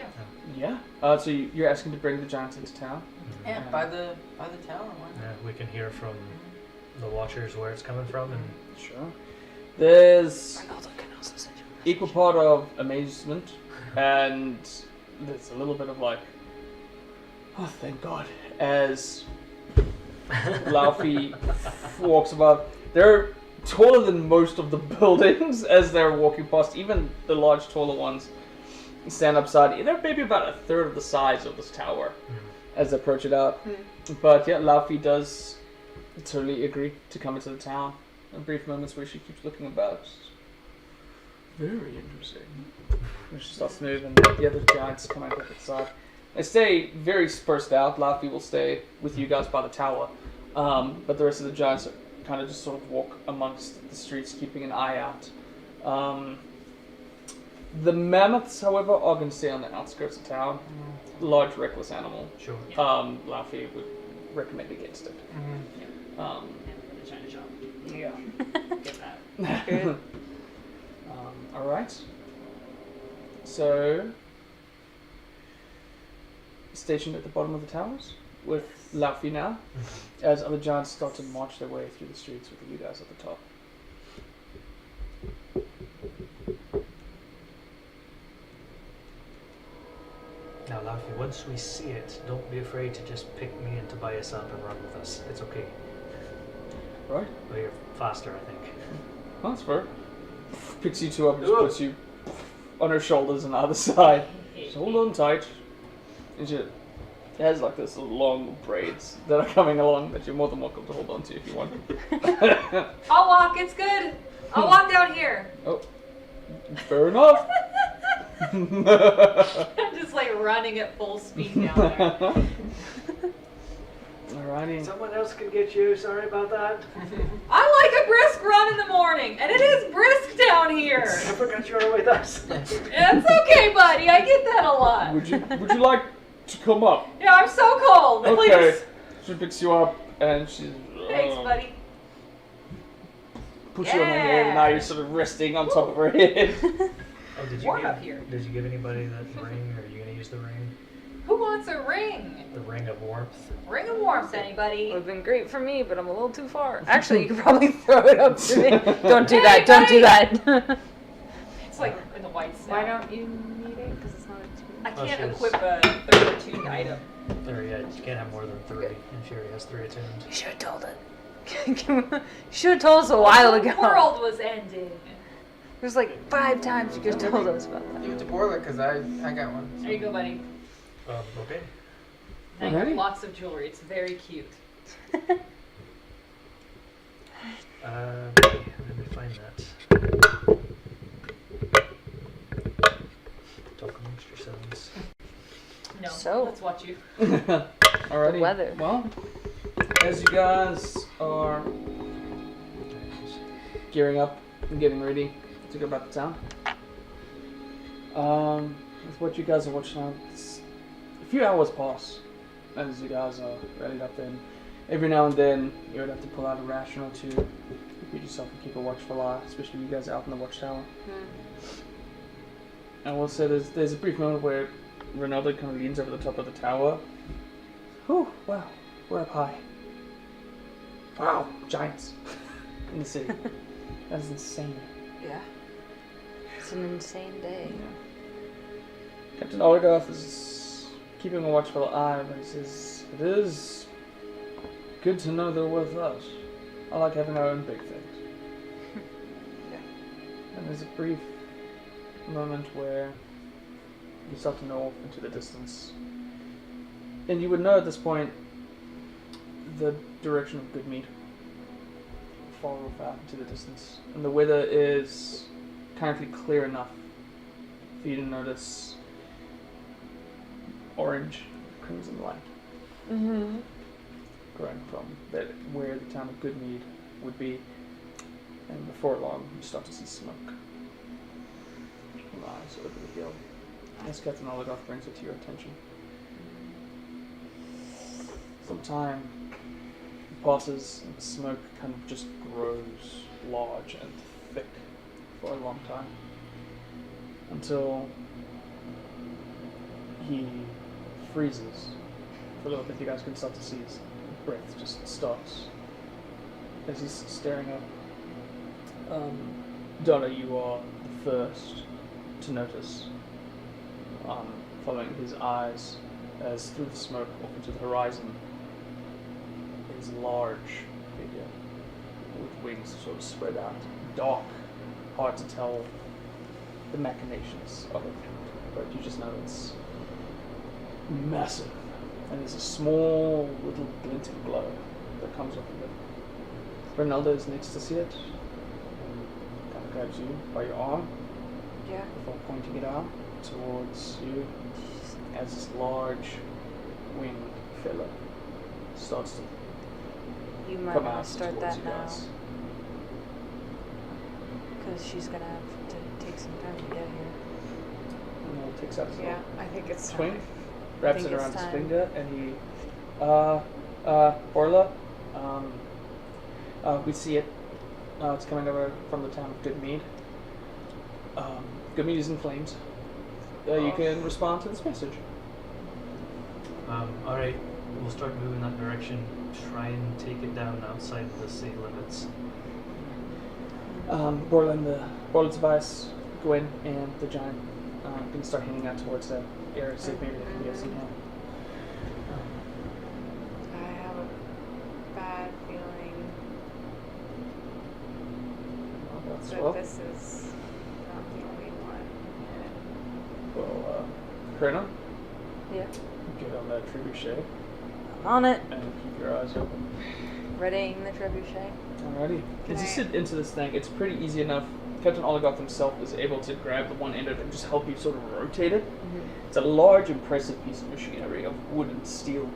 Yeah. So you're asking to bring the giants into town? Yeah, by the tower. Why not? Yeah, we can hear from the watchers where it's coming from, and Sure. There's equal part of amazement and there's a little bit of like, oh thank God, as Laufey walks above. They're taller than most of the buildings as they're walking past. Even the large, taller ones stand upside. They're maybe about a third of the size of this tower as they approach it out. But yeah, Laufey does totally agree to come into the town. In brief moments where she keeps looking about. Very interesting. When she starts moving, the other giants come out of the side. They stay very dispersed out. Laufey will stay with you guys by the tower. But the rest of the giants kind of just sort of walk amongst the streets, keeping an eye out. The mammoths, however, are going to stay on the outskirts of town. Large, reckless animal. sure. Laufey would recommend against it. And for the China shop. Yeah. Get that. Good. All right. So, stationed at the bottom of the towers with Laufey now, as other giants start to march their way through the streets with you guys at the top. Now, Laufey, once we see it, don't be afraid to just pick me and Tobias up and run with us. It's okay. Right? We're faster, I think. That's fair. Picks you two up and just puts you on her shoulders on the other side. Just hold on tight. And she has like this long braids that are coming along that you're more than welcome to hold on to if you want. I'll walk, it's good. I'll walk down here. Oh, fair enough. I'm just like running at full speed down there. Alrighty. Someone else can get you. Sorry about that. I like a brisk run in the morning, and it is brisk down here. I forgot you were with us. It's okay, buddy. I get that a lot. Would you like to come up? Yeah, I'm so cold. Okay. Please. She picks you up and she's. Thanks, buddy. push you on the head, and now you're sort of resting on top of her head. Oh, did you Warm give, up here. Did you give anybody that ring, or are you gonna use the ring? Who wants a ring? The ring of warmth? Ring of warmth, anybody? Would have been great for me, but I'm a little too far. Actually, you could probably throw it up to me. Don't do that. Don't do that. It's like in the white snow. Why don't you need it? Because it's not a two. I Oh, can't she was- equip a third attuned item. There, yeah, you can't have more than 3, and she already has 3 attuned. You should have told it. You should have told us a while ago. The world was ending. There's like 5 times you could have told us about that. Give it to Borla, because I got one. There you go, buddy. Okay. I got Alrighty. lots of jewelry. It's very cute. Okay, let me find that. Talk amongst yourselves. No, So- let's watch you. Alrighty. The weather. Well, as you guys are gearing up and getting ready to go back to town, with what you guys are watching out, it's a few hours pass as you guys are ready up then. Every now and then, you would have to pull out a ration or two to feed yourself and keep a watchful eye, especially you guys out in the watchtower. I will say there's a brief moment where Ronaldo kind of leans over the top of the tower. Oh, wow, we're up high. Wow, giants in the city. That's insane. Yeah. It's an insane day. Captain Oligarth is keeping a watchful eye, but he says, it is good to know they're with us. I like having our own big things. And there's a brief moment where you start to know off into the distance. And you would know at this point the direction of Goodmead. Far off out into the distance. And the weather is currently clear enough for you to notice orange crimson light growing from where the town of Goodmead would be. And before long, you start to see smoke rise over the hill as Captain Oligarth brings it to your attention. Some time passes and the smoke kind of just grows large and thick for a long time until he freezes for a little bit. You guys can start to see his breath just stops as he's staring up. Donna, you are the first to notice, following his eyes as through the smoke off into the horizon is a large figure with wings sort of spread out, dark, hard to tell the machinations of it, but you just know it's massive, and there's a small little glinting glow that comes off of it. Ronaldo is next to see it, kind of grabs you by your arm before pointing it out towards you as this large winged fella starts to You might come want out to start towards that you now. guys. Because she's going to have to take some time to get here. And he takes out his Yeah, I think it's time. swing, wraps think it it's around his time. finger, and he, Orla, we see it. It's coming over from the town of Goodmead. Goodmead is in flames. You can respond to this message. Alright, we'll start moving that direction. Try and take it down outside the city limits. Borla, Tobias, Gwen, and the giant can start heading out towards the area, see if maybe they can get some help. I have a bad feeling That's that well. this is not the only one. Well, Krena, Yeah. get on that trebuchet I'm on it. and keep your eyes open. Readying the trebuchet. Alrighty. As you sit into this thing, it's pretty easy enough. Captain Oligarth himself is able to grab the one end of it and just help you sort of rotate it. It's a large, impressive piece of machinery of wood and steel,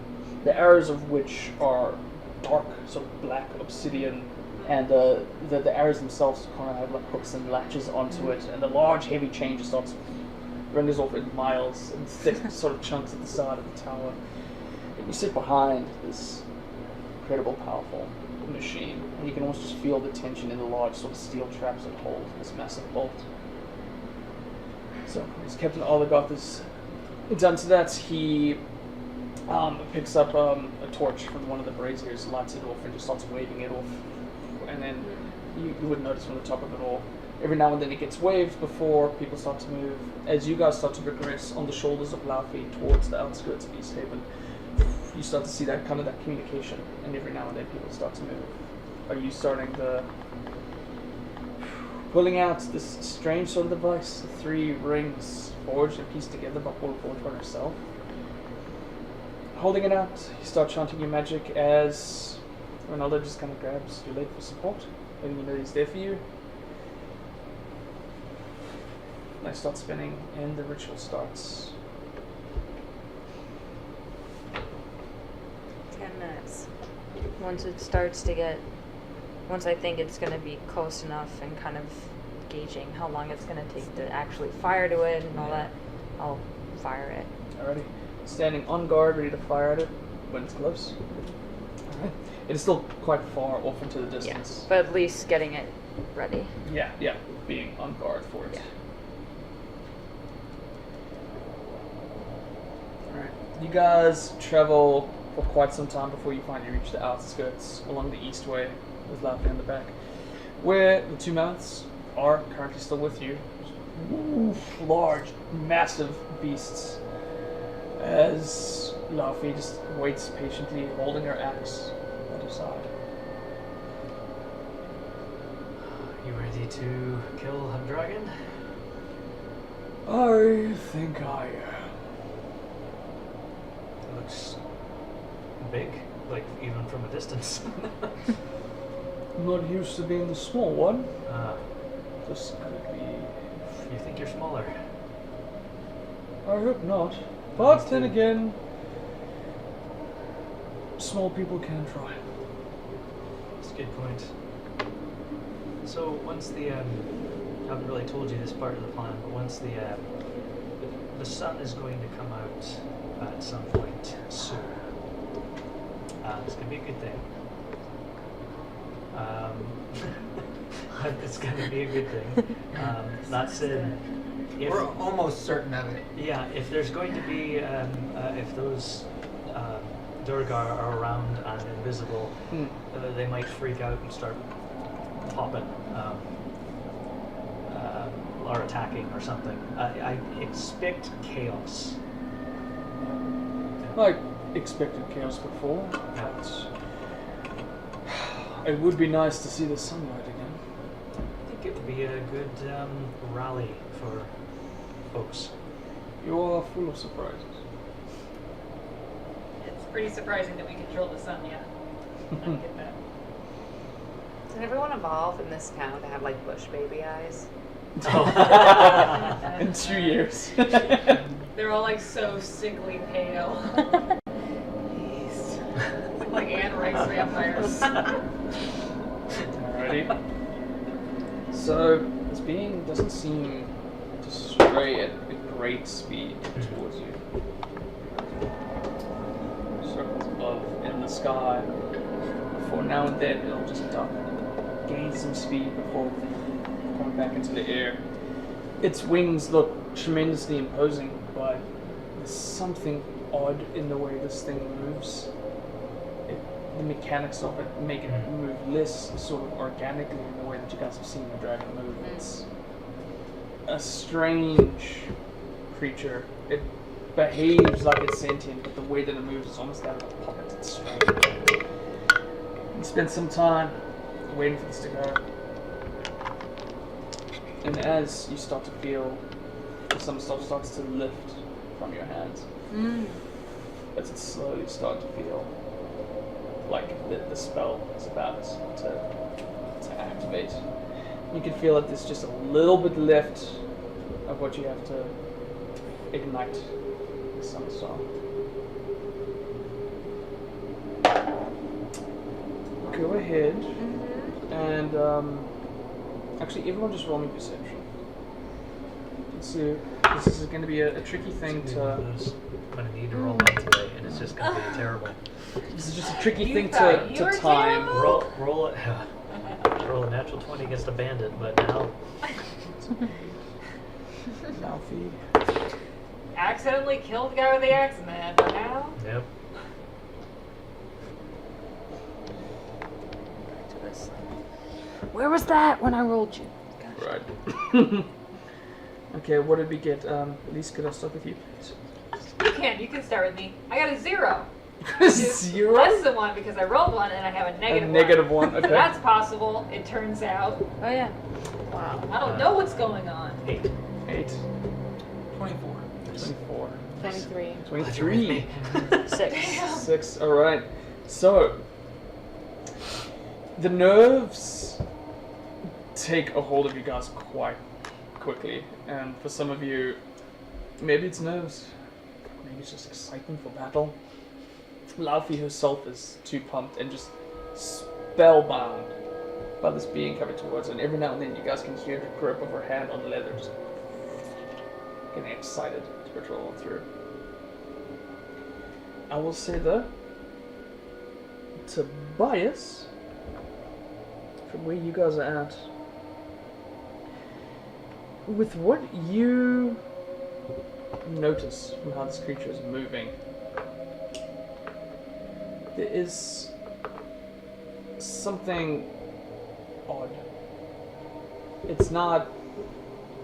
the arrows of which are dark, sort of black obsidian, and the arrows themselves kind of have like hooks and latches onto it, and the large, heavy chain just starts renders off in miles and thick sort of chunks at the side of the tower. And you sit behind this incredible, powerful machine. And you can almost just feel the tension in the large sort of steel traps that hold this massive bolt. So as Captain Oligoth is done to that, he picks up a torch from one of the braziers, lights it off, and just starts waving it off. And then you wouldn't notice from the top of it all. Every now and then it gets waved before people start to move. As you guys start to progress on the shoulders of Laufey towards the outskirts of Easthaven, you start to see that kind of that communication, and every now and then people start to move. Are you starting the pulling out this strange sort of device, the 3 rings forged and pieced together by Paul Forgeborn herself? Holding it out, you start chanting your magic as Ronaldo just kind of grabs your leg for support, letting you know he's there for you. They start spinning, and the ritual starts. 10 minutes. Once I think it's going to be close enough and kind of gauging how long it's going to take to actually fire to it and all that, I'll fire it. Alrighty. Standing on guard, ready to fire at it when it's close. Alright. It is still quite far off into the distance. Yeah, but at least getting it ready. Yeah, being on guard for it. Yeah. Alright. You guys travel for quite some time before you finally reach the outskirts along the east way with Laufey in the back, where the 2 mammoths are currently still with you. Large, massive beasts. As Laufey just waits patiently, holding her axe at her side. You ready to kill a dragon? I think I am. It looks big, like even from a distance. I'm not used to being the small one. This could be. You think you're smaller? I hope not. But then again, small people can try. That's a good point. So once the I haven't really told you this part of the plan, but once the sun is going to come out at some point soon. It's gonna be a good thing. It's gonna be a good thing. That said, if, We're almost certain of it. yeah, if there's going to be, if those Duergar are around and invisible, they might freak out and start popping or attacking or something. I expect chaos. I expected chaos before, but it would be nice to see the sunlight again. I think it would be a good rally for folks. You are full of surprises. It's pretty surprising that we control the sun, yeah. I get that. Did everyone evolve in this town to have like bush baby eyes? In 2 years. They're all like so sickly pale. Like Anne Rice vampires. Alrighty. So, this being doesn't seem to stray at a great speed towards you. Circles above in the sky. For now and then, it'll just duck and gain some speed before coming back into the air. Its wings look tremendously imposing, but there's something odd in the way this thing moves. The mechanics of it make it move less sort of organically in the way that you guys have seen the dragon move. It's a strange creature. It behaves like it's sentient, but the way that it moves is almost that of a puppet. It's strange. You spend some time waiting for this to go. And as you start to feel, some stuff starts to lift from your hands. As it slowly starts to feel like the spell is about to activate. You can feel that there's just a little bit left of what you have to ignite the Sunstar. Go ahead and actually everyone just roll me perception. Let's see. This is going to be a tricky thing to I'm gonna need to roll one today, and it's just gonna be terrible. This is just a tricky You thing thought you to were time. terrible? Roll it. Roll a natural 20 against a bandit, but now Alfie. Accidentally killed the guy with the axe man, but now? yep. Back to this. Where was that when I rolled you? Right. Okay, what did we get? Elise, could I start with you? You can start with me. I got a 0. Which is 0? less than 1 because I rolled 1 and I have a A negative 1. negative 1, okay. That's possible, it turns out. Oh yeah. Wow. I don't know what's going on. 8. 8. 24. 24. 23. 23. 6. 6, alright. So, the nerves take a hold of you guys quite quickly. And for some of you, maybe it's nerves. Maybe it's just excitement for battle. Laufey herself is too pumped and just spellbound by this being coming towards her. And every now and then you guys can hear the grip of her hand on the leather, just getting excited to patrol through. I will say though, Tobias, from where you guys are at, with what you notice from how this creature is moving, there is something odd. It's not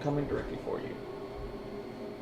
coming directly for you.